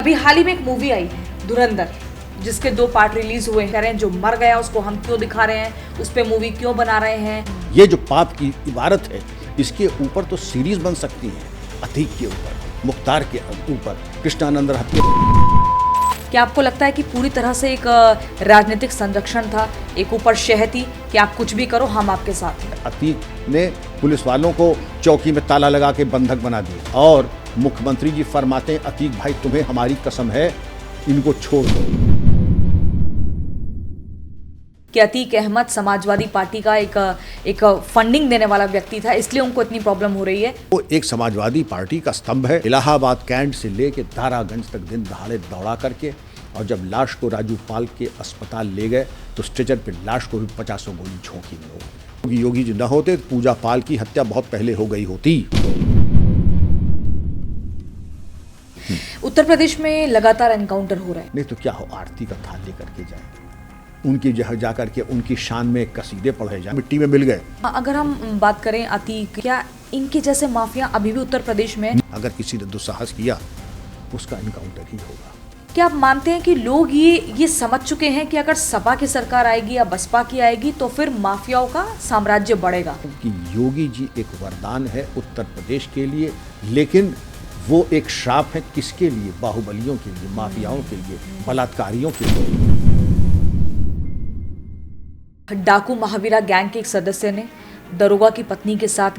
अभी हाल ही में एक मूवी आई है धुरंधर, जिसके 2 पार्ट रिलीज हुए हैं। कह रहे हैं जो मर गया उसको हम क्यों दिखा रहे हैं, उस पे मूवी क्यों बना रहे हैं। ये जो पाप की इबारत है, इसके ऊपर तो सीरीज बन सकती है। अतीक के ऊपर, मुख्तार के ऊपर, कृष्णानंद हत्या। क्या आपको लगता है कि पूरी तरह से एक राजनीतिक संरक्षण था, एक ऊपर शह थी कि आप कुछ भी करो हम आपके साथ हैं? अतीक ने पुलिस वालों को चौकी में ताला लगा के बंधक बना दिया और मुख्यमंत्री जी फरमाते हैं, अतीक भाई तुम्हें हमारी कसम है, इनको छोड़ दो। कि अतीक अहमद समाजवादी पार्टी का एक फंडिंग देने वाला व्यक्ति था, इसलिए उनको इतनी प्रॉब्लम हो रही है। वो एक समाजवादी पार्टी का स्तंभ है। इलाहाबाद कैंट से लेके दारागंज तक दिन दहाड़े दौड़ा करके, और जब लाश को राजू पाल के अस्पताल ले गए तो स्ट्रेचर पे लाश को भी 50 गोली झोंकी में हो। योगी जी न होते तो पूजा पाल की हत्या बहुत पहले हो गई होती। उत्तर प्रदेश में लगातार एनकाउंटर हो रहे हैं। नहीं तो क्या हो, आरती का थाल लेकर के जाए, उनकी जगह जाकर के उनकी शान में कसीदे पढ़े जाए, मिट्टी में मिल गए। अगर हम बात करें अतीक, क्या इनके जैसे माफिया अभी भी उत्तर प्रदेश में? अगर किसी ने दुस्साहस किया उसका एनकाउंटर ही होगा। क्या आप मानते हैं कि लोग ये समझ चुके हैं कि अगर सपा की सरकार आएगी या बसपा की आएगी तो फिर माफियाओं का साम्राज्य बढ़ेगा? कि योगी जी एक वरदान है उत्तर प्रदेश के लिए, लेकिन वो एक श्राप है किसके लिए? बाहुबलियों के लिए, माफियाओं के लिए, बलात्कारियों के लिए। डाकू महावीरा गैंग के एक सदस्य ने दरोगा की पत्नी के साथ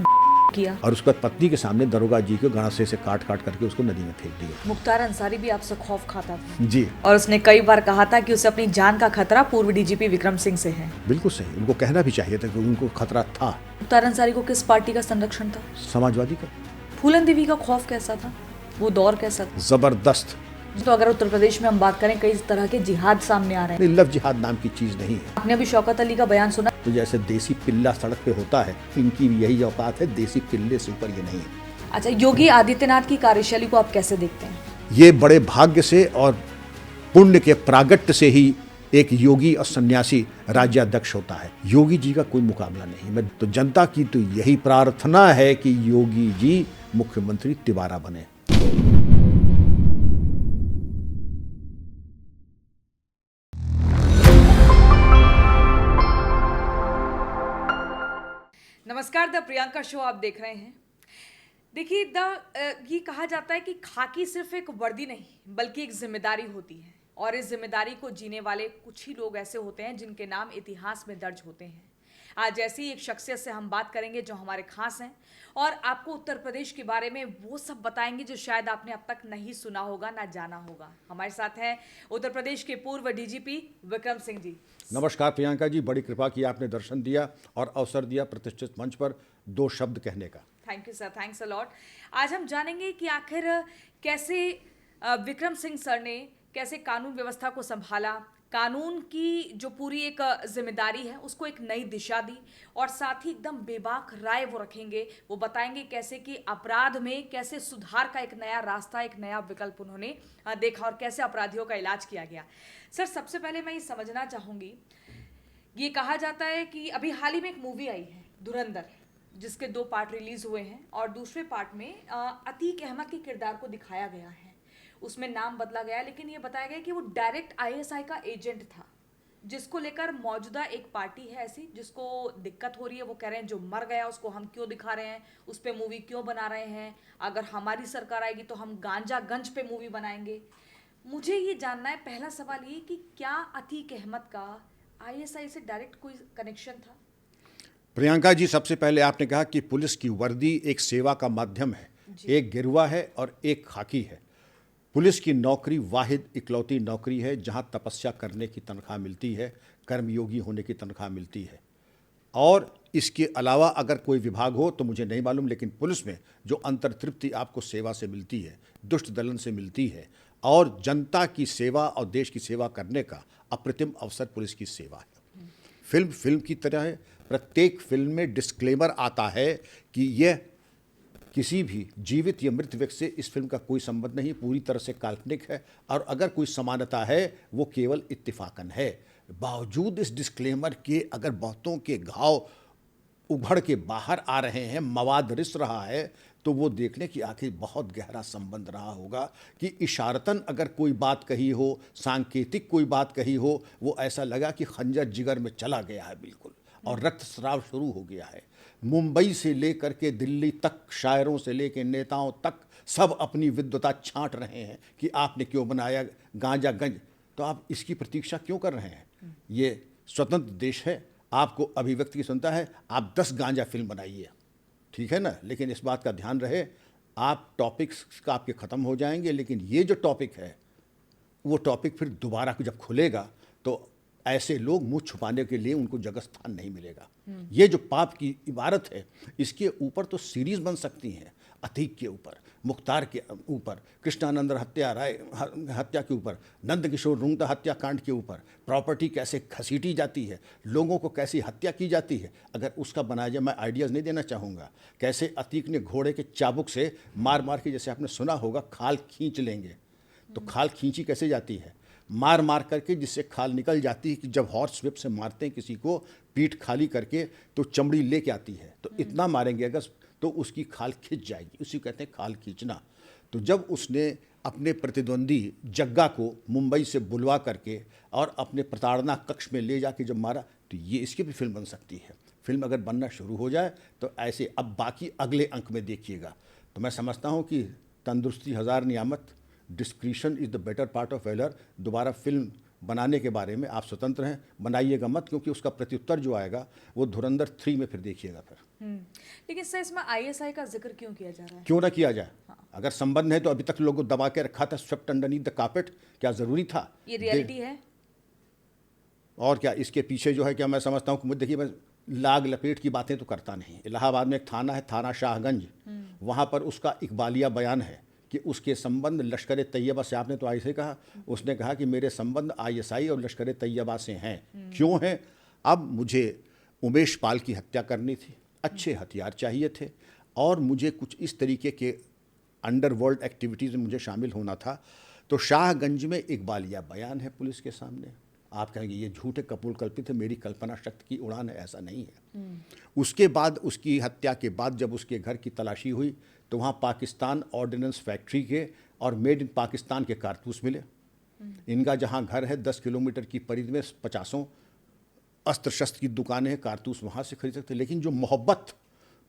किया और उसके बाद पत्नी के सामने दरोगा जी को गणासे से काट काट करके उसको नदी में फेंक दिया। मुख्तार अंसारी भी आपसे खौफ खाता था जी, और उसने कई बार कहा था कि उसे अपनी जान का खतरा पूर्व डीजीपी विक्रम सिंह से है। बिल्कुल सही, उनको कहना भी चाहिए था कि उनको खतरा था। मुख्तार अंसारी को किस पार्टी का संरक्षण था? समाजवादी का। फूलन देवी का खौफ कैसा था, वो दौर कैसा था? जबरदस्त। तो अगर उत्तर प्रदेश में हम बात करें, कई तरह के जिहाद सामने आ रहे हैं। लव जिहाद नाम की चीज नहीं है। आपने अभी शौकत अली का बयान सुना? तो जैसे देसी पिल्ला सड़क पे होता है, इनकी भी यही औकात है, देसी पिल्ले से ऊपर ये नहीं है। अच्छा, योगी आदित्यनाथ की कार्यशैली को आप कैसे देखते हैं? ये बड़े भाग्य से और पुण्य के प्रागट्य से ही एक योगी और सन्यासी राज्याध्यक्ष होता है। योगी जी का कोई मुकाबला नहीं। मैं तो जनता की तो यही प्रार्थना है कि योगी जी मुख्यमंत्री तिवारा बने। नमस्कार, द प्रियंका शो आप देख रहे हैं। देखिए, ये कहा जाता है कि खाकी सिर्फ एक वर्दी नहीं बल्कि एक जिम्मेदारी होती है, और इस जिम्मेदारी को जीने वाले कुछ ही लोग ऐसे होते हैं जिनके नाम इतिहास में दर्ज होते हैं। आज ऐसी एक शख्सियत से हम बात करेंगे जो हमारे खास हैं, और आपको उत्तर प्रदेश के बारे में वो सब बताएंगे जो शायद आपने अब तक नहीं सुना होगा, ना जाना होगा। हमारे साथ हैं उत्तर प्रदेश के पूर्व डीजीपी विक्रम सिंह जी। नमस्कार प्रियंका जी, बड़ी कृपा की आपने दर्शन दिया और अवसर दिया प्रतिष्ठित मंच पर 2 शब्द कहने का। Thank you sir, thanks a lot. आज हम जानेंगे कि आखिर कैसे विक्रम सिंह सर ने कैसे कानून व्यवस्था को संभाला, कानून की जो पूरी एक जिम्मेदारी है उसको एक नई दिशा दी, और साथ ही एकदम बेबाक राय वो रखेंगे। वो बताएंगे कैसे कि अपराध में कैसे सुधार का एक नया रास्ता, एक नया विकल्प उन्होंने देखा, और कैसे अपराधियों का इलाज किया गया। सर, सबसे पहले मैं ये समझना चाहूँगी, ये कहा जाता है कि अभी हाल ही में एक मूवी आई है धुरंधर, जिसके 2 पार्ट रिलीज हुए हैं, और दूसरे पार्ट में अतीक अहमद के किरदार को दिखाया गया है। उसमें नाम बदला गया, लेकिन ये बताया गया कि वो डायरेक्ट आईएसआई का एजेंट था, जिसको लेकर मौजूदा एक पार्टी है ऐसी जिसको दिक्कत हो रही है। वो कह रहे हैं जो मर गया उसको हम क्यों दिखा रहे हैं, उस पर मूवी क्यों बना रहे हैं, अगर हमारी सरकार आएगी तो हम गांजागंज पे मूवी बनाएंगे। मुझे ये जानना है, पहला सवाल ये कि क्या अतीक अहमद का आईएसआई से डायरेक्ट कोई कनेक्शन था? प्रियंका जी, सबसे पहले आपने कहा कि पुलिस की वर्दी एक सेवा का माध्यम है, एक गिरवा है और एक खाकी है। पुलिस की नौकरी वाहिद इकलौती नौकरी है जहां तपस्या करने की तनख्वाह मिलती है, कर्मयोगी होने की तनख्वाह मिलती है। और इसके अलावा अगर कोई विभाग हो तो मुझे नहीं मालूम, लेकिन पुलिस में जो अंतर्तृप्ति आपको सेवा से मिलती है, दुष्ट दलन से मिलती है, और जनता की सेवा और देश की सेवा करने का अप्रतिम अवसर पुलिस की सेवा है। फिल्म की तरह है। प्रत्येक फिल्म में डिस्क्लेमर आता है कि यह किसी भी जीवित या मृत व्यक्ति से इस फिल्म का कोई संबंध नहीं, पूरी तरह से काल्पनिक है, और अगर कोई समानता है वो केवल इत्तिफाकन है। बावजूद इस डिस्क्लेमर के अगर बहुतों के घाव उभड़ के बाहर आ रहे हैं, मवाद रिस रहा है, तो वो देख लें कि आखिर बहुत गहरा संबंध रहा होगा कि इशारतन अगर कोई बात कही हो, सांकेतिक कोई बात कही हो, वो ऐसा लगा कि खंजर जिगर में चला गया है बिल्कुल, और रक्तस्राव शुरू हो गया है। मुंबई से लेकर के दिल्ली तक, शायरों से लेकर नेताओं तक सब अपनी विद्वता छांट रहे हैं कि आपने क्यों बनाया गांजा गंज, तो आप इसकी प्रतीक्षा क्यों कर रहे हैं? ये स्वतंत्र देश है, आपको अभिव्यक्ति की स्वतंत्रता है, आप 10 गांजा फिल्म बनाइए, ठीक है ना, लेकिन इस बात का ध्यान रहे आप टॉपिक्स का आपके ख़त्म हो जाएंगे, लेकिन ये जो टॉपिक है वो टॉपिक फिर दोबारा जब खुलेगा तो ऐसे लोग मुंह छुपाने के लिए उनको जगह स्थान नहीं मिलेगा। ये जो पाप की इबारत है, इसके ऊपर तो सीरीज बन सकती हैं, अतीक के ऊपर, मुख्तार के ऊपर, कृष्णानंद हत्या राय हत्या के ऊपर, नंद किशोर रुंगटा हत्याकांड के ऊपर, प्रॉपर्टी कैसे घसीटी जाती है, लोगों को कैसी हत्या की जाती है, अगर उसका बनाया जाए। मैं आइडियाज़ नहीं देना चाहूँगा, कैसे अतीक ने घोड़े के चाबुक से मार मार के, जैसे आपने सुना होगा, खाल खींच लेंगे, तो खाल खींची कैसे जाती है, मार मार करके, जिससे खाल निकल जाती है कि जब हॉर्स व्हिप से मारते हैं किसी को पीठ खाली करके तो चमड़ी लेके आती है, तो इतना मारेंगे अगर तो उसकी खाल खींच जाएगी, उसी को कहते हैं खाल खींचना। तो जब उसने अपने प्रतिद्वंदी जग्गा को मुंबई से बुलवा करके और अपने प्रताड़ना कक्ष में ले जाके जब मारा, तो ये इसकी भी फिल्म बन सकती है। फिल्म अगर बनना शुरू हो जाए तो ऐसे, अब बाकी अगले अंक में देखिएगा। तो मैं समझता हूँ कि तंदुरुस्ती हज़ार नियामत, discretion is the better part of valour. दोबारा फिल्म बनाने के बारे में आप स्वतंत्र हैं, बनाइएगा मत, क्योंकि उसका प्रत्युत्तर जो आएगा वो धुरंधर 3 में फिर देखिएगा फिर। लेकिन सर इसमें आईएसआई का जिक्र क्यों किया जा रहा है? क्यों ना किया जाए? अगर संबंध है तो अभी तक लोगों को दबा के रखा था, स्वेप्ट अंडरनीथ द कार्पेट, क्या ज़रूरी था? ये रियलिटी है। और क्या इसके पीछे जो है, क्या मैं समझता हूँ कि देखिए, मैं लाग लपेट की बातें तो करता नहीं। इलाहाबाद में एक थाना है, थाना शाहगंज, वहाँ पर उसका इकबालिया बयान है कि उसके संबंध लश्कर तैयबा से, आपने तो ऐसे कहा, उसने कहा कि मेरे संबंध आईएसआई और लश्कर तैयबा से हैं। क्यों हैं? अब मुझे उमेश पाल की हत्या करनी थी, अच्छे हथियार चाहिए थे, और मुझे कुछ इस तरीके के अंडरवर्ल्ड एक्टिविटीज़ में मुझे शामिल होना था। तो शाहगंज में इकबालिया बयान है पुलिस के सामने। आप कहेंगे ये झूठे कपोल कल्पित है, मेरी कल्पना शक्ति की उड़ान है, ऐसा नहीं है। उसके बाद, उसकी हत्या के बाद जब उसके घर की तलाशी हुई तो वहाँ पाकिस्तान ऑर्डिनेंस फैक्ट्री के और मेड इन पाकिस्तान के कारतूस मिले। इनका जहाँ घर है 10 किलोमीटर की परिधि में 50 अस्त्र शस्त्र की दुकानें हैं, कारतूस वहाँ से खरीद सकते। लेकिन जो मोहब्बत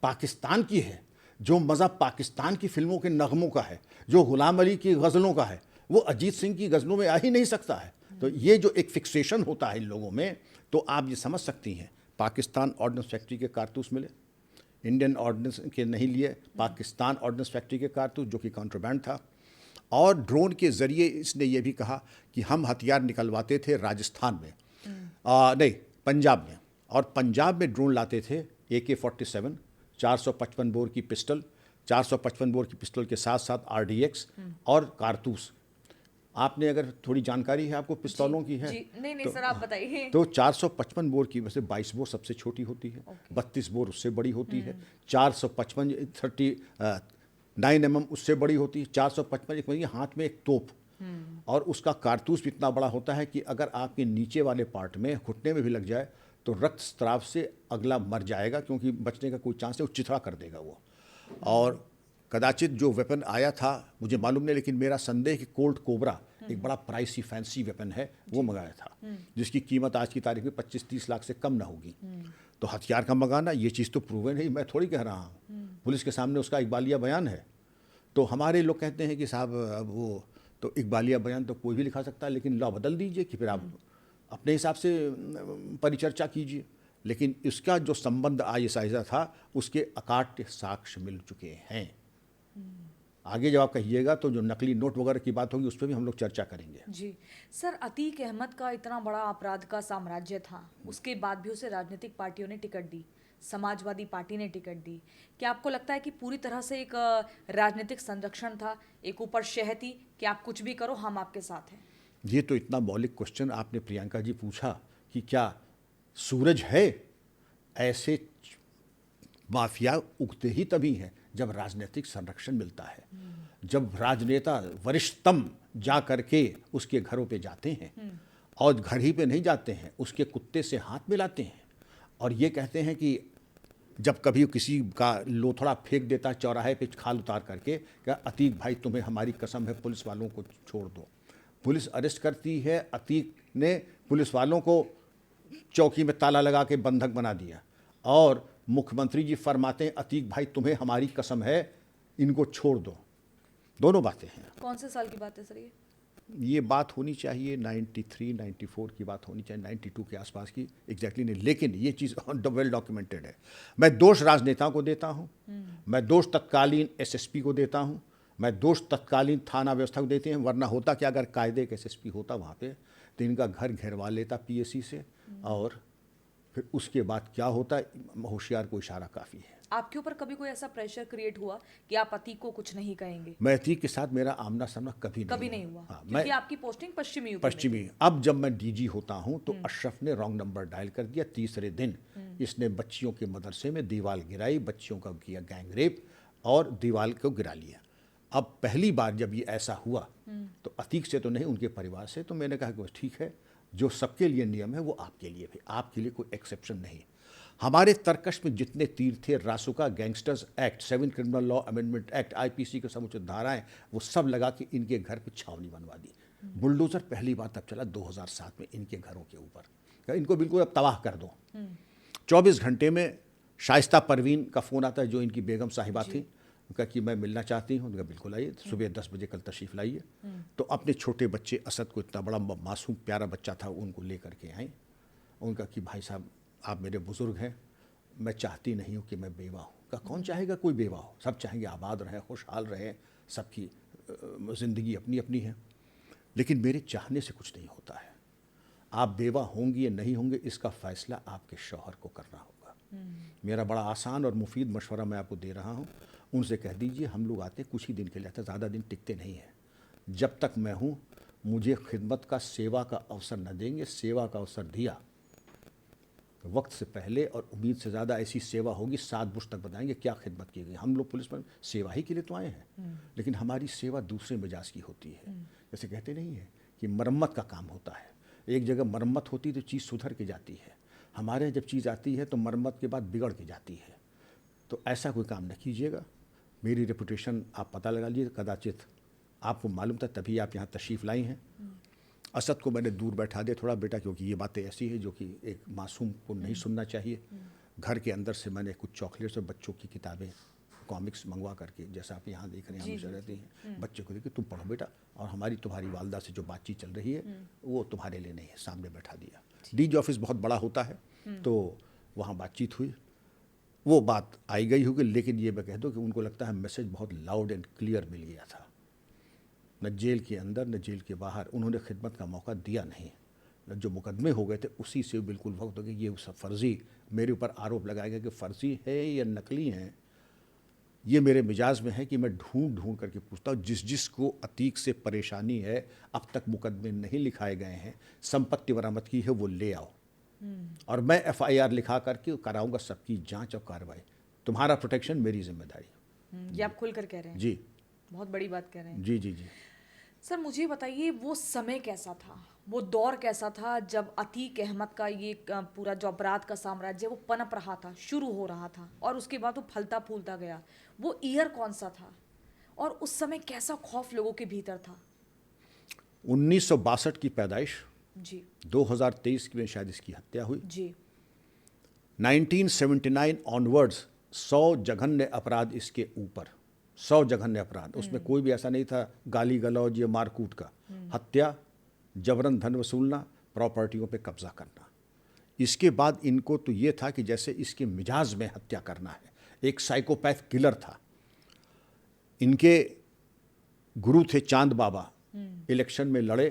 पाकिस्तान की है, जो मज़ा पाकिस्तान की फिल्मों के नगमों का है, जो गुलाम अली की गज़लों का है, वो अजीत सिंह की गज़लों में आ ही नहीं सकता है। तो ये जो एक फिक्सेशन होता है इन लोगों में, तो आप ये समझ सकती हैं। पाकिस्तान ऑर्डिनेंस फैक्ट्री के कारतूस मिले, इंडियन ऑर्डिनेंस के नहीं लिए, पाकिस्तान ऑर्डिनेंस फैक्ट्री के कारतूस, जो कि कॉन्ट्राबैंड था। और ड्रोन के ज़रिए इसने ये भी कहा कि हम हथियार निकलवाते थे राजस्थान में, नहीं पंजाब में, और पंजाब में ड्रोन लाते थे AK-47, 455 बोर की पिस्टल, 455 बोर की पिस्टल के साथ साथ RDX और कारतूस। आपने अगर थोड़ी जानकारी है आपको पिस्तौलों की है? जी, नहीं सर, आप बताइए। तो 455 बोर की वैसे 22 बोर सबसे छोटी होती है, 32 बोर उससे बड़ी होती है, 455 39 mm उससे बड़ी होती है, 455 एक मतलब हाथ में एक तोप, और उसका कारतूस भी इतना बड़ा होता है कि अगर आपके नीचे वाले पार्ट में, घुटने में भी लग जाए तो रक्तस्राव से अगला मर जाएगा, क्योंकि बचने का कोई चांस है, वो चिथड़ा कर देगा वो। और कदाचित जो वेपन आया था मुझे मालूम नहीं, लेकिन मेरा संदेह कि कोल्ट कोबरा एक बड़ा प्राइसी फैंसी वेपन है, वो मंगाया था, जिसकी कीमत आज की तारीख में 25-30 लाख से कम ना होगी। तो हथियार का मंगाना, ये चीज़ तो प्रूवन है, मैं थोड़ी कह रहा हूँ, पुलिस के सामने उसका इकबालिया बयान है। तो हमारे लोग कहते हैं कि साहब अब वो तो इकबालिया बयान तो कोई भी लिखा सकता है, लेकिन लॉ बदल दीजिए कि फिर आप अपने हिसाब से परिचर्चा कीजिए। लेकिन इसका जो संबंध आईएसआई से था, उसके अकाट्य साक्ष्य मिल चुके हैं। आगे जब आप कहिएगा तो जो नकली नोट वगैरह की बात होगी उस पर भी हम लोग चर्चा करेंगे। जी सर, अतीक अहमद का इतना बड़ा अपराध का साम्राज्य था, उसके बाद भी उसे राजनीतिक पार्टियों ने टिकट दी, समाजवादी पार्टी ने टिकट दी। क्या आपको लगता है कि पूरी तरह से एक राजनीतिक संरक्षण था, एक ऊपर शह थी कि आप कुछ भी करो, हम आपके साथ हैं? ये तो इतना मौलिक क्वेश्चन आपने प्रियंका जी पूछा कि क्या सूरज है? ऐसे माफिया उगते ही तभी हैं जब राजनीतिक संरक्षण मिलता है, जब राजनेता वरिष्ठतम जा करके उसके घरों पे जाते हैं, और घर ही पे नहीं जाते हैं, उसके कुत्ते से हाथ मिलाते हैं और ये कहते हैं कि जब कभी किसी का लोथड़ा फेंक देता चौराहे पे खाल उतार करके, क्या अतीक भाई तुम्हें हमारी कसम है पुलिस वालों को छोड़ दो। पुलिस अरेस्ट करती है, अतीक ने पुलिस वालों को चौकी में ताला लगा के बंधक बना दिया और मुख्यमंत्री जी फरमाते हैं अतीक भाई तुम्हें हमारी कसम है इनको छोड़ दो। दोनों बातें हैं। कौन से साल की बात है सर ये बात होनी चाहिए 93, 94 की बात होनी चाहिए, 92 के आसपास की एग्जैक्टली नहीं, लेकिन ये चीज़ वेल डॉक्यूमेंटेड है। मैं दोष राजनेताओं को देता हूँ, मैं दोष तत्कालीन एसएसपी को देता हूँ, मैं दोष तत्कालीन थाना व्यवस्था को देते हैं। वरना होता क्या, अगर कायदे का एसएसपी होता वहाँ पे तो इनका घर घेरवा लेता पीएसी से, और फिर उसके बाद क्या होता, होशियार को इशारा काफ़ी है। आपके ऊपर कभी कोई ऐसा प्रेशर क्रिएट हुआ कि आप अतीक को कुछ नहीं कहेंगे? मैं अतीक के साथ मेरा आमना सामना कभी नहीं हुआ। हाँ, क्योंकि आपकी पोस्टिंग पश्चिमी यूपी में पश्चिमी। अब जब मैं डीजी होता हूं तो अशरफ ने रॉन्ग नंबर डायल कर दिया। तीसरे दिन इसने बच्चियों के मदरसे में दीवार गिराई, बच्चियों का किया गैंग रेप और दीवार को गिरा लिया। अब पहली बार जब ये ऐसा हुआ तो अतीक से तो नहीं, उनके परिवार से, तो मैंने कहा कि बस ठीक है, जो सबके लिए नियम है वो आपके लिए भी, आपके लिए कोई एक्सेप्शन नहीं। हमारे तर्कश में जितने तीर थे, रासुका, gangsters act, 7 criminal law amendment act, IPC के समुचित धाराएं, वो सब लगा के इनके घर पे छावनी बनवा दी। बुलडोजर पहली बार तब चला 2007 में इनके घरों के ऊपर, इनको बिल्कुल अब तबाह कर दो। 24 घंटे में शाइस्ता परवीन का फ़ोन आता है जो इनकी बेगम साहिबा थी, उनका कि मैं मिलना चाहती हूँ। उनका बिल्कुल आइए, सुबह 10 बजे कल तशरीफ़ लाइए। तो अपने छोटे बच्चे असद को, इतना बड़ा मासूम प्यारा बच्चा था, उनको ले करके आए। उनका कि भाई साहब आप मेरे बुज़ुर्ग हैं, मैं चाहती नहीं हूँ कि मैं बेवा हूँ। का कौन चाहेगा कोई बेवा हो, सब चाहेंगे आबाद रहे, खुशहाल रहे, सबकी ज़िंदगी अपनी अपनी है, लेकिन मेरे चाहने से कुछ नहीं होता है। आप बेवा होंगी या नहीं होंगे इसका फ़ैसला आपके शौहर को करना होगा। मेरा बड़ा आसान और मुफीद मशवरा मैं आपको दे रहा हूँ, उनसे कह दीजिए हम लोग आते कुछ ही दिन के लिए आते, ज़्यादा दिन टिकते नहीं हैं। जब तक मैं हूँ मुझे खिदमत का, सेवा का अवसर न देंगे। सेवा का अवसर दिया वक्त से पहले और उम्मीद से ज़्यादा ऐसी सेवा होगी, 7 बुश तक बताएंगे क्या खिदमत की गई। हम लोग पुलिस में सेवा ही के लिए तो आए हैं, लेकिन हमारी सेवा दूसरे मिजाज की होती है। जैसे कहते नहीं है कि मरम्मत का काम होता है, एक जगह मरम्मत होती है तो चीज़ सुधर के जाती है। हमारे यहाँ जब चीज़ आती है तो मरम्मत के बाद बिगड़ के जाती है। तो ऐसा कोई काम न कीजिएगा। मेरी रेपुटेशन आप पता लगा लीजिए, कदाचित आपको मालूम था तभी आप यहाँ तशरीफ़ लाई हैं। असद को मैंने दूर बैठा दिया थोड़ा, बेटा, क्योंकि ये बातें ऐसी है जो कि एक मासूम को नहीं सुनना चाहिए। घर के अंदर से मैंने कुछ चॉकलेट्स और बच्चों की किताबें, कॉमिक्स मंगवा करके, जैसा आप यहाँ देख रहे हैं हमेशा रहती हैं, बच्चे को देखिए तुम पढ़ो बेटा, और हमारी तुम्हारी वालदा से जो बातचीत चल रही है वो तुम्हारे लिए नहीं है, सामने बैठा दिया। डीजी ऑफिस बहुत बड़ा होता है तो वहाँ बातचीत हुई, वो बात आई गई होगी, लेकिन ये मैं कह दूँ कि उनको लगता है मैसेज बहुत लाउड एंड क्लियर मिल गया था। न जेल के अंदर न जेल के बाहर उन्होंने खिदमत का मौका दिया नहीं। न जो मुकदमे हो गए थे उसी से बिल्कुल वक्त हो गया। ये सब फर्जी, मेरे ऊपर आरोप लगाया गया कि फ़र्जी है या नकली हैं। ये मेरे मिजाज में है कि मैं ढूंढ ढूंढ करके पूछता हूँ, जिस को अतीक से परेशानी है, अब तक मुकदमे नहीं लिखाए गए हैं, संपत्ति बरामद की है, वो ले आओ और मैं FIR लिखा करके कराऊंगा सबकी जांच और कार्रवाई। तुम्हारा प्रोटेक्शन मेरी जिम्मेदारी। ये आप खुल कर कह रहे हैं? जी, बहुत बड़ी बात कह रहे हैं। जी जी जी। सर मुझे बताइए वो समय कैसा था, वो दौर कैसा था जब अतीक अहमद का ये पूरा जो अपराध का साम्राज्य वो पनप रहा था, शुरू हो रहा था और उसके बाद वो फलता फूलता गया। वो ईयर कौन सा था और उस समय कैसा खौफ लोगों के भीतर था? 1962 की पैदाइश जी। 2023 में शायद इसकी हत्या हुई। जी। 1979 ऑनवर्ड्स 100 जघन्य अपराध इसके ऊपर, 100 जघन्य अपराध। उसमें कोई भी ऐसा नहीं था गाली गलौज या मारकूट का। हत्या, जबरन धन वसूलना, प्रॉपर्टियों पे कब्जा करना। इसके बाद इनको तो ये था कि जैसे इसके मिजाज में हत्या करना है, एक साइकोपैथ किलर था। इनके गुरु थे चांद बाबा, इलेक्शन में लड़े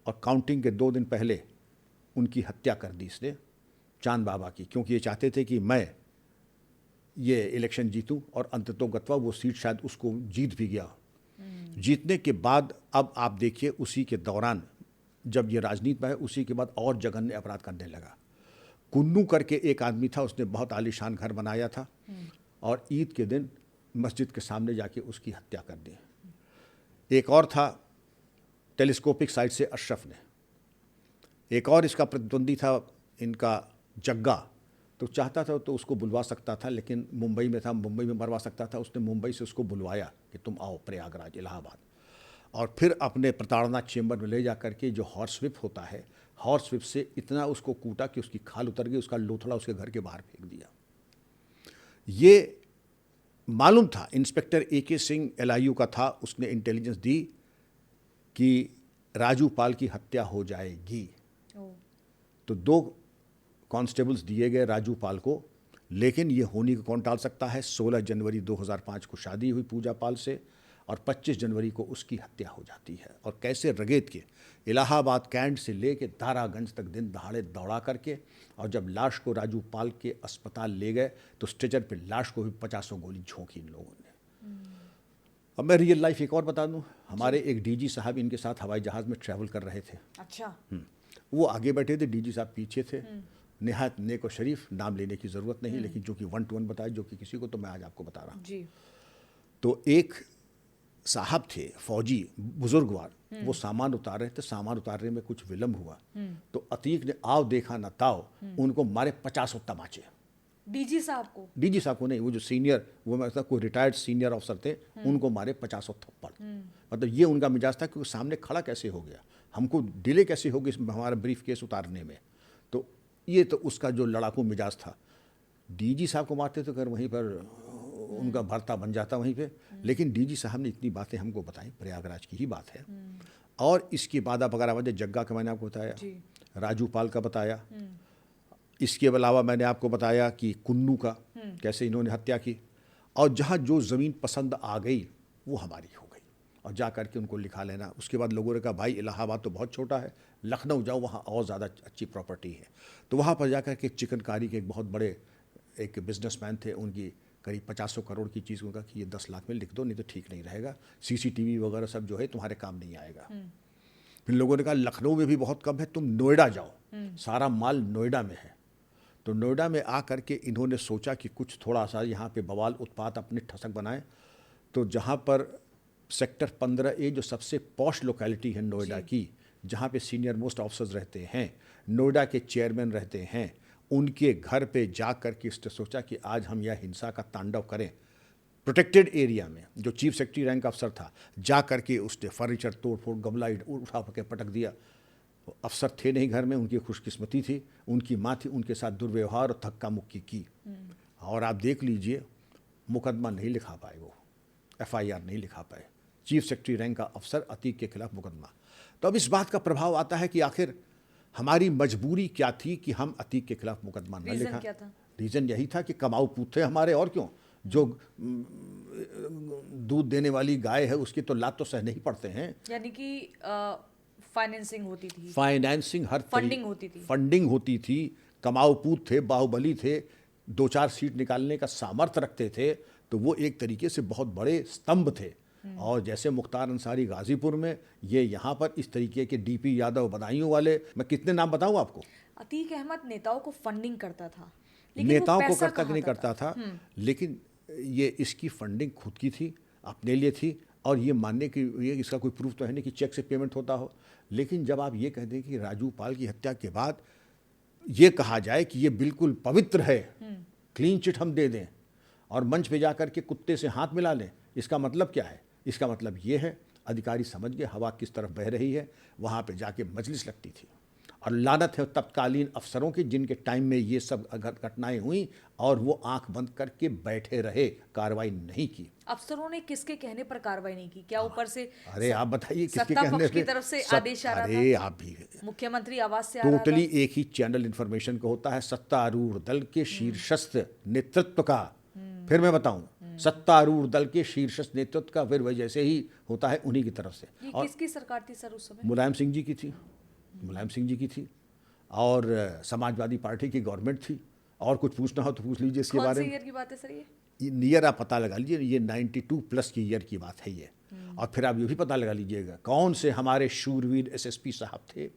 और काउंटिंग के 2 दिन पहले उनकी हत्या कर दी इसने, चांद बाबा की, क्योंकि ये चाहते थे कि मैं ये इलेक्शन जीतूं और अंततोगत्वा वो सीट शायद उसको जीत भी गया। जीतने के बाद अब आप देखिए उसी के दौरान जब ये राजनीति में है, उसी के बाद और जघन्य अपराध करने लगा। कुन्नू करके एक आदमी था, उसने बहुत आलीशान घर बनाया था और ईद के दिन मस्जिद के सामने जाके उसकी हत्या कर दी। एक और था टेलीस्कोपिक साइट से अशरफ ने, एक और इसका प्रतिद्वंदी था इनका जग्गा, तो चाहता था तो उसको बुलवा सकता था, लेकिन मुंबई में था, मुंबई में मरवा सकता था। उसने मुंबई से उसको बुलवाया कि तुम आओ प्रयागराज, इलाहाबाद, और फिर अपने प्रताड़ना चेंबर में ले जा करके जो हॉर्स विप होता है, हॉर्स विप से इतना उसको कूटा कि उसकी खाल उतर गई, उसका लोथड़ा उसके घर के बाहर फेंक दिया। ये मालूम था, इंस्पेक्टर AK सिंह LIU का था, उसने इंटेलिजेंस दी कि राजू पाल की हत्या हो जाएगी। तो 2 कांस्टेबल्स दिए गए राजू पाल को, लेकिन ये होने को कौन टाल सकता है। 16 जनवरी 2005 को शादी हुई पूजा पाल से, और 25 जनवरी को उसकी हत्या हो जाती है। और कैसे रगेद के इलाहाबाद कैंट से लेके दारागंज तक दिन दहाड़े दौड़ा करके, और जब लाश को राजू पाल के अस्पताल ले गए तो स्ट्रेचर पे लाश को भी 50 गोली झोंकी इन लोगों ने। अब मैं रियल लाइफ एक और बता दूं, हमारे एक DG साहब इनके साथ हवाई जहाज़ में ट्रैवल कर रहे थे। अच्छा। वो आगे बैठे थे, DG साहब पीछे थे। निहायत नेक और शरीफ, नाम लेने की ज़रूरत नहीं, लेकिन जो कि 1 to 1 बताया, जो कि किसी को, तो मैं आज आपको बता रहा हूँ जी। तो एक साहब थे फौजी बुजुर्गवार, वो सामान उतार रहे थे, सामान उतारने में कुछ विलम्ब हुआ, तो अतीक ने आओ देखा न ताओ, उनको मारे 50 तमाचे। DG साहब को? DG साहब को नहीं, वो जो सीनियर, वो मतलब कोई रिटायर्ड सीनियर अफसर थे, उनको मारे 50 थप्पड़। मतलब ये उनका मिजाज था कि वो सामने खड़ा कैसे हो गया, हमको डिले कैसे होगी हमारा ब्रीफ केस उतारने में। तो ये तो उसका जो लड़ाकू मिजाज था। DG साहब को मारते तो कर वहीं पर उनका भरता बन जाता वहीं पे, लेकिन DG साहब ने इतनी बातें हमको बताई, प्रयागराज की ही बात है। और इसके बाद आप अगर आवाज़ जग्गा का मैंने आपको बताया, राजू पाल का बताया, इसके अलावा मैंने आपको बताया कि कुन्नू का कैसे इन्होंने हत्या की, और जहाँ जो ज़मीन पसंद आ गई वो हमारी हो गई, और जा करके उनको लिखा लेना। उसके बाद लोगों ने कहा भाई इलाहाबाद तो बहुत छोटा है, लखनऊ जाओ, वहाँ और ज़्यादा अच्छी प्रॉपर्टी है। तो वहाँ पर जा कर के चिकनकारी के एक बहुत बड़े एक बिजनेसमैन थे, उनकी करीब 50 करोड़ की चीज़, उनका कि ये 10 लाख में लिख दो, नहीं तो ठीक नहीं रहेगा, CCTV वगैरह सब जो है तुम्हारे काम नहीं आएगा। फिर लोगों ने कहा लखनऊ में भी बहुत कम है, तुम नोएडा जाओ, सारा माल नोएडा में है। तो नोएडा में आ करके इन्होंने सोचा कि कुछ थोड़ा सा यहाँ पे बवाल उत्पात अपने ठसक बनाए। तो जहाँ पर सेक्टर 15A जो सबसे पॉश लोकेलिटी है नोएडा की, जहाँ पे सीनियर मोस्ट ऑफिसर्स रहते हैं, नोएडा के चेयरमैन रहते हैं, उनके घर पे जा कर के इसने सोचा कि आज हम यह हिंसा का तांडव करें। प्रोटेक्टेड एरिया में जो चीफ सेक्रेटरी रैंक अफसर था, जा करके उसने फर्नीचर तोड़ फोड़, गमला उठा के पटक दिया। अफसर थे नहीं घर में, उनकी खुशकिस्मती थी, उनकी माँ थी, उनके साथ दुर्व्यवहार और धक्का मुक्की की। और आप देख लीजिए, मुकदमा नहीं लिखा पाए, वो FIR नहीं लिखा पाए, चीफ सेक्रेटरी रैंक का अफसर अतीक के खिलाफ मुकदमा। तो अब इस बात का प्रभाव आता है कि आखिर हमारी मजबूरी क्या थी कि हम अतीक के खिलाफ मुकदमा न लिखा। रीज़न यही था कि कमाऊ पूत थे हमारे, और क्यों, जो दूध देने वाली गाय है उसकी तो लात तो सहने ही पड़ते हैं। यानी कि फाइनेंसिंग होती थी, फाइनेंसिंग, हर फंडिंग होती थी, फंडिंग होती थी। कमाऊ पूत थे, बाहुबली थे, 2-4 सीट निकालने का सामर्थ्य रखते थे, तो वो एक तरीके से बहुत बड़े स्तंभ थे। और जैसे मुख्तार अंसारी गाजीपुर में, ये यहाँ पर इस तरीके के DP यादव बदायूं वाले, मैं कितने नाम बताऊं आपको। अतीक अहमद नेताओं को फंडिंग करता था, लेकिन नेताओं को पैसा करता कि नहीं करता था, लेकिन ये इसकी फंडिंग खुद की थी, अपने लिए थी। और ये मानने की, ये इसका कोई प्रूफ तो है नहीं कि चेक से पेमेंट होता हो। लेकिन जब आप ये कह दें कि राजू पाल की हत्या के बाद ये कहा जाए कि ये बिल्कुल पवित्र है, क्लीन चिट हम दे दें, और मंच पे जा कर के कुत्ते से हाथ मिला लें, इसका मतलब क्या है? इसका मतलब ये है, अधिकारी समझ गए हवा किस तरफ बह रही है, वहाँ पे जाके मजलिस लगती थी। और लानत है तत्कालीन अफसरों की, जिनके टाइम में ये सब घटनाएं हुई और वो आंख बंद करके बैठे रहे, कार्रवाई नहीं की। अफसरों ने किसके कहने पर कार्रवाई नहीं की? क्या ऊपर से, अरे आप बताइए किसके सत्ता कहने पक्ष की पे? तरफ से आदेश आ रहा था? अरे आप भी, मुख्यमंत्री आवास से आ रहा था? टोटली एक ही चैनल इन्फॉर्मेशन का होता है, सत्तारूढ़ दल के शीर्षस्थ नेतृत्व का। फिर मैं बताऊं, सत्तारूढ़ दल के शीर्षस्थ नेतृत्व का फिर वही जैसे ही होता है उन्हीं की तरफ से। ये किसकी सरकार थी सर उस समय? मुलायम सिंह जी की थी, मुलायम सिंह जी की थी, और समाजवादी पार्टी की गवर्नमेंट थी। और कुछ पूछना हो तो पूछ लीजिए इसके बारे में। ईयर की बात है सर? ये ईयर आप पता लगा लीजिए, ये 92 प्लस की ईयर की बात है ये। और फिर आप ये भी पता लगा लीजिएगा कौन से हमारे शूरवीर SSP साहब थे,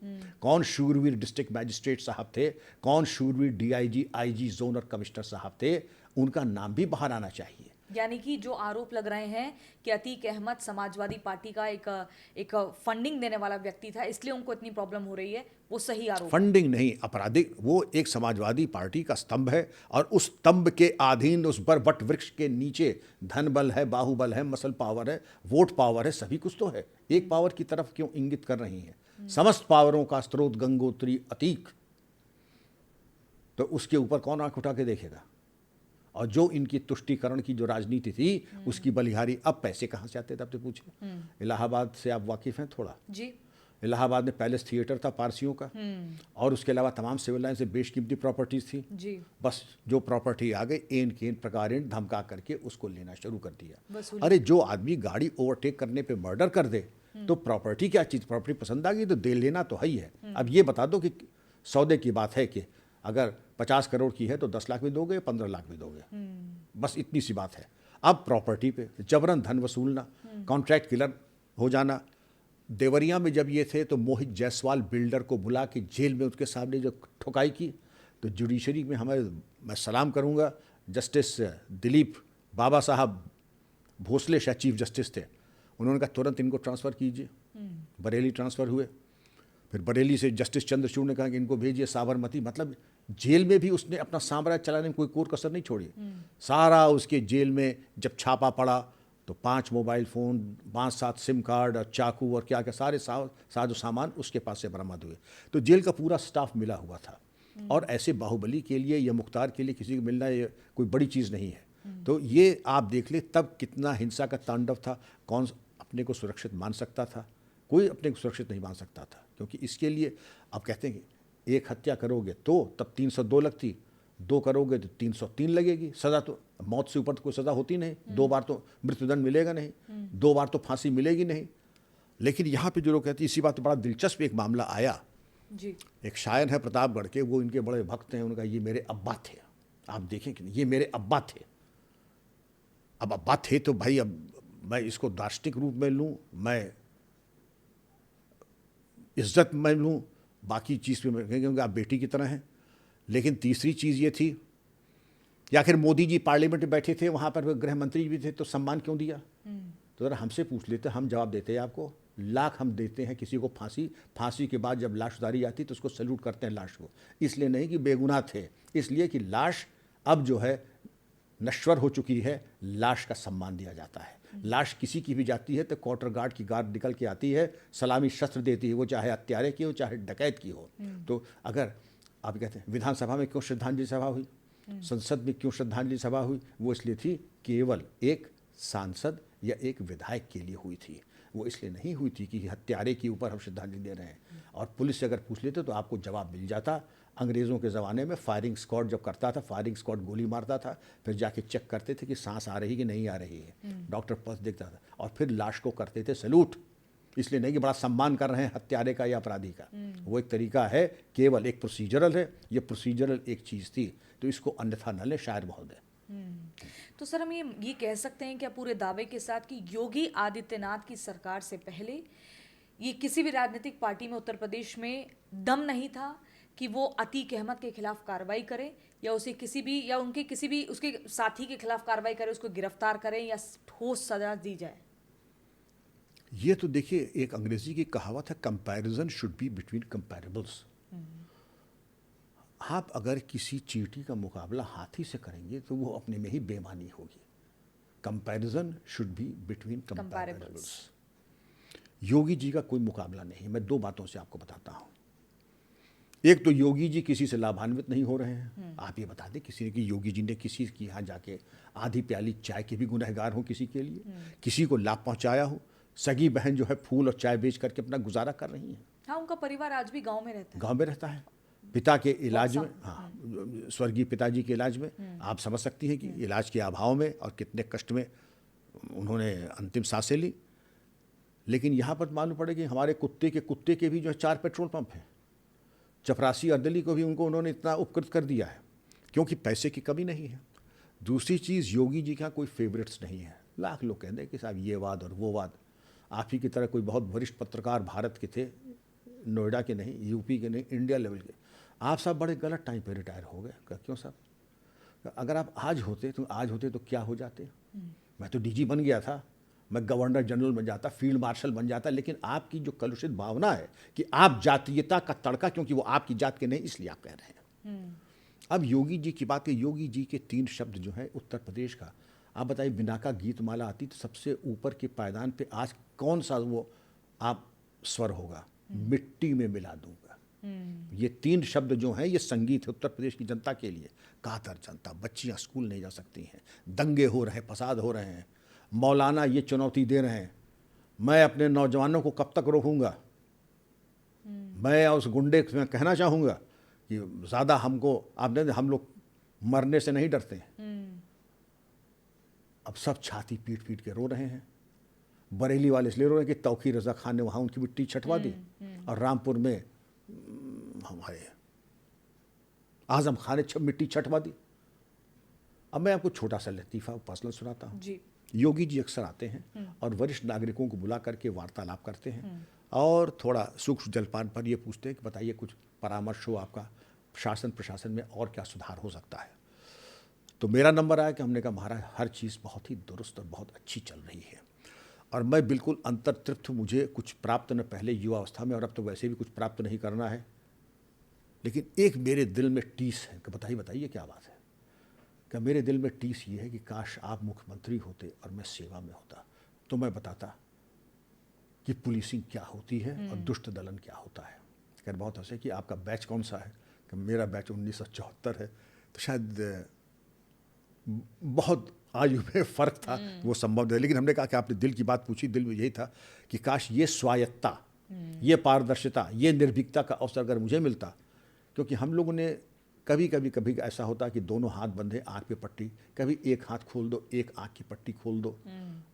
कौन शूरवीर डिस्ट्रिक्ट मैजिस्ट्रेट साहब थे, कौन शूरवीर DIG IG जोन और कमिश्नर साहब थे, उनका नाम भी बाहर आना चाहिए। यानी कि जो आरोप लग रहे हैं कि अतीक अहमद समाजवादी पार्टी का एक फंडिंग देने वाला व्यक्ति था, इसलिए उनको इतनी प्रॉब्लम हो रही है, वो सही आरोप है। फंडिंग नहीं, आपराधिक, वो एक समाजवादी पार्टी का स्तंभ है और उस स्तंभ के अधीन, उस बरबट वृक्ष के नीचे धन बल है, बाहुबल है, मसल पावर है, वोट पावर है, सभी कुछ तो है। एक पावर की तरफ क्यों इंगित कर रही हैं? समस्त पावरों का स्रोत गंगोत्री अतीक, तो उसके ऊपर कौन आंख उठा के देखेगा? और जो इनकी तुष्टीकरण की जो राजनीति थी, उसकी बलिहारी अब पैसे कहाँ से आते थे? अब तो पूछे, इलाहाबाद से आप वाकिफ हैं थोड़ा? जी। इलाहाबाद में पैलेस थिएटर था पारसियों का, और उसके अलावा तमाम सिविल लाइन से बेशकीमती प्रॉपर्टीज थी जी। बस जो प्रॉपर्टी आ गई, एन केन प्रकार धमका करके उसको लेना शुरू कर दिया। वसूली। अरे जो आदमी गाड़ी ओवरटेक करने पे मर्डर कर दे तो प्रॉपर्टी क्या चीज़, प्रॉपर्टी पसंद आ गई तो दे लेना तो है ही है। अब ये बता दो कि सौदे की बात है कि अगर 50 करोड़ की है तो 10 लाख भी दोगे, 15 लाख भी दोगे, बस इतनी सी बात है। अब प्रॉपर्टी पे जबरन धन वसूलना, कॉन्ट्रैक्ट किलर हो जाना। देवरिया में जब ये थे तो मोहित जायसवाल बिल्डर को बुला के जेल में उसके सामने जो ठुकाई की, तो जुडिशरी में मैं सलाम करूंगा, जस्टिस दिलीप बाबा साहब भोसले शायद चीफ जस्टिस थे, उन्होंने कहा तुरंत इनको ट्रांसफ़र कीजिए। बरेली ट्रांसफ़र हुए, फिर बरेली से जस्टिस चंद्रचूड़ ने कहा कि इनको भेजिए साबरमती। मतलब जेल में भी उसने अपना साम्राज्य चलाने में कोई कोर कसर नहीं छोड़ी। सारा उसके जेल में जब छापा पड़ा तो 5 मोबाइल फ़ोन, 5-7 सिम कार्ड और चाकू और क्या क्या सारे साजो सामान उसके पास से बरामद हुए। तो जेल का पूरा स्टाफ मिला हुआ था, और ऐसे बाहुबली के लिए या मुख्तार के लिए किसी को मिलना ये कोई बड़ी चीज़ नहीं है। तो ये आप देख ले तब कितना हिंसा का तांडव था। कौन अपने को सुरक्षित मान सकता था? कोई अपने को सुरक्षित नहीं मान सकता था, क्योंकि इसके लिए आप कहते हैं कि एक हत्या करोगे तो तब 302 लगती, 2 करोगे तो 303 लगेगी। सज़ा तो मौत से ऊपर तो कोई सज़ा होती नहीं, 2 बार तो मृत्युदंड मिलेगा नहीं, 2 बार तो फांसी मिलेगी नहीं। लेकिन यहाँ पे जो लोग कहते हैं, इसी बात पर बड़ा दिलचस्प एक मामला आया जी। एक शायर हैं प्रतापगढ़ के, वो इनके बड़े भक्त हैं, उनका ये मेरे अब्बा थे। आप देखें कि ये मेरे अब्बा थे। अब अब्बा थे तो भाई अब मैं इसको दार्शनिक रूप में लूँ, मैं इज्जत में लूँ, बाकी चीज़ पे मैं क्योंकि आप बेटी की तरह हैं। लेकिन तीसरी चीज़ ये थी कि आखिर मोदी जी पार्लियामेंट में बैठे थे, वहाँ पर गृह मंत्री भी थे, तो सम्मान क्यों दिया? तो ज़रा हमसे पूछ लेते, हम जवाब देते हैं आपको। लाख हम देते हैं किसी को फांसी के बाद जब लाश उतारी जाती तो उसको सैल्यूट करते हैं लाश को, इसलिए नहीं कि बेगुनाह थे, इसलिए कि लाश अब जो है नश्वर हो चुकी है, लाश का सम्मान दिया जाता है। लाश किसी की भी जाती है तो क्वार्टर गार्ड की गार्ड निकल के आती है, सलामी शस्त्र देती है, वो चाहे हत्यारे की हो चाहे डकैत की हो। तो अगर आप कहते हैं विधानसभा में क्यों श्रद्धांजलि सभा हुई, संसद में क्यों श्रद्धांजलि सभा हुई, वो इसलिए थी केवल एक सांसद या एक विधायक के लिए हुई थी। वो इसलिए नहीं हुई थी कि हत्यारे के ऊपर हम श्रद्धांजलि दे रहे हैं। और पुलिस से अगर पूछ लेते तो आपको जवाब मिल जाता। अंग्रेज़ों के ज़माने में फायरिंग स्क्वाड जब करता था, फायरिंग स्क्वाड गोली मारता था, फिर जाके चेक करते थे कि सांस आ रही कि नहीं आ रही है, डॉक्टर पल्स देखता था, और फिर लाश को करते थे सैल्यूट। इसलिए नहीं कि बड़ा सम्मान कर रहे हैं हत्यारे का या अपराधी का, वो एक तरीका है, केवल एक प्रोसीजरल है। ये प्रोसीजरल एक चीज़ थी, तो इसको अन्यथा न ले शायर महोदय। तो सर हम ये कह सकते हैं क्या पूरे दावे के साथ कि योगी आदित्यनाथ की सरकार से पहले ये किसी भी राजनीतिक पार्टी में उत्तर प्रदेश में दम नहीं था कि वो अतीक अहमद के खिलाफ कार्रवाई करे, या उसे किसी भी या उनके किसी भी उसके साथी के खिलाफ कार्रवाई करे, उसको गिरफ्तार करें या ठोस सजा दी जाए? ये तो देखिए एक अंग्रेजी की कहावत है, कंपैरिजन शुड बी बिटवीन कंपैरेबल्स। आप अगर किसी चींटी का मुकाबला हाथी से करेंगे तो वो अपने में ही बेमानी होगी। Comparison should be between comparables. Yogi ji का कोई मुकाबला नहीं। मैं 2 बातों से आपको बताता हूँ। एक तो योगी जी किसी से लाभान्वित नहीं हो रहे हैं। आप ये बता दें किसी ने कि योगी जी ने किसी के यहाँ जाके आधी प्याली चाय के भी गुनहगार हो किसी के लिए, किसी को लाभ पहुँचाया हो। सगी बहन जो है फूल और चाय बेच करके अपना गुजारा कर रही है। हाँ, उनका परिवार आज भी गांव में रहता है। गांव में रहता है। पिता के इलाज में, हाँ, स्वर्गीय पिताजी के इलाज में आप समझ सकती हैं कि इलाज के अभाव में और कितने कष्ट में उन्होंने अंतिम सांसें ली। लेकिन यहाँ पर मालूम पड़े कि हमारे कुत्ते के भी जो 4 पेट्रोल पंप हैं। चपरासी अर्दली को भी उन्होंने इतना उपकृत कर दिया है, क्योंकि पैसे की कमी नहीं है। दूसरी चीज़, योगी जी का कोई फेवरेट्स नहीं है। लाख लोग कहते हैं कि साहब ये वाद और वो वाद। आप ही की तरह कोई बहुत वरिष्ठ पत्रकार भारत के थे, नोएडा के नहीं, यूपी के नहीं, इंडिया लेवल के। आप साहब बड़े गलत टाइम पे रिटायर हो गए। क्यों साहब? अगर आप आज होते तो क्या हो जाते? मैं तो डीजी बन गया था, मैं गवर्नर जनरल बन जाता, फील्ड मार्शल बन जाता। लेकिन आपकी जो कलुषित भावना है कि आप जातीयता का तड़का, क्योंकि वो आपकी जात के नहीं इसलिए आप कह रहे हैं। अब योगी जी की बात है, योगी जी के 3 शब्द जो है उत्तर प्रदेश का, आप बताइए, बिना का गीत माला आती तो सबसे ऊपर के पायदान पे आज कौन सा वो आप स्वर होगा? मिट्टी में मिला दूंगा। ये 3 शब्द जो हैं ये संगीत है उत्तर प्रदेश की जनता के लिए। कातर जनता, बच्चियां स्कूल नहीं जा सकती हैं, दंगे हो रहे हैं, फसाद हो रहे हैं, मौलाना ये चुनौती दे रहे हैं, मैं अपने नौजवानों को कब तक रोकूंगा? मैं उस गुंडे में कहना चाहूँगा कि ज़्यादा हमको आपने, हम लोग मरने से नहीं डरते हैं। अब सब छाती पीट पीट के रो रहे हैं। बरेली वाले इसलिए रो रहे हैं कि तौखी रजा खान ने वहाँ उनकी मिट्टी छटवा दी, और रामपुर में हमारे आजम खान ने मिट्टी छटवा दी। अब मैं आपको छोटा सा लतीफ़ा पर्सनल सुनाता हूँ। योगी जी अक्सर आते हैं और वरिष्ठ नागरिकों को बुला करके वार्तालाप करते हैं और थोड़ा सूक्ष्म जलपान पर ये पूछते हैं कि बताइए कुछ परामर्श हो आपका, शासन प्रशासन में और क्या सुधार हो सकता है। तो मेरा नंबर आया कि हमने कहा महाराज हर चीज़ बहुत ही दुरुस्त और बहुत अच्छी चल रही है, और मैं बिल्कुल अंतर्तृप्त, मुझे कुछ प्राप्त न पहले युवावस्था में और अब तो वैसे भी कुछ प्राप्त नहीं करना है, लेकिन एक मेरे दिल में टीस है कि बताइए क्या बात है। कि मेरे दिल में टीस ये है कि काश आप मुख्यमंत्री होते और मैं सेवा में होता, तो मैं बताता कि पुलिसिंग क्या होती है और दुष्ट दलन क्या होता है। खैर बहुत हंसे कि आपका बैच कौन सा है, कि मेरा बैच 1974 है, तो शायद बहुत आयु में फ़र्क था, वो संभव है। लेकिन हमने कहा कि आपने दिल की बात पूछी, दिल में यही था कि काश ये स्वायत्ता, ये पारदर्शिता, ये निर्भीकता का अवसर अगर मुझे मिलता। क्योंकि हम लोगों ने कभी ऐसा होता कि दोनों हाथ बंधे, आँख पे पट्टी, कभी एक हाथ खोल दो, एक आँख की पट्टी खोल दो।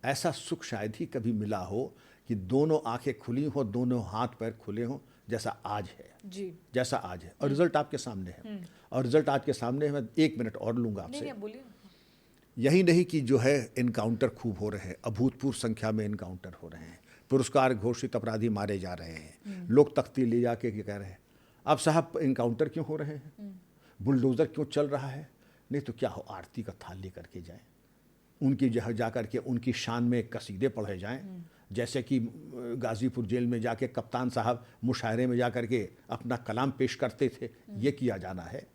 ऐसा सुख शायद ही कभी मिला हो कि दोनों आँखें खुली हो, दोनों हाथ पैर खुले हों, जैसा आज है जी, जैसा आज है। और रिजल्ट आपके सामने है, और रिजल्ट आज के सामने है। मैं 1 मिनट और लूँगा आपसे। नहीं बोलिए। यही नहीं कि जो है इनकाउंटर खूब हो रहे हैं, अभूतपूर्व संख्या में इनकाउंटर हो रहे हैं, पुरस्कार घोषित अपराधी मारे जा रहे हैं, लोग तख्ती ले जाके कह रहे हैं अब साहब इनकाउंटर क्यों हो रहे हैं, बुलडोज़र क्यों चल रहा है? नहीं तो क्या हो, आरती का थाल ले करके जाएं, उनकी जगह जा करके उनकी शान में कसीदे पढ़े जाएं, जैसे कि गाज़ीपुर जेल में जाके कप्तान साहब मुशायरे में जा करके अपना कलाम पेश करते थे। ये किया जाना है।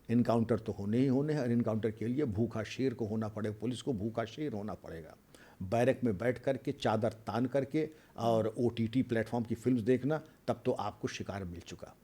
इनकाउंटर तो होने ही होने हैं, और इनकाउंटर के लिए भूखा शेर को होना पड़ेगा, पुलिस को भूखा शेर होना पड़ेगा। बैरक में बैठ करके चादर तान करके और OTT प्लेटफॉर्म की फिल्म देखना, तब तो आपको शिकार मिल चुका।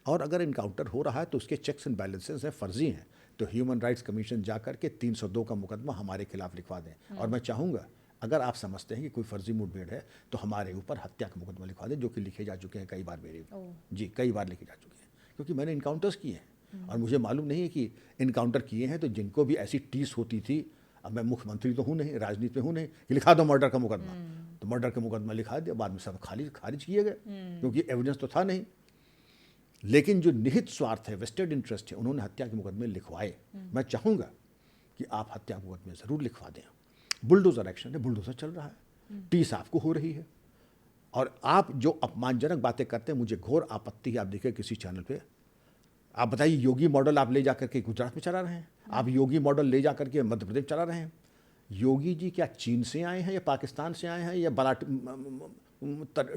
और अगर इनकाउंटर हो रहा है तो उसके चेक्स एंड बैलेंसेस हैं, फर्जी हैं, तो ह्यूमन राइट्स कमीशन जा करके 302 का मुकदमा हमारे खिलाफ लिखवा दें। और मैं चाहूँगा अगर आप समझते हैं कि कोई फर्जी मुठभेड़ है तो हमारे ऊपर हत्या का मुकदमा लिखवा दें, जो कि लिखे जा चुके हैं कई बार मेरे। जी, कई बार लिखे जा चुके हैं, क्योंकि मैंने इनकाउंटर्स किए हैं और मुझे मालूम नहीं है कि इनकाउंटर किए हैं तो जिनको भी ऐसी टीस होती थी। अब मैं मुख्यमंत्री तो हूँ नहीं, राजनीति में हूँ नहीं कि लिखा दो मर्डर का मुकदमा, तो मर्डर का मुकदमा लिखा दिया, बाद में सब खारिज किए गए क्योंकि एविडेंस तो था नहीं। लेकिन जो निहित स्वार्थ है, वेस्टेड इंटरेस्ट है, उन्होंने हत्या के मुकदमे लिखवाए। मैं चाहूँगा कि आप हत्या के मुकदमे ज़रूर लिखवा दें। बुलडोज़र एक्शन है, बुलडोज़र चल रहा है, टीस आपको हो रही है, और आप जो अपमानजनक बातें करते हैं, मुझे घोर आपत्ति है। आप देखिए किसी चैनल पे, आप बताइए योगी मॉडल आप ले जा करके गुजरात में चला रहे हैं, आप योगी मॉडल ले जा करके मध्य प्रदेश चला रहे हैं। योगी जी क्या चीन से आए हैं या पाकिस्तान से आए हैं या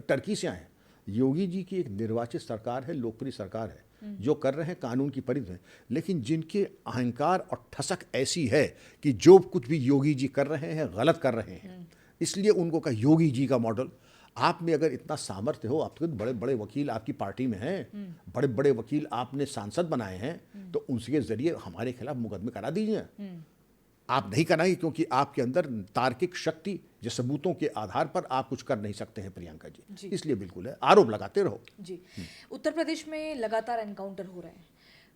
टर्की से आए हैं? योगी जी की एक निर्वाचित सरकार है, लोकप्रिय सरकार है, जो कर रहे हैं कानून की परिधि में, लेकिन जिनके अहंकार और ठसक ऐसी है कि जो कुछ भी योगी जी कर रहे हैं गलत कर रहे हैं, इसलिए उनको कहा योगी जी का मॉडल। आप में अगर इतना सामर्थ्य हो, आप तो बड़े बड़े वकील आपकी पार्टी में हैं, बड़े बड़े वकील आपने सांसद बनाए हैं, तो उनके जरिए हमारे खिलाफ मुकदमे करा दीजिए। आप नहीं कराएंगे क्योंकि आपके अंदर तार्किक शक्ति, जो सबूतों के आधार पर आप कुछ कर नहीं सकते हैं प्रियंका जी। इसलिए बिल्कुल है, आरोप लगाते रहो जी। उत्तर प्रदेश में लगातार एनकाउंटर हो रहे हैं,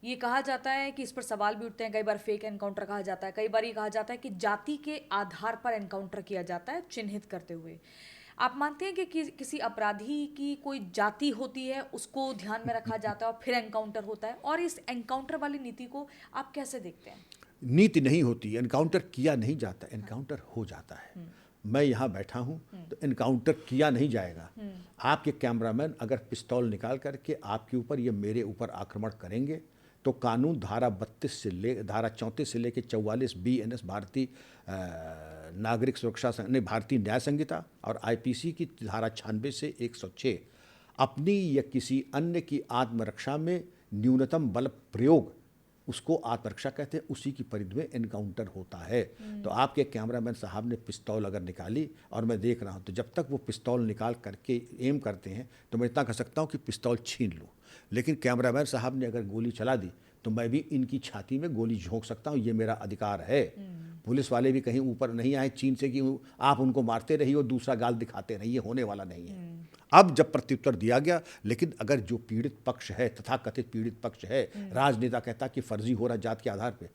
ये कहा जाता है कि इस पर सवाल भी उठते हैं, कई बार फेक एनकाउंटर कहा जाता है, कई बार ये कहा जाता है कि जाति के आधार पर एनकाउंटर किया जाता है, चिन्हित करते हुए। आप मानते हैं कि किसी अपराधी की कोई जाति होती है, उसको ध्यान में रखा जाता है और फिर एनकाउंटर होता है, और इस एनकाउंटर वाली नीति को आप कैसे देखते हैं? नीति नहीं होती, एनकाउंटर किया नहीं जाता, एनकाउंटर हो जाता है। मैं यहाँ बैठा हूँ तो एनकाउंटर किया नहीं जाएगा। आपके कैमरामैन अगर पिस्तौल निकाल करके आपके ऊपर या मेरे ऊपर आक्रमण करेंगे तो कानून धारा 34 से लेकर 44 BNS भारतीय नागरिक सुरक्षा नहीं भारतीय न्याय संहिता और IPC की धारा 96 से 106 अपनी या किसी अन्य की आत्मरक्षा में न्यूनतम बल प्रयोग उसको आत्मरक्षा कहते हैं, उसी की परिधि में एनकाउंटर होता है। तो आपके कैमरामैन साहब ने पिस्तौल अगर निकाली और मैं देख रहा हूं, तो जब तक वो पिस्तौल निकाल करके एम करते हैं तो मैं इतना कह सकता हूं कि पिस्तौल छीन लूं, लेकिन कैमरामैन साहब ने अगर गोली चला दी तो मैं भी इनकी छाती में गोली झोंक सकता हूं, ये मेरा अधिकार है। पुलिस वाले भी कहीं ऊपर नहीं आए चीन से कि आप उनको मारते रहिए और दूसरा गाल दिखाते रहिए, होने वाला नहीं है। अब जब प्रत्युत्तर दिया गया, लेकिन अगर जो पीड़ित पक्ष है, तथाकथित पीड़ित पक्ष है, राजनेता कहता कि फर्जी हो रहा जात के आधार पे,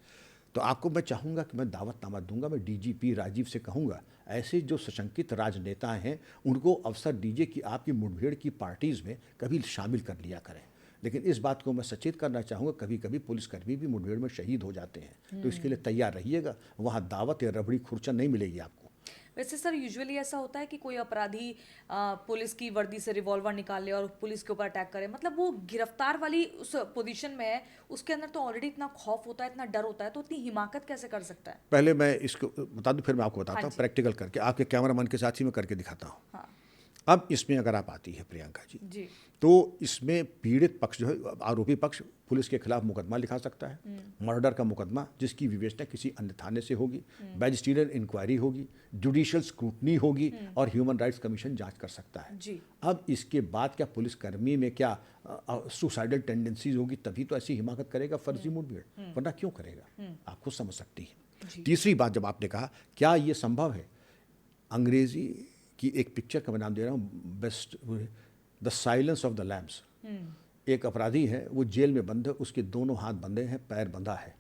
तो आपको मैं चाहूँगा कि मैं दावतनामा दूंगा, मैं DGP राजीव से कहूँगा ऐसे जो सशंकित राजनेता हैं उनको अवसर दीजिए कि आपकी मुठभेड़ की पार्टीज़ में कभी शामिल कर लिया करें। लेकिन इस बात को मैं सचेत करना चाहूँगा, कभी कभी पुलिसकर्मी भी मुठभेड़ में शहीद हो जाते हैं, तो इसके लिए तैयार रहिएगा। वहाँ दावत या रबड़ी खुरचन नहीं मिलेगी आपको। वैसे सर यूजुअली ऐसा होता है कि कोई अपराधी पुलिस की वर्दी से रिवॉल्वर निकाल ले और पुलिस के ऊपर अटैक करे, मतलब वो गिरफ्तार वाली उस पोजीशन में है, उसके अंदर तो ऑलरेडी इतना खौफ होता है, इतना डर होता है, तो इतनी हिमाकत कैसे कर सकता है? पहले मैं इसको बता दूं, फिर मैं आपको बताता हाँ हूँ प्रैक्टिकल करके, आपके कैमरामैन के साथ ही मैं करके दिखाता हूँ। हाँ अब इसमें अगर आप आती है प्रियंका जी, जी, तो इसमें पीड़ित पक्ष जो है, आरोपी पक्ष पुलिस के खिलाफ मुकदमा लिखा सकता है, मर्डर का मुकदमा जिसकी विवेचना किसी अन्य थाने से होगी, मैजिस्ट्रियल इंक्वायरी होगी, जुडिशियल स्क्रूटनी होगी और ह्यूमन राइट्स कमीशन जांच कर सकता है जी। अब इसके बाद क्या पुलिसकर्मी में क्या सुसाइडल टेंडेंसीज होगी, तभी तो ऐसी हिमाकत करेगा फर्जी मुठभेड़, वरना क्यों करेगा? आप खुद समझ सकती हैं। तीसरी बात, जब आपने कहा क्या ये संभव है, अंग्रेजी की एक पिक्चर का मैं नाम दे रहा हूँ, best the silence of the lambs. एक अपराधी है, वो जेल में बंद है, उसके दोनों हाथ बंधे हैं, पैर बंधा है,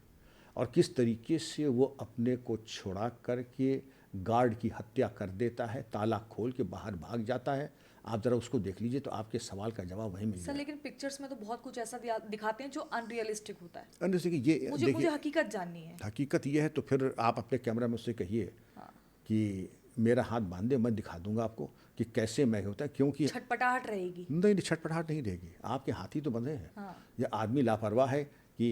और किस तरीके से वो अपने को छुड़ा करके गार्ड की हत्या कर देता है, ताला खोल के बाहर भाग जाता है। आप जरा उसको देख लीजिए तो आपके सवाल का जवाब वहीं मिल सर जाएगा। लेकिन पिक्चर्स में तो बहुत कुछ ऐसा दिखाते हैं जो अनरियलिस्टिक होता है। जैसे कि ये मुझे देखिए, हकीकत जाननी है। हकीकत ये है, तो फिर आप अपने कैमरा में उससे कहिए कि मेरा हाथ बांधे, मैं दिखा दूंगा आपको कि कैसे मैं होता है, क्योंकि छटपटाहट रहेगी। नहीं, छटपटाहट नहीं रहेगी, आपके हाथी तो बंधे हैं। हाँ। ये आदमी लापरवाह है कि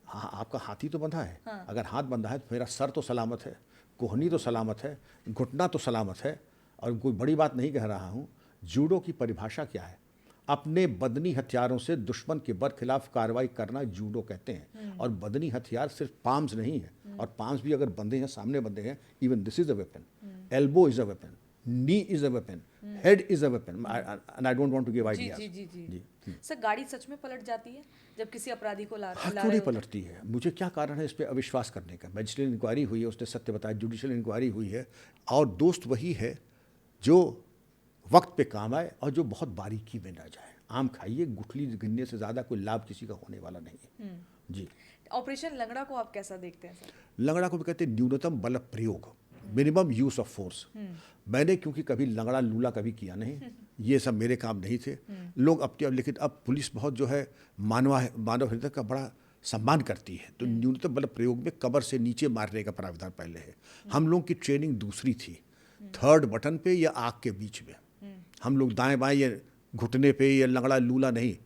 हाँ, आपका हाथी तो बंधा है। हाँ। अगर हाथ बंधा है तो मेरा सर तो सलामत है, कोहनी तो सलामत है, घुटना तो सलामत है, और कोई बड़ी बात नहीं कह रहा हूँ। जूडो की परिभाषा क्या है? अपने बदनी हथियारों से दुश्मन के बरखिलाफ कार्रवाई करना जूडो कहते हैं। और बदनी हथियार सिर्फ पाम्स नहीं है, और पाम्स भी अगर बंधे हैं, सामने बंधे हैं, even this is a weapon, elbow is a weapon, knee is a weapon, head is a weapon, and I don't want to give जी आइडियाज। जी जी जी सर, गाड़ी सच में पलट जाती है जब किसी अपराधी को ला हाँ, ला क्यों रहे नहीं होते हैं? पलटती है? मुझे क्या कारण है इस पर अविश्वास करने का? मैजिस्ट्रियल इंक्वायरी हुई है, उसने सत्य बताया, जुडिशियल इंक्वायरी हुई है, और दोस्त वही है जो वक्त पे काम आए और जो बहुत बारीकी में ना जाए। आम खाइए, गुठली गिनने से ज़्यादा कोई लाभ किसी का होने वाला नहीं है। जी। ऑपरेशन लंगड़ा को आप कैसा देखते हैं सर? लंगड़ा को भी कहते हैं न्यूनतम बल प्रयोग, मिनिमम यूज ऑफ फोर्स। मैंने क्योंकि कभी लंगड़ा लूला कभी किया नहीं, ये सब मेरे काम नहीं थे। लोग अब लेकिन अब पुलिस बहुत जो है मानव हृदय का बड़ा सम्मान करती है, तो न्यूनतम बल प्रयोग में कमर से नीचे मारने का प्रावधान पहले है। हम लोग की ट्रेनिंग दूसरी थी, थर्ड बटन पे या आग के बीच में। हम लोग दाएं बाएं या घुटने पे या लंगड़ा लूला नहीं,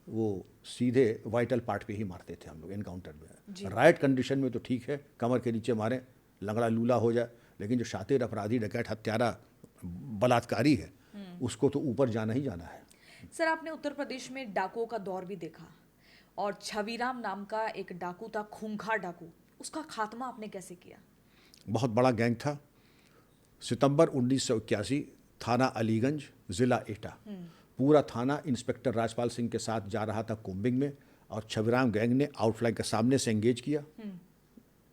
वो सीधे वाइटल पार्ट पे ही मारते थे हम लोग एनकाउंटर में। राइट कंडीशन में तो ठीक है, कमर के नीचे मारें, लंगड़ा लूला हो जाए, लेकिन जो शातिर अपराधी, डकैत, हत्यारा, बलात्कारी है, उसको तो ऊपर जाना ही जाना है। सर आपने उत्तर प्रदेश में डाकुओं का दौर भी देखा, और छविराम नाम का एक डाकू था, खूंखार डाकू, उसका खात्मा आपने कैसे किया? बहुत बड़ा गैंग था। सितंबर 1981, थाना अलीगंज, जिला एटा, पूरा थाना इंस्पेक्टर राजपाल सिंह के साथ जा रहा था कोम्बिंग में, और छविराम गैंग ने आउटफ्लैंक के सामने से एंगेज किया।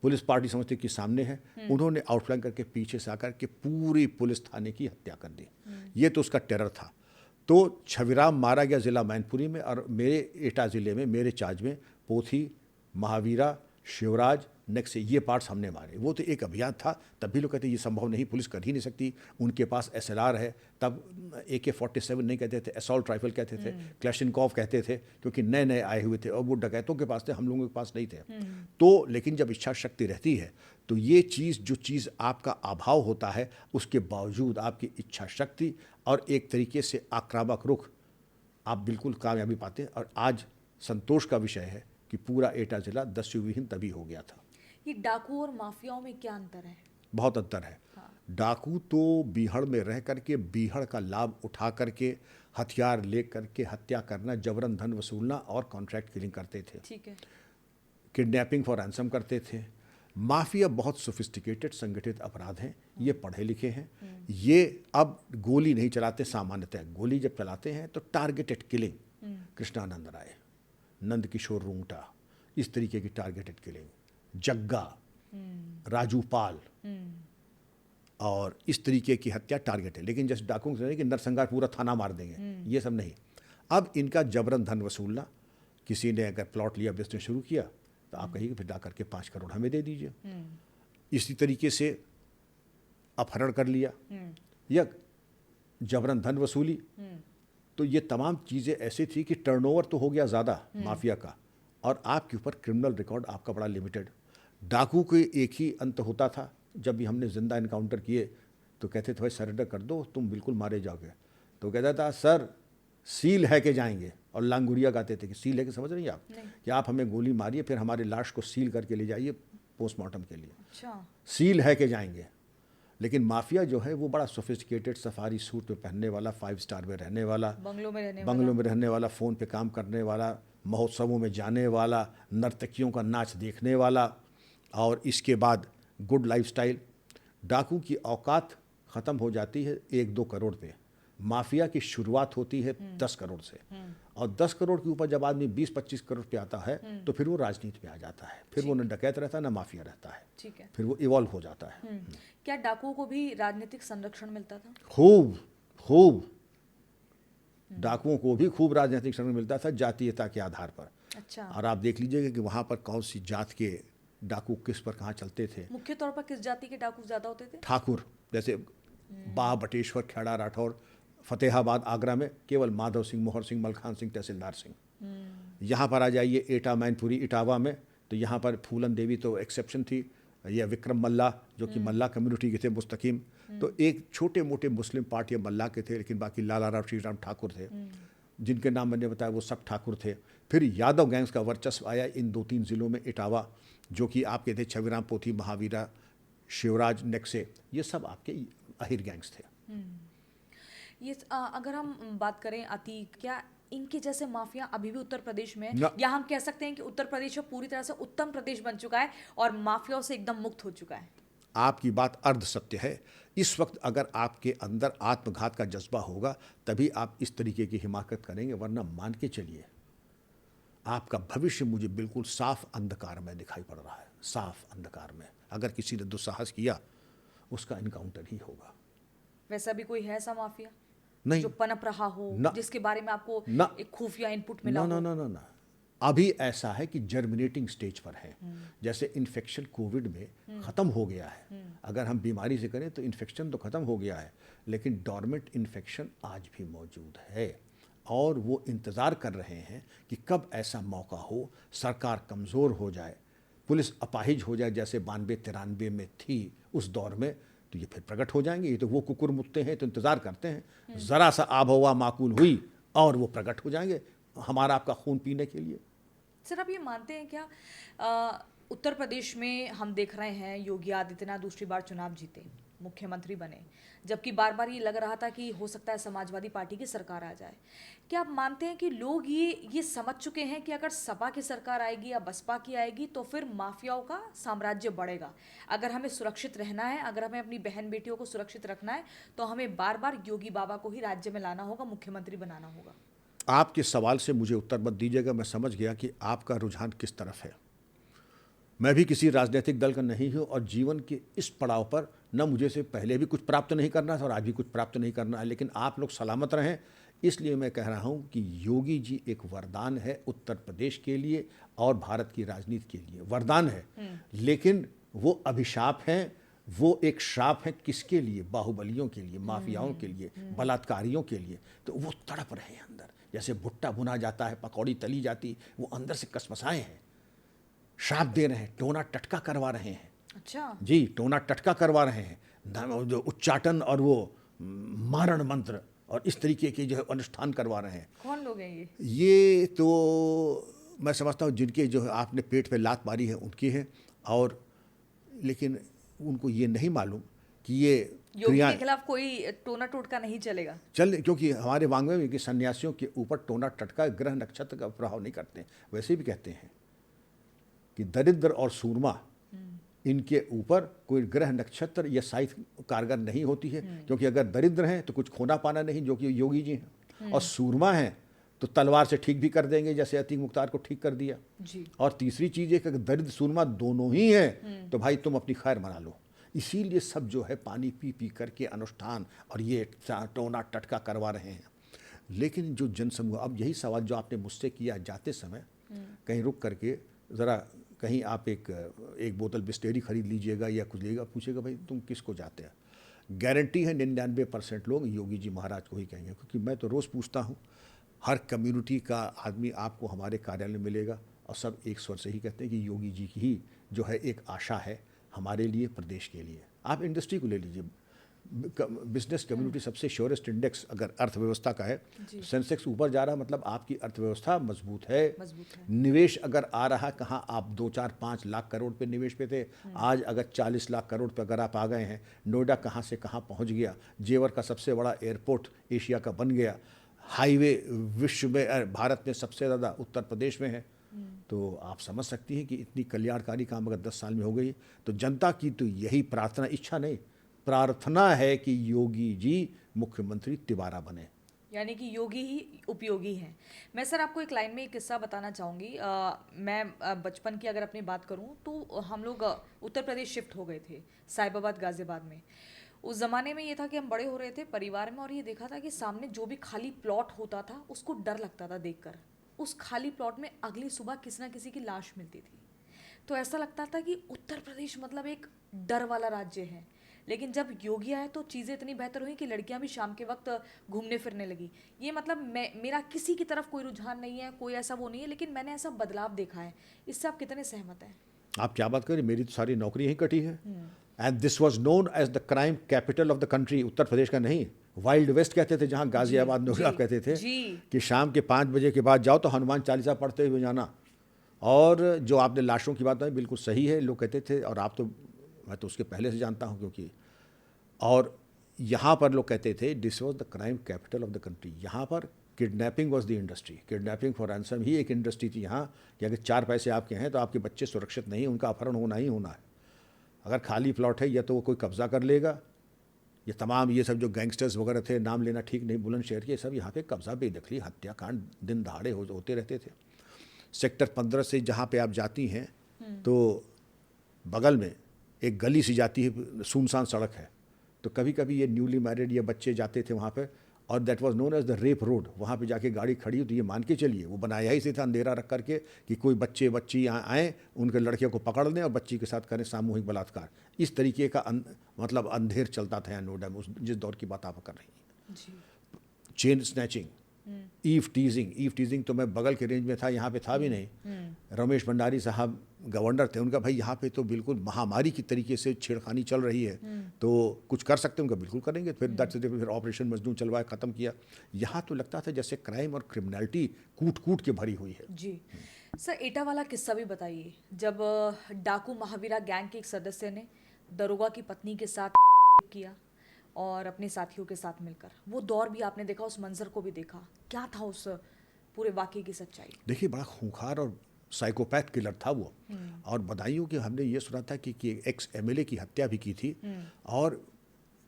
पुलिस पार्टी समझते कि सामने है, उन्होंने आउटफ्लैंक करके पीछे से आकर के पूरी पुलिस थाने की हत्या कर दी। ये तो उसका टेरर था। तो छविराम मारा गया जिला मैनपुरी में, और मेरे एटा ज़िले में मेरे चार्ज में पोथी, महावीरा, शिवराज, नेक्स्ट ये पार्ट्स हमने मारे। वो तो एक अभियान था, तब भी लोग कहते ये संभव नहीं, पुलिस कर ही नहीं सकती, उनके पास SLR है। तब AK-47 नहीं कहते थे, असॉल्ट राइफल कहते थे, क्लैशनिकोव कहते थे, क्योंकि नए नए आए हुए थे, और वो डकैतों के पास थे, हम लोगों के पास नहीं थे। तो लेकिन जब इच्छा शक्ति रहती है, तो ये चीज़, जो चीज़ आपका अभाव होता है, उसके बावजूद आपकी इच्छा शक्ति और एक तरीके से आक्रामक रुख, आप बिल्कुल कामयाबी पाते हैं। और आज संतोष का विषय है कि पूरा एटा जिला दस्युविहीन तभी हो गया था। ये डाकू और माफियाओं में क्या अंतर है? बहुत अंतर है। डाकू तो बीहड़ में रह करके बीहड़ का लाभ उठा करके हथियार ले करके हत्या करना, जबरन धन वसूलना और कॉन्ट्रैक्ट किलिंग करते थे, ठीक है। किडनैपिंग फॉर रैंसम करते थे। माफिया बहुत सोफिस्टिकेटेड संगठित अपराध हैं, ये पढ़े लिखे हैं। ये अब गोली नहीं चलाते, सामान्यतः गोली जब चलाते हैं तो टारगेटेड किलिंग, कृष्णानंद राय, नंद किशोर रूंगटा, इस तरीके की टारगेटेड किलिंग, जग्गा, राजू पाल और इस तरीके की हत्या टारगेट है। लेकिन जैसे डाकुओं से नहीं कि नरसंहार पूरा थाना मार देंगे, ये सब नहीं। अब इनका जबरन धन वसूलना, किसी ने अगर प्लॉट लिया, बिजनेस शुरू किया, तो आप कहिए फिर ला करके 5 करोड़ हमें दे दीजिए। इसी तरीके से अपहरण कर लिया या जबरन धन वसूली। तो ये तमाम चीज़ें ऐसी थी कि टर्नओवर तो हो गया ज़्यादा माफिया का, और आपके ऊपर क्रिमिनल रिकॉर्ड आपका बड़ा लिमिटेड। डाकू के एक ही अंत होता था, जब भी हमने जिंदा इनकाउंटर किए तो कहते थे भाई सरेंडर कर दो, तुम बिल्कुल मारे जाओगे। तो कहता था सर सील है के जाएंगे, और लांगुरिया गाते थे कि सील है के, समझ रही हैं आप, कि आप हमें गोली मारिए फिर हमारे लाश को सील करके ले जाइए पोस्टमार्टम के लिए। अच्छा। सील है के जाएंगे। लेकिन माफिया जो है वो बड़ा सोफिस्टिकेटेड, सफारी सूट में पहनने वाला, 5 स्टार में रहने वाला, बंगलों में रहने वाला, फ़ोन पे काम करने वाला, महोत्सवों में जाने वाला, नर्तकियों का नाच देखने वाला, और इसके बाद गुड लाइफस्टाइल। डाकू की औकात ख़त्म हो जाती है 1-2 करोड़ पे, माफिया की शुरुआत होती है 10 करोड़ से, और 10 करोड़ के ऊपर जब आदमी 20-25 करोड़ पे आता है तो फिर वो राजनीति में आ जाता है, फिर वो न डकैत रहता है न माफिया रहता है, ठीक है। फिर वो इवॉल्व हो जाता है। क्या डाकुओं को भी राजनीतिक संरक्षण मिलता था? खूब खूब डाकुओं को भी खूब राजनीतिक संरक्षण मिलता था, जातीयता के आधार पर। अच्छा। और आप देख लीजिएगा कि वहाँ पर कौन सी जात के डाकू किस पर कहाँ चलते थे। मुख्य तौर पर किस जाति के डाकू ज्यादा होते थे? ठाकुर, जैसे बाह बटेश्वर, खेड़ा राठौर, फतेहाबाद आगरा में केवल माधव सिंह, मोहर सिंह, मलखान सिंह, तहसीलदार सिंह। यहाँ पर आ जाइए एटा, मैनपुरी, इटावा में, तो यहाँ पर फूलन देवी तो एक्सेप्शन थी, या विक्रम मल्ला जो कि मल्ला कम्युनिटी के थे, मुस्तकीम। तो एक छोटे मोटे मुस्लिम पार्ट ये मल्ला के थे, लेकिन बाकी लाला राव श्रीराम ठाकुर थे, जिनके नाम मैंने बताया वो सब ठाकुर थे। फिर यादव गैंग्स का वर्चस्व आया इन 2-3 ज़िलों में, इटावा जो कि आपके थे छविराम पोथी, महावीरा, शिवराज, नेक्से, ये सब आपके अहिर गैंग्स थे। ये अगर हम बात करें अतीक, क्या इनके जैसे माफिया अभी भी उत्तर प्रदेश में न- या हम कह सकते हैं कि उत्तर प्रदेश अब पूरी तरह से उत्तम प्रदेश बन चुका है और माफियाओं से एकदम मुक्त हो चुका है? आपकी बात अर्ध सत्य है। इस वक्त अगर आपके अंदर आत्मघात का जज्बा होगा तभी आप इस तरीके की हिमाकत करेंगे, वरना मान के चलिए आपका भविष्य मुझे बिल्कुल साफ अंधकार में दिखाई पड़ रहा है। साफ अंधकार में अगर किसी ने दुस्साहस किया उसका इनकाउंटर ही होगा। वैसा भी कोई है ऐसा माफिया नहीं, जो पनप रहा हो, ना- जिसके बारे में आपको ना- एक खुफिया इनपुट मिला ना हो? ना ना ना ना अभी ऐसा है कि जर्मिनेटिंग स्टेज पर है। जैसे इन्फेक्शन कोविड में ख़त्म हो गया है, अगर हम बीमारी से करें तो इन्फेक्शन तो ख़त्म हो गया है, लेकिन डॉर्मेंट इन्फेक्शन आज भी मौजूद है, और वो इंतज़ार कर रहे हैं कि कब ऐसा मौका हो, सरकार कमज़ोर हो जाए, पुलिस अपाहिज हो जाए, जैसे 92-93 में थी उस दौर में, तो ये फिर प्रकट हो जाएंगे। ये तो वो कुकुर मुत्ते हैं तो इंतज़ार करते हैं, ज़रा सा आब हवा माकूल हुई और वो प्रकट हो जाएंगे हमारा आपका खून पीने के लिए। सर, आप ये मानते हैं क्या उत्तर प्रदेश में हम देख रहे हैं योगी आदित्यनाथ दूसरी बार चुनाव जीते, मुख्यमंत्री बने, जबकि बार बार ये लग रहा था कि हो सकता है समाजवादी पार्टी की सरकार आ जाए। क्या आप मानते हैं कि लोग ये समझ चुके हैं कि अगर सपा की सरकार आएगी या बसपा की आएगी तो फिर माफियाओं का साम्राज्य बढ़ेगा? अगर हमें सुरक्षित रहना है, अगर हमें अपनी बहन बेटियों को सुरक्षित रखना है, तो हमें बार बार योगी बाबा को ही राज्य में लाना होगा, मुख्यमंत्री बनाना होगा। आपके सवाल से मुझे उत्तर मत दीजिएगा, मैं समझ गया कि आपका रुझान किस तरफ है। मैं भी किसी राजनीतिक दल का नहीं हूँ, और जीवन के इस पड़ाव पर न मुझे से पहले भी कुछ प्राप्त नहीं करना था और आज भी कुछ प्राप्त नहीं करना है, लेकिन आप लोग सलामत रहें, इसलिए मैं कह रहा हूँ कि योगी जी एक वरदान है उत्तर प्रदेश के लिए और भारत की राजनीति के लिए। वरदान है, लेकिन वो अभिशाप हैं, वो एक श्राप है किसके लिए? बाहुबलियों के लिए, माफियाओं के लिए, बलात्कारियों के लिए। तो वो तड़प रहे हैं अंदर, जैसे भुट्टा भुना जाता है, पकौड़ी तली जाती, वो अंदर से कसमसाए हैं, श्राप दे रहे हैं, टोना टटका करवा रहे हैं। अच्छा जी, टोना टटका करवा रहे हैं, जो उच्चाटन और वो मारण मंत्र और इस तरीके के जो है अनुष्ठान करवा रहे हैं। कौन लोग हैं ये? ये तो मैं समझता हूँ जिनके जो आपने पेट पे लात मारी है उनकी है, और लेकिन उनको ये नहीं मालूम कि ये योगी क्रिया के खिलाफ कोई टोना टोटका नहीं चलेगा। क्योंकि हमारे वांग्मय में कि सन्यासियों के ऊपर टोना टटका ग्रह नक्षत्र का प्रभाव नहीं करते। वैसे भी कहते हैं कि दरिद्र और सूरमा इनके ऊपर कोई ग्रह नक्षत्र या साइथ कारगर नहीं होती है, क्योंकि अगर दरिद्र हैं तो कुछ खोना पाना नहीं, जो कि योगी जी हैं, और सूरमा हैं तो तलवार से ठीक भी कर देंगे, जैसे अतीक मुख्तार को ठीक कर दिया जी। और तीसरी चीज़ है कि अगर दरिद्र सूरमा दोनों ही हैं तो भाई तुम अपनी खैर मना लो। इसीलिए सब जो है पानी पी पी करके अनुष्ठान और ये टोना टटका करवा रहे हैं। लेकिन जो जनसमूह, अब यही सवाल जो आपने मुझसे किया जाते समय, कहीं रुक करके ज़रा कहीं आप एक बोतल बिस्लेरी खरीद लीजिएगा या कुछ लेगा, पूछेगा भाई तुम किसको जाते हैं, गारंटी है 99% लोग योगी जी महाराज को ही कहेंगे। क्योंकि मैं तो रोज़ पूछता हूँ, हर कम्युनिटी का आदमी आपको हमारे कार्यालय में मिलेगा और सब एक स्वर से ही कहते हैं कि योगी जी की ही जो है एक आशा है हमारे लिए, प्रदेश के लिए। आप इंडस्ट्री को ले लीजिए, बिजनेस कम्युनिटी सबसे श्योरेस्ट इंडेक्स अगर अर्थव्यवस्था का है तो सेंसेक्स ऊपर जा रहा है, मतलब आपकी अर्थव्यवस्था मजबूत है। निवेश अगर आ रहा है, कहाँ आप 2-4-5 लाख करोड़ पे निवेश पे थे, आज अगर 40 लाख करोड़ पे अगर आप आ गए हैं, नोएडा कहाँ से कहाँ पहुँच गया, जेवर का सबसे बड़ा एयरपोर्ट एशिया का बन गया, हाईवे विश्व में, भारत में सबसे ज़्यादा उत्तर प्रदेश में है। तो आप समझ सकती हैं कि इतनी कल्याणकारी काम अगर 10 साल में हो गई तो जनता की तो यही प्रार्थना, इच्छा नहीं, प्रार्थना है कि योगी जी मुख्यमंत्री तिबारा बने। यानी कि योगी ही उपयोगी हैं। मैं सर आपको एक लाइन में एक किस्सा बताना चाहूँगी। मैं बचपन की अगर अपनी बात करूँ तो हम लोग उत्तर प्रदेश शिफ्ट हो गए थे, साहिबाबाद गाज़ियाबाद में। उस ज़माने में ये था कि हम बड़े हो रहे थे परिवार में, और ये देखा था कि सामने जो भी खाली प्लॉट होता था उसको डर लगता था देखकर। उस खाली प्लॉट में अगली सुबह किसी ना किसी की लाश मिलती थी। तो ऐसा लगता था कि उत्तर प्रदेश मतलब एक डर वाला राज्य है। लेकिन जब योगी आए तो चीज़ें इतनी बेहतर हुई कि लड़कियां भी शाम के वक्त घूमने फिरने लगी। ये मतलब मेरा किसी की तरफ कोई रुझान नहीं है, कोई ऐसा वो नहीं है, लेकिन मैंने ऐसा बदलाव देखा है। इससे आप कितने सहमत हैं? आप क्या बात करें, मेरी तो सारी नौकरी यहीं कटी है। And this was known as the crime capital of the country. Uttar Pradesh का नहीं, वाइल्ड वेस्ट कहते थे, जहाँ गाजियाबाद नोएडा कहते थे कि शाम के 5 बजे के बाद जाओ तो हनुमान चालीसा पढ़ते हुए जाना। और जो आपने लाशों की बात बताई बिल्कुल सही है, लोग कहते थे, और आप तो, मैं तो उसके पहले से जानता हूँ क्योंकि, और यहाँ पर लोग कहते थे this was the crime capital of the country. यहाँ पर kidnapping was the industry, kidnapping for ransom ही एक इंडस्ट्री थी यहाँ, कि अगर 4 पैसे आपके हैं तो आपके बच्चे सुरक्षित नहीं, उनका अपहरण होना ही होना है। अगर खाली प्लॉट है या तो वो कोई कब्जा कर लेगा, ये तमाम ये सब जो गैंगस्टर्स वगैरह थे, नाम लेना ठीक नहीं, बुलंदशहर के, सब यहाँ पे कब्जा बेदखली हत्याकांड दिन दहाड़े होते रहते थे। सेक्टर 15 से जहाँ पे आप जाती हैं तो बगल में एक गली सी जाती है, सुनसान सड़क है, तो कभी कभी ये न्यूली मैरिड या बच्चे जाते थे वहाँ पे, और that was known as the rape road. वहाँ पे जाके गाड़ी खड़ी हो तो ये मान के चलिए वो बनाया ही से था अंधेरा रख करके कि कोई बच्चे बच्ची यहाँ आएँ, उनके लड़के को पकड़ लें और बच्ची के साथ करें सामूहिक बलात्कार। इस तरीके का मतलब अंधेर चलता था यहाँ नोएडा में जिस दौर की बात आप कर रही हैं। चेन स्नैचिंग, ईव टीजिंग तो मैं बगल के रेंज में था, यहाँ पे था भी नहीं। रमेश भंडारी साहब गवर्नर थे, उनका भाई यहाँ पे तो बिल्कुल महामारी की तरीके से छेड़खानी चल रही है, तो कुछ कर सकते हैं उनका बिल्कुल करेंगे। फिर ऑपरेशन मजनू चलवाया, ख़त्म किया। यहाँ तो लगता था जैसे क्राइम और क्रिमिनलिटी कूट कूट के भरी हुई है। जी सर, एटा वाला किस्सा भी बताइए, जब डाकू महावीरा गैंग के एक सदस्य ने दरोगा की पत्नी के साथ किया और अपने साथियों के साथ मिलकर, वो दौर भी आपने देखा, उस मंजर को भी देखा, क्या था उस पूरे वाकये की सच्चाई? देखिए, बड़ा खूंखार और साइकोपैथ किलर था वो। और बधाइयों कि हमने ये सुना था कि एक्स एमएलए की हत्या भी की थी, और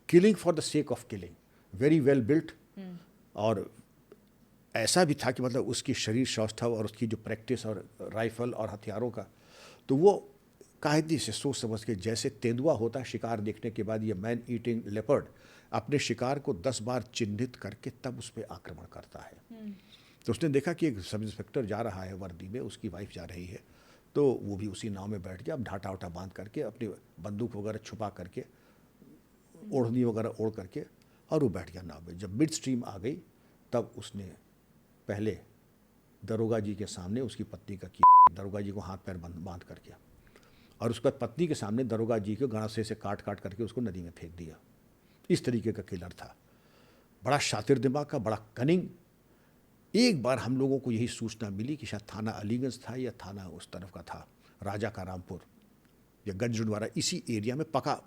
killing for the sake of killing, very well built. और ऐसा भी था कि मतलब उसकी शरीर सौष्ठव और उसकी जो प्रैक्टिस और राइफल और हथियारों का, तो वो कायदे से सोच समझ के, जैसे तेंदुआ होता है शिकार देखने के बाद, ये मैन ईटिंग लेपर्ड अपने शिकार को 10 बार चिन्हित करके तब उस पर आक्रमण करता है। तो उसने देखा कि एक सब इंस्पेक्टर जा रहा है वर्दी में, उसकी वाइफ जा रही है, तो वो भी उसी नाव में बैठ गया। अब ढाटा उठा बांध करके, अपनी बंदूक वगैरह छुपा करके, ओढ़नी वगैरह ओढ़ करके, और वो बैठ गया नाव में। जब मिड स्ट्रीम आ गई तब उसने पहले दरोगा जी के सामने उसकी पत्नी का किया, दरोगा जी को हाथ पैर बांध करके, और उसके बाद पत्नी के सामने दरोगा जी को गणासे से काट काट करके उसको नदी में फेंक दिया। इस तरीके का किलर था, बड़ा शातिर दिमाग का, बड़ा कनिंग। एक बार हम लोगों को यही सूचना मिली कि शायद थाना अलीगंज था या थाना उस तरफ का था, राजा का रामपुर या गंजड़वाड़ा, इसी एरिया में पका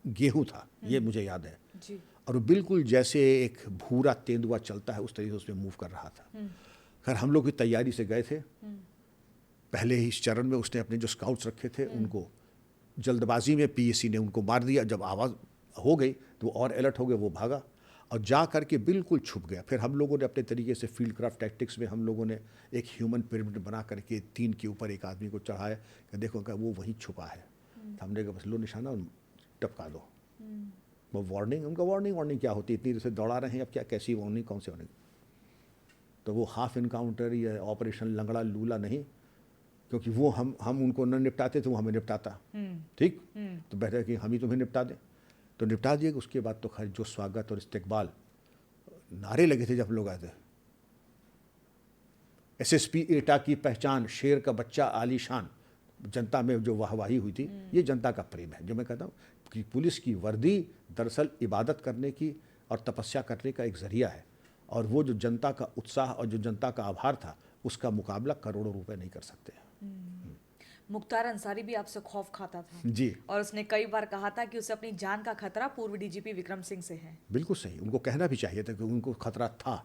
गेहूं था, ये मुझे याद है। जी। और वो बिल्कुल जैसे एक भूरा तेंदुआ चलता है उस तरीके से उसमें मूव कर रहा था। खैर हम लोग की तैयारी से गए थे। पहले ही इस चरण में उसने अपने जो स्काउट्स रखे थे उनको जल्दबाजी में पीएसी ने उनको मार दिया। जब आवाज़ हो गई तो वो और अलर्ट हो गए, वो भागा और जा करके बिल्कुल छुप गया। फिर हम लोगों ने अपने तरीके से फील्ड क्राफ्ट टैक्टिक्स में हम लोगों ने एक ह्यूमन पिरामिड बना करके 3 के ऊपर एक आदमी को चढ़ाया कि देखो कि वो वहीं छुपा है। तो हमने कहा बस लो निशाना और टपका दो। वो वार्निंग, उनका वार्निंग क्या होती है, इतनी देर से दौड़ा रहे हैं, अब क्या कैसी वार्निंग, कौन सी वार्निंग। तो वो हाफ इनकाउंटर या ऑपरेशन लंगड़ा लूला नहीं, क्योंकि वो हम उनको न निपटाते तो वो हमें निपटाता। ठीक, तो बेहतर कि हम ही तुम्हें निपटा दें, तो निपटा दिए। उसके बाद तो खैर जो स्वागत और इस्तकबाल नारे लगे थे जब लोग आए थे, एसएसपी एटा की पहचान, शेर का बच्चा आलीशान, जनता में जो वाहवाही हुई थी, ये जनता का प्रेम है। जो मैं कहता हूँ कि पुलिस की वर्दी दरअसल इबादत करने की और तपस्या करने का एक जरिया है, और वो जो जनता का उत्साह और जो जनता का आभार था, उसका मुकाबला करोड़ों रुपए नहीं कर सकते। मुख्तार अंसारी भी आपसे खौफ खाता था जी, और उसने कई बार कहा था कि उसे अपनी जान का खतरा पूर्व डीजीपी विक्रम सिंह से है। बिल्कुल सही, उनको कहना भी चाहिए था कि उनको खतरा था,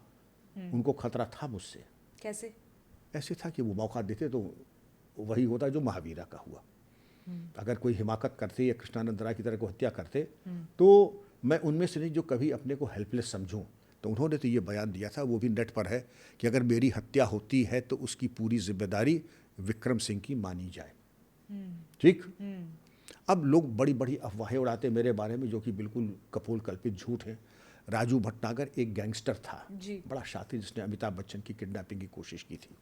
उनको खतरा था मुझसे। कैसे? ऐसे था कि वो मौका देते तो वही होता जो महावीरा का हुआ। अगर कोई हिमाकत करते या कृष्णानंद राय की तरह को हत्या करते तो मैं उनमें से नहीं जो कभी अपने को हेल्पलेस समझूं। तो उन्होंने तो ये बयान दिया था, वो भी नेट पर है, कि अगर मेरी हत्या होती है तो उसकी पूरी जिम्मेदारी विक्रम सिंह की मानी जाए। ठीक, अब लोग बड़ी बड़ी अफवाहें उड़ाते मेरे बारे में जो कि बिल्कुल कपोल कल्पित झूठ है। राजू भटनागर एक गैंगस्टर था, जी। बड़ा शातिर, जिसने अमिताभ बच्चन की किडनैपिंग की कोशिश की थी।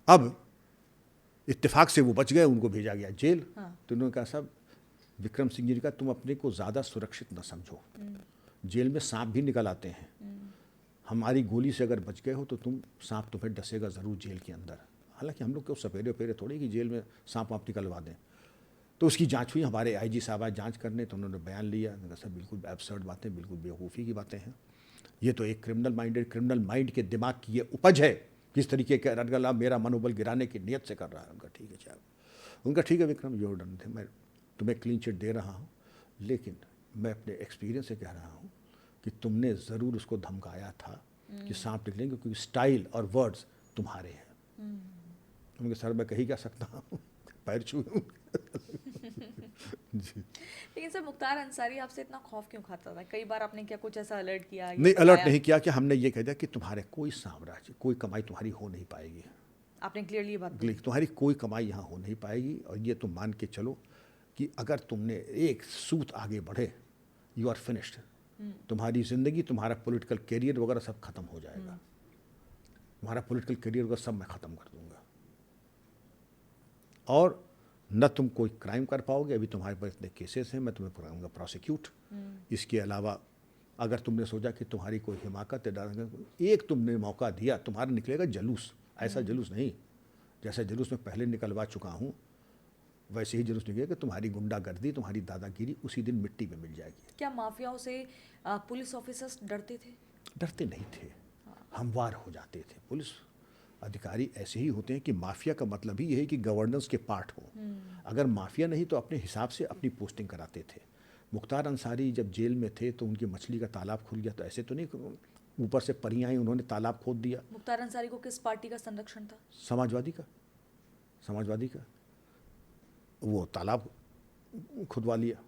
अब इत्तेफाक से वो बच गए, उनको भेजा गया जेल। तो उन्होंने कहा साहब, विक्रम सिंह जी ने कहा तुम अपने को ज़्यादा सुरक्षित न समझो, जेल में सांप भी निकल आते हैं, हमारी गोली से अगर बच गए हो तो सांप तुम्हें डसेगा ज़रूर जेल के अंदर। हालांकि हम लोग क्यों सपेरे उपेरे थोड़ी कि जेल में सांप आप निकलवा दें। तो उसकी जांच हुई, हमारे आईजी साहब आए जांच करने, तो उन्होंने बयान लिया। मैंने कहा सर बिल्कुल एब्सर्ड बातें, बिल्कुल बेवकूफ़ी की बातें हैं, ये तो एक क्रिमिनल माइंड के दिमाग की ये उपज है, किस तरीके का रनगला मेरा मनोबल गिराने की नीयत से कर रहा है। उनका ठीक है साहब, उनका ठीक है विक्रम, यू डन थे, मैं तुम्हें क्लीन चिट दे रहा हूँ, लेकिन मैं अपने एक्सपीरियंस से कह रहा हूँ कि तुमने ज़रूर उसको धमकाया था कि सांप निकलेंगे, क्योंकि स्टाइल और वर्ड्स तुम्हारे हैं। उनके सर मैं कही क्या सकता हूँ, पैर छूए। लेकिन सर मुख्तार अंसारी आपसे इतना खौफ क्यों खाता था? कई बार आपने क्या कुछ ऐसा अलर्ट किया? नहीं, अलर्ट नहीं किया, कि हमने ये कह दिया कि तुम्हारे कोई साम्राज्य, कोई कमाई तुम्हारी हो नहीं पाएगी। आपने क्लियरली ये बात बोली। तुम्हारी कोई कमाई यहाँ हो नहीं पाएगी, और ये तुम मान के चलो कि अगर तुमने एक सूत आगे बढ़े, यू आर फिनिश्ड। तुम्हारी ज़िंदगी, तुम्हारा पॉलिटिकल करियर वगैरह सब खत्म हो जाएगा। तुम्हारा पॉलिटिकल करियर वगैरह सब मैं ख़त्म कर दूंगा, और न तुम कोई क्राइम कर पाओगे। अभी तुम्हारे पास इतने केसेस हैं, मैं तुम्हें कराऊंगा प्रोसिक्यूट। इसके अलावा अगर तुमने सोचा कि तुम्हारी कोई हिमाकत है, एक तुमने मौका दिया, तुम्हारा निकलेगा जलूस। ऐसा जलूस नहीं, जैसा जलूस मैं पहले निकलवा चुका हूँ, वैसे ही जलूस निकलेगा। तुम्हारी गुंडागर्दी, तुम्हारी दादागिरी उसी दिन मिट्टी में मिल जाएगी। क्या माफियाओं से पुलिस ऑफिसर्स डरते थे? डरते नहीं थे, हमवार हो जाते थे। पुलिस अधिकारी ऐसे ही होते हैं कि माफिया का मतलब ही यह है कि गवर्नेंस के पार्ट हो। अगर माफिया नहीं तो अपने हिसाब से अपनी पोस्टिंग कराते थे। मुख्तार अंसारी जब जेल में थे तो उनकी मछली का तालाब खुल गया, तो ऐसे तो नहीं ऊपर से परियां आई उन्होंने तालाब खोद दिया। मुख्तार अंसारी को किस पार्टी का संरक्षण था? समाजवादी का। वो तालाब खुदवा लिया,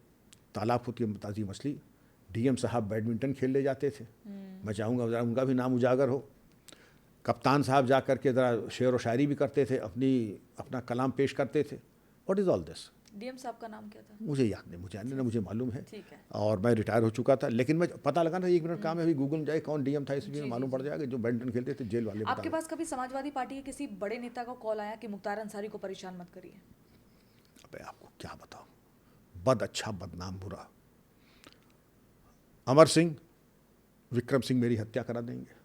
तालाब खुद की ताज़ी मछली। डीएम साहब बैडमिंटन खेलने जाते थे, मैं चाहूँगा ज़रा उनका भी नाम उजागर हो। कप्तान साहब जा कर के ज़रा शेर व शायरी भी करते थे, अपना कलाम पेश करते थे। What is all this? DM साहब का नाम क्या था? मुझे याद नहीं, मुझे मालूम है, ठीक है। और मैं रिटायर हो चुका था, लेकिन मैं पता लगाना 1 मिनट काम है, अभी गूगल में जाए कौन डीएम था, इसलिए मालूम पड़ जाएगा। जो बैडमिंटन खेलते थे जेल वाले। आपके पास कभी समाजवादी पार्टी के किसी बड़े नेता का कॉल आया कि मुख्तार अंसारी को परेशान मत करिए? अबे आपको क्या बताऊं, बद अच्छा बदनाम बुरा। अमर सिंह, विक्रम सिंह मेरी हत्या करा देंगे।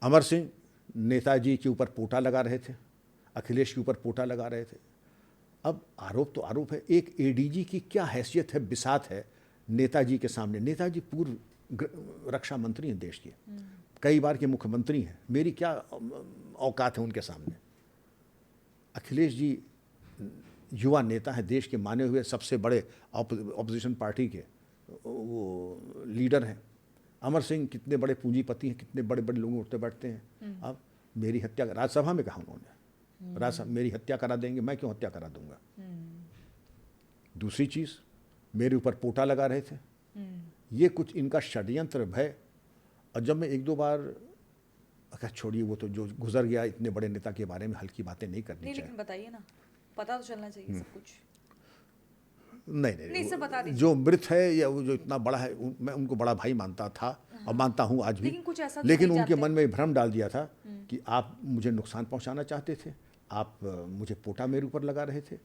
अमर सिंह नेताजी के ऊपर पोटा लगा रहे थे, अखिलेश के ऊपर पोटा लगा रहे थे। अब आरोप तो आरोप है, एक एडीजी की क्या हैसियत है, बिसात है नेताजी के सामने। नेताजी पूर्व रक्षा मंत्री हैं देश के, कई बार के मुख्यमंत्री हैं, मेरी क्या औकात है उनके सामने। अखिलेश जी युवा नेता हैं, देश के माने हुए सबसे बड़े ऑपोजिशन पार्टी के वो लीडर हैं। अमर सिंह कितने बड़े पूंजीपति हैं, कितने बड़े बड़े लोग उठते बैठते हैं। अब मेरी हत्या, राज्यसभा में कहा उन्होंने, राज्यसभा मेरी हत्या करा देंगे, मैं क्यों हत्या करा दूंगा। दूसरी चीज़, मेरे ऊपर पोटा लगा रहे थे। ये कुछ इनका षड्यंत्र भय। और जब मैं एक दो बार, अच्छा छोड़िए, वो तो जो गुजर गया, इतने बड़े नेता के बारे में हल्की बातें नहीं करनी चाहिए। लेकिन बताइए ना, पता तो चलना चाहिए सब कुछ। नहीं सर बता दीजिए। जो मृत है या वो जो इतना बड़ा है, मैं उनको बड़ा भाई मानता था और मानता हूँ आज भी। लेकिन कुछ ऐसा तो लेकिन नहीं उनके चाहते। मन में भ्रम डाल दिया था कि आप मुझे नुकसान पहुंचाना चाहते थे, आप मुझे पोटा मेरे ऊपर लगा रहे थे।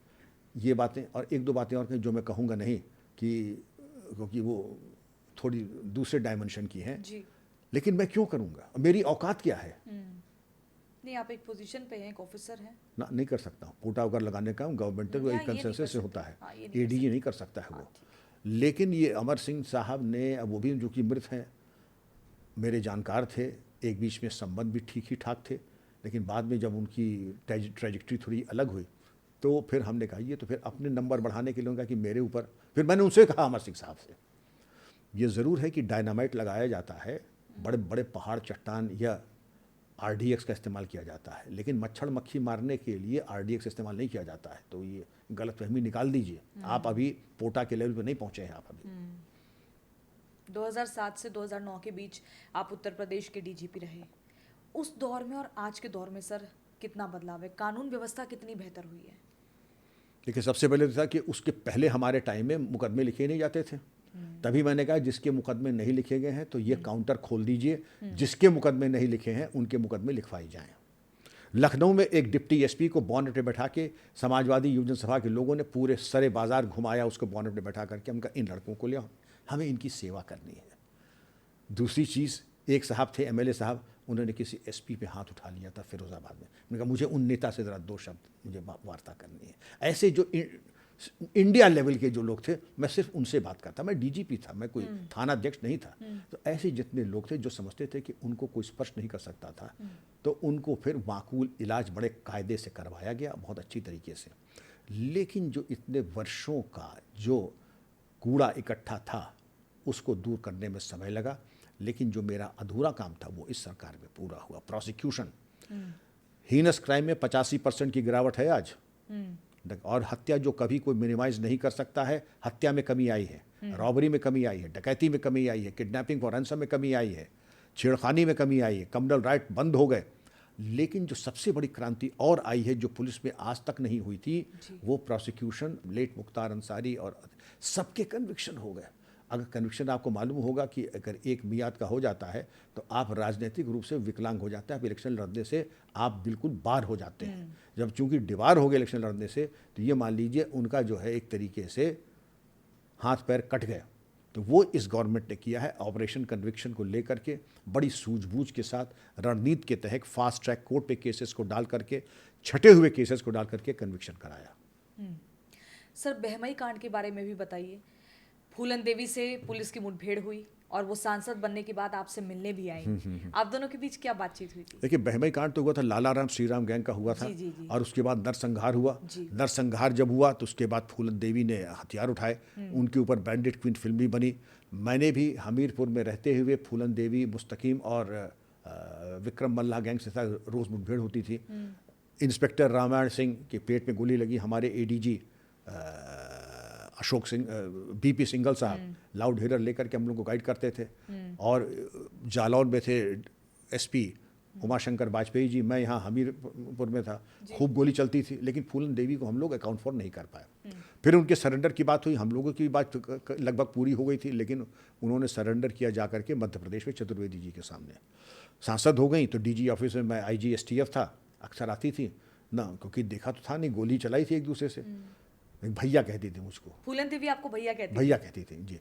ये बातें और एक दो बातें और कहीं जो मैं कहूँगा नहीं, कि क्योंकि वो थोड़ी दूसरे डायमेंशन की हैं। जी। लेकिन मैं क्यों करूँगा, मेरी औकात क्या है। नहीं, आप एक पोजीशन पे हैं, एक ऑफिसर हैं। ना, नहीं कर सकता हूँ पोटा वगैरह लगाने का, गवर्नमेंट या को ये एक नहीं कर कंसेंसस से सकते। होता है। हाँ, ये नहीं कर एडीजी नहीं कर सकता है वो। लेकिन ये अमर सिंह साहब ने, अब वो भी जो कि मृत हैं, मेरे जानकार थे, एक बीच में संबंध भी ठीक ही ठाक थे। लेकिन बाद में जब उनकी ट्रेजेक्ट्री थोड़ी अलग हुई तो फिर हमने कहा ये तो फिर अपने नंबर बढ़ाने के लिए कहा कि मेरे ऊपर, फिर मैंने उनसे कहा अमर सिंह साहब से, ये ज़रूर है कि डायनामाइट लगाया जाता है, बड़े बड़े पहाड़ चट्टान या आरडीएक्स का इस्तेमाल किया जाता है, लेकिन मच्छर मक्खी मारने के लिए आरडीएक्स इस्तेमाल नहीं किया जाता है। तो ये गलतफहमी निकाल दीजिए। आप अभी पोटा के लेवल पे नहीं पहुंचे हैं। आप अभी 2007 से 2009 के बीच आप उत्तर प्रदेश के डीजीपी रहे। उस दौर में और आज के दौर में सर कितना बदलाव है, कानून व्यवस्था कितनी बेहतर हुई है? देखिए, सबसे पहले तो था कि उसके पहले हमारे टाइम में मुकदमे लिखे नहीं जाते थे। तभी मैंने कहा जिसके मुकदमे नहीं लिखे गए हैं तो ये काउंटर खोल दीजिए, जिसके मुकदमे नहीं लिखे हैं उनके मुकदमे लिखवाए जाएं। लखनऊ में एक डिप्टी एसपी को बॉनेट पे बैठा के समाजवादी युवजन सभा के लोगों ने पूरे सरे बाजार घुमाया, उसको बॉनेट पे बैठा करके उनका, इन लड़कों को लिया, हमें इनकी सेवा करनी है। दूसरी चीज़, एक साहब थे एमएलए साहब, उन्होंने किसी एसपी पे हाथ उठा लिया था फिरोजाबाद में। मैंने कहा मुझे उन नेता से ज़रा दो शब्द मुझे वार्ता करनी है। ऐसे जो इंडिया लेवल के जो लोग थे, मैं सिर्फ उनसे बात करता। मैं डीजीपी था, मैं कोई थाना अध्यक्ष नहीं था। तो ऐसे जितने लोग थे जो समझते थे कि उनको कोई स्पर्श नहीं कर सकता था, तो उनको फिर माकूल इलाज बड़े कायदे से करवाया गया, बहुत अच्छी तरीके से। लेकिन जो इतने वर्षों का जो कूड़ा इकट्ठा था उसको दूर करने में समय लगा। लेकिन जो मेरा अधूरा काम था वो इस सरकार में पूरा हुआ। प्रोसिक्यूशन, हीनस क्राइम में 85% की गिरावट है आज। और हत्या जो कभी कोई मिनिमाइज नहीं कर सकता है, हत्या में कमी आई है, रॉबरी में कमी आई है, डकैती में कमी आई है, किडनैपिंग फॉर रैंसम में कमी आई है, छेड़खानी में कमी आई है, कम्युनल राइट बंद हो गए। लेकिन जो सबसे बड़ी क्रांति और आई है, जो पुलिस में आज तक नहीं हुई थी, वो प्रोसिक्यूशन, लेट मुख्तार अंसारी और सबके कन्विक्शन हो गए। अगर कन्विक्शन आपको मालूम होगा कि अगर एक मियाद का हो जाता है तो आप राजनीतिक रूप से विकलांग हो जाते हैं, आप इलेक्शन लड़ने से आप बिल्कुल बाहर हो जाते हैं। जब चूंकि डिबार हो गए इलेक्शन लड़ने से, तो ये मान लीजिए उनका जो है एक तरीके से हाथ पैर कट गए। तो वो इस गवर्नमेंट ने किया है, ऑपरेशन कन्विक्शन को लेकर के बड़ी सूझबूझ के साथ, रणनीति के तहत फास्ट ट्रैक कोर्ट पे केसेस को डाल करके, छटे हुए केसेस को डाल करके कन्विक्शन कराया। सर बहमई कांड के बारे में भी बताइए। फूलन देवी से पुलिस की मुठभेड़ हुई और वो सांसद बनने के बाद आपसे मिलने भी आई। आप दोनों के बीच क्या बातचीत हुई थी? देखिए, बहमई कांड तो हुआ था, लाला राम श्रीराम गैंग का हुआ था। जी। और उसके बाद नरसंहार हुआ। नरसंहार जब हुआ तो उसके बाद फूलन देवी ने हथियार उठाए, उनके ऊपर बैंडिट क्वीन फिल्म भी बनी। मैंने भी हमीरपुर में रहते हुए फूलन देवी, मुस्तकीम और विक्रम मल्लाह गैंग से रोज़ मुठभेड़ होती थी। इंस्पेक्टर रामायण सिंह के पेट में गोली लगी, हमारे ADG Ashok Singh, BP single साहब लाउड हियर लेकर के हम लोग को गाइड करते थे। और जालौन में थे एसपी उमाशंकर वाजपेयी जी, मैं यहाँ हमीरपुर में था। खूब गोली चलती थी, लेकिन फूलन देवी को हम लोग अकाउंट फॉर नहीं कर पाए। फिर उनके सरेंडर की बात हुई, हम लोगों की बात लगभग पूरी हो गई थी, लेकिन उन्होंने सरेंडर किया जा करके मध्य प्रदेश में चतुर्वेदी जी के सामने। सांसद हो गई तो डीजी ऑफिस में मैं आईजी एसटीएफ था, अक्सर आती थी ना, क्योंकि देखा तो था नहीं, गोली चलाई थी एक दूसरे से। भैया कहती थी मुझको, फूलन देवी आपको भैया कहती भैया कहती थी जी।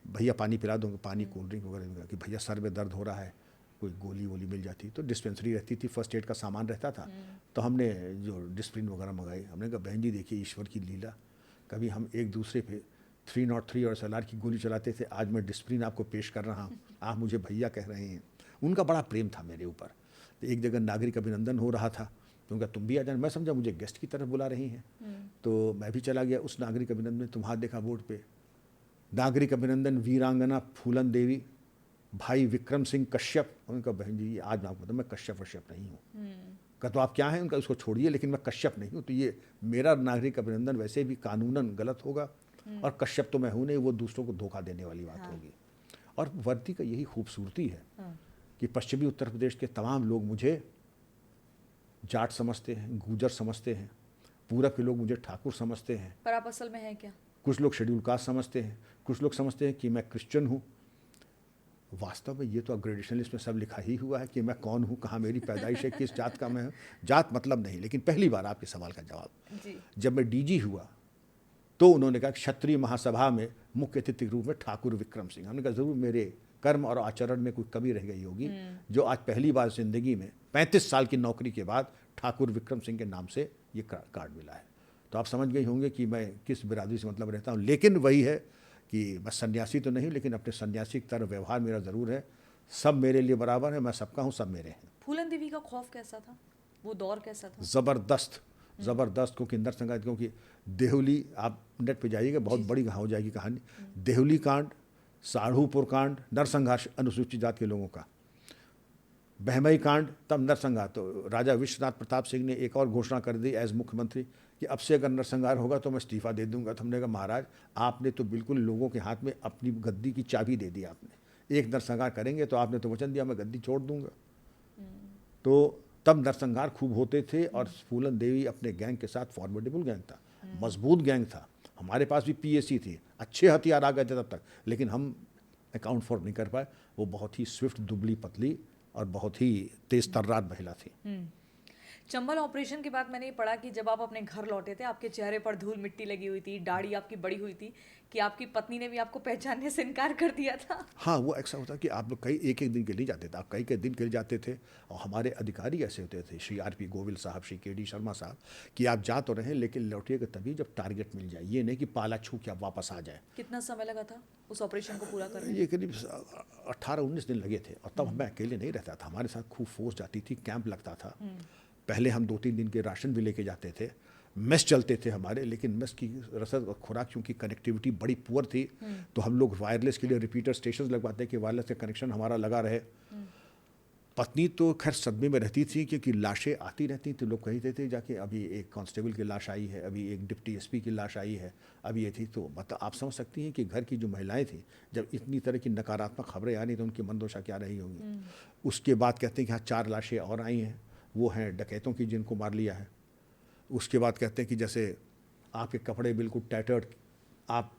भैया पानी पिला दूँगा, पानी कोल्ड ड्रिंक वगैरह, कि भैया सर में दर्द हो रहा है, कोई गोली वोली मिल जाती तो डिस्पेंसरी रहती थी, फर्स्ट एड का सामान रहता था। तो हमने जो डिस्प्रिन वगैरह मंगाई, हमने कहा बहन जी देखिए ईश्वर की लीला, कभी हम एक दूसरे पे 303 और SLR की गोली चलाते थे, आज मैं डिस्प्रिन आपको पेश कर रहा हूँ, आप मुझे भैया कह रहे हैं। उनका बड़ा प्रेम था मेरे ऊपर। तो एक जगह नागरिक अभिनंदन हो रहा था, तो उनका तुम भी आ जाना, मैं समझा मुझे गेस्ट की तरफ बुला रही हैं, तो मैं भी चला गया उस नागरिक अभिनंदन में। तुम हाथ देखा बोर्ड पे, नागरिक अभिनंदन वीरांगना फूलन देवी भाई विक्रम सिंह कश्यप। उनका बहन जी आज मैं आपको बताऊं, मैं कश्यप वश्यप नहीं हूँ। कहा तो आप क्या हैं? उनका उसको छोड़िए, लेकिन मैं कश्यप नहीं हूँ, तो ये मेरा नागरिक अभिनंदन वैसे भी कानूनन गलत होगा, और कश्यप तो मैं हूँ नहीं, वो दूसरों को धोखा देने वाली बात होगी। और वर्दी का यही खूबसूरती है कि पश्चिमी उत्तर प्रदेश के तमाम लोग मुझे जाट समझते हैं, गुजर समझते हैं, पूरब के लोग मुझे ठाकुर समझते हैं, पर आप असल में हैं क्या? कुछ लोग शेड्यूल कास्ट समझते हैं, कुछ लोग समझते हैं कि मैं क्रिश्चियन हूँ। वास्तव में ये तो ग्रेडेशन लिस्ट में सब लिखा ही हुआ है कि मैं कौन हूँ, कहाँ मेरी पैदाइश है, किस जात का मैं हूँ। जात मतलब नहीं। लेकिन पहली बार आपके सवाल का जवाब, जी। जब मैं डीजी हुआ तो उन्होंने कहा क्षत्रिय महासभा में मुख्य अतिथि के रूप में ठाकुर विक्रम सिंह। हमने कहा जरूर मेरे कर्म और आचरण में कोई कमी रह गई होगी, जो आज पहली बार जिंदगी में 35 साल की नौकरी के बाद ठाकुर विक्रम सिंह के नाम से ये कार्ड मिला है। तो आप समझ गए होंगे कि मैं किस बिरादरी से मतलब रहता हूँ। लेकिन वही है कि मैं सन्यासी तो नहीं, लेकिन अपने सन्यासी की तरह व्यवहार मेरा ज़रूर है। सब मेरे लिए बराबर है, मैं सबका हूँ, सब मेरे हैं। फूलन देवी का खौफ कैसा था? वो दौर कैसा था? ज़बरदस्त ज़बरदस्त, क्योंकि नरसंहार, क्योंकि देहली, आप नेट पे जाइएगा, बहुत बड़ी हो जाएगी कहानी। देहली कांड, साढ़ूपुर कांड, नरसंहार अनुसूचित जाति के लोगों का, बहमई कांड, तब नरसंहार। तो राजा विश्वनाथ प्रताप सिंह ने एक और घोषणा कर दी एज मुख्यमंत्री कि अब से अगर नरसंहार होगा तो मैं इस्तीफा दे दूंगा। तो हमने कहा महाराज आपने तो बिल्कुल लोगों के हाथ में अपनी गद्दी की चाबी दे दी आपने। एक नरसंहार करेंगे तो आपने तो वचन दिया मैं गद्दी छोड़ दूंगा। तो तब नरसंहार खूब होते थे, और फूलन देवी अपने गैंग के साथ फॉर्मिडेबल गैंग था, मजबूत गैंग था। हमारे पास भी पीएसी थी, अच्छे हथियार आ गए थे तब तक, लेकिन हम अकाउंट फॉर नहीं कर पाए। वो बहुत ही स्विफ्ट, दुबली पतली और बहुत ही तेज तर्रार महिला थी। चंबल ऑपरेशन के बाद मैंने ये पढ़ा कि जब आप अपने घर लौटे थे, आपके चेहरे पर धूल मिट्टी लगी हुई थी, दाढ़ी आपकी बड़ी हुई थी, कि आपकी पत्नी ने भी आपको पहचानने से इनकार कर दिया था। हाँ, वो ऐसा होता कि आप लोग कई एक एक दिन के लिए जाते थे, आप कई कई दिन के लिए जाते थे। और हमारे अधिकारी ऐसे होते थे, श्री आर पी गोविल साहब, श्री के डी शर्मा साहब, कि आप जा तो रहे लेकिन लौटिएगा तभी जब टारगेट मिल जाए, ये नहीं कि पाला छू के आप वापस आ जाए। कितना समय लगा था उस ऑपरेशन को पूरा करने में? ये करीब 18-19 दिन लगे थे। और तब मैं अकेले नहीं रहता था, हमारे साथ खूब फोर्स जाती थी, कैंप लगता था। पहले हम 2-3 दिन के राशन भी लेके जाते थे, मेस चलते थे हमारे, लेकिन मेस की रसद और खुराक क्योंकि कनेक्टिविटी बड़ी पुअर थी, तो हम लोग वायरलेस के लिए रिपीटर स्टेशन लगवाते कि वायरलेस का कनेक्शन हमारा लगा रहे। पत्नी तो खैर सदमे में रहती थी, क्योंकि लाशें आती रहती थी, लोग कहते थे जाके अभी एक कांस्टेबल की लाश आई है, अभी एक डिप्टी एसपी की लाश आई है, अभी ये थी। तो मतलब आप समझ सकती हैं कि घर की जो महिलाएं थी, जब इतनी तरह की नकारात्मक खबरें आ रही तो उनकी मनदशा क्या रही होगी। उसके बाद कहते हैं कि हाँ 4 लाशें और आई हैं, वो हैं डकैतों की जिनको मार लिया है। उसके बाद कहते हैं कि जैसे आपके कपड़े बिल्कुल टैटर्ड, आप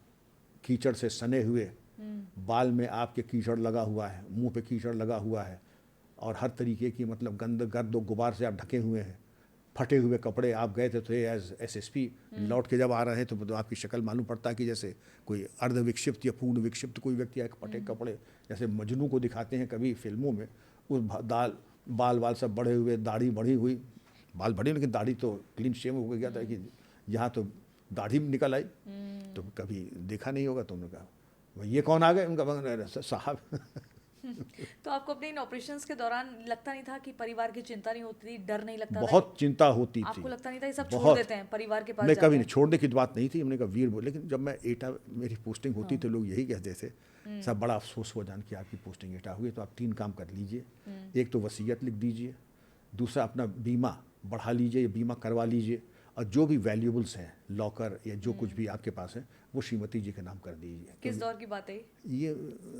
कीचड़ से सने हुए, बाल में आपके कीचड़ लगा हुआ है, मुंह पे कीचड़ लगा हुआ है, और हर तरीके की मतलब गंद गर्द गुबार से आप ढके हुए हैं, फटे हुए कपड़े। आप गए थे एज एसएसपी, लौट के जब आ रहे हैं तो आपकी शक्ल मालूम पड़ता है कि जैसे कोई अर्ध विक्षिप्त या पूर्ण विक्षिप्त कोई व्यक्ति है। फटे कपड़े जैसे मजनू को दिखाते हैं कभी फिल्मों में, उस बाल सब बढ़े हुए, दाढ़ी बढ़ी हुई, बाल बढ़े लेकिन दाढ़ी तो क्लीन शेव हो गया था कि यहाँ तो दाढ़ी निकल आई। तो कभी देखा नहीं होगा। तो उन्होंने कहा ये कौन आ गए? उनका साहब। तो आपको अपने इन ऑपरेशंस के दौरान लगता नहीं था कि परिवार की चिंता नहीं होती थी, डर नहीं लगता था? बहुत चिंता होती थी। आपको लगता नहीं था ये सब छोड़ देते हैं, परिवार के पास नहीं, जाते कभी हैं? नहीं, छोड़ने की बात नहीं थी। हमने कहा वीर बोल, लेकिन जब मैं एटा मेरी पोस्टिंग होती तो लोग यही कहते थे, सब बड़ा अफसोस हुआ जान कि आपकी पोस्टिंग एटा हुई, तो आप 3 काम कर लीजिए। एक तो वसीयत लिख दीजिए, दूसरा अपना बीमा बढ़ा लीजिए या बीमा करवा लीजिए, और जो भी वैल्यूएबल्स हैं, लॉकर या जो कुछ भी आपके पास है, वो श्रीमती जी के नाम कर दीजिए। किस दौर की बात है ये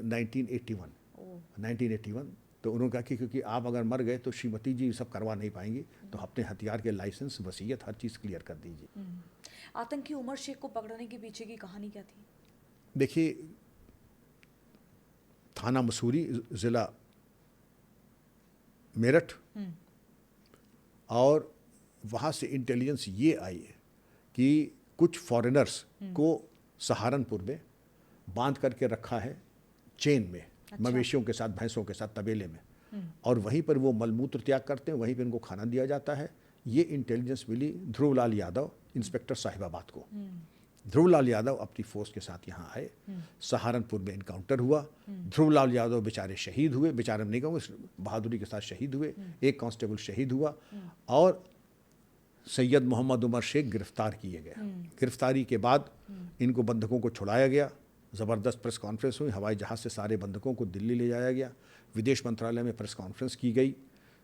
1981। तो उन्होंने कहा कि क्योंकि आप अगर मर गए तो श्रीमती जी सब करवा नहीं पाएंगी, तो अपने हथियार के लाइसेंस, वसीयत, हर चीज़ क्लियर कर दीजिए। आतंकी उमर शेख को पकड़ने के पीछे की कहानी क्या थी? देखिए, थाना मसूरी, ज़िला मेरठ, और वहाँ से इंटेलिजेंस ये आई है कि कुछ फॉरेनर्स को सहारनपुर में बांध करके रखा है चेन में। अच्छा। मवेशियों के साथ, भैंसों के साथ, तबेले में, और वहीं पर वो मलमूत्र त्याग करते हैं, वहीं पर इनको खाना दिया जाता है। ये इंटेलिजेंस मिली ध्रुवलाल यादव, इंस्पेक्टर साहिबाबाद को। ध्रुवलाल यादव अपनी फोर्स के साथ यहाँ आए, सहारनपुर में इनकाउंटर हुआ, ध्रुवलाल यादव बेचारे शहीद हुए, बेचारे नहीं कहूँगा, बहादुरी के साथ शहीद हुए, एक कांस्टेबल शहीद हुआ और सैयद मोहम्मद उमर शेख गिरफ्तार किए गए। गिरफ्तारी के बाद इनको बंधकों को छुड़ाया गया, ज़बरदस्त प्रेस कॉन्फ्रेंस हुई, हवाई जहाज़ से सारे बंधकों को दिल्ली ले जाया गया, विदेश मंत्रालय में प्रेस कॉन्फ्रेंस की गई।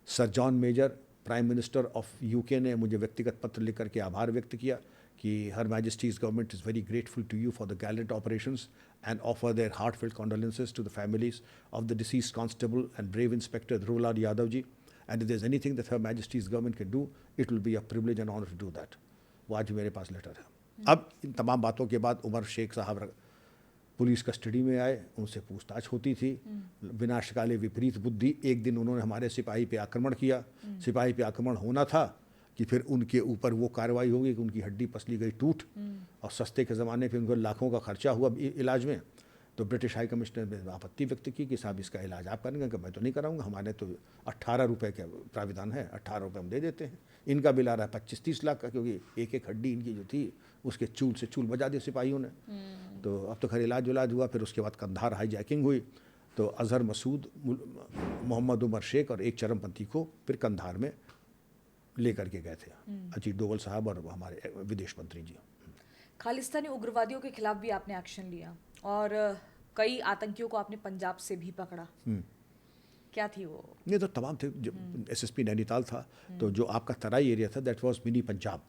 Sir John Major prime minister of UK ने मुझे व्यक्तिगत पत्र लिख करके आभार व्यक्त किया कि her majesty's government is very grateful to you for the gallant operations and offer their heartfelt condolences to the families of the deceased constable and brave inspector Dhruvlal Yadav ji, and if there is anything that her majesty's government can do, it will be a privilege and honour to do that. वो आज मेरे पास letter है। अब इन तमाम बातों के बाद उमर शेख साहब पुलिस कस्टडी में आए, उनसे पूछताछ होती थी। विनाशकाले विपरीत बुद्धि, एक दिन उन्होंने हमारे सिपाही पे आक्रमण किया, सिपाही पे आक्रमण होना था कि फिर उनके ऊपर वो कार्रवाई होगी कि उनकी हड्डी पसली गई टूट, और सस्ते के ज़माने पे उनको लाखों का खर्चा हुआ इलाज में। तो ब्रिटिश हाई कमिश्नर ने आपत्ति व्यक्त की कि साहब इसका इलाज आप करेंगे, कि मैं तो नहीं कराऊंगा, हमारे तो 18 रुपये का प्राविधान है, 18 रुपये हम दे देते हैं। इनका बिल आ रहा है 25-30 लाख का, क्योंकि एक एक हड्डी इनकी जो थी उसके चूल से चूल बजा दिए सिपाहियों ने। तो अब तो खैर इलाज हुआ। फिर उसके बाद कंधार हाईजैकिंग हुई, तो अजहर मसूद, मोहम्मद उमर शेख और एक चरमपंथी को फिर कंधार में ले करके गए थे अजीत डोवल साहब और हमारे विदेश मंत्री जी। खालिस्तानी उग्रवादियों के खिलाफ भी आपने एक्शन लिया और कई आतंकियों को आपने पंजाब से भी पकड़ा। क्या थी वो? ये तो तमाम थे। एसएसपी नैनीताल था, तो जो आपका तराई एरिया था दैट वाज मिनी पंजाब।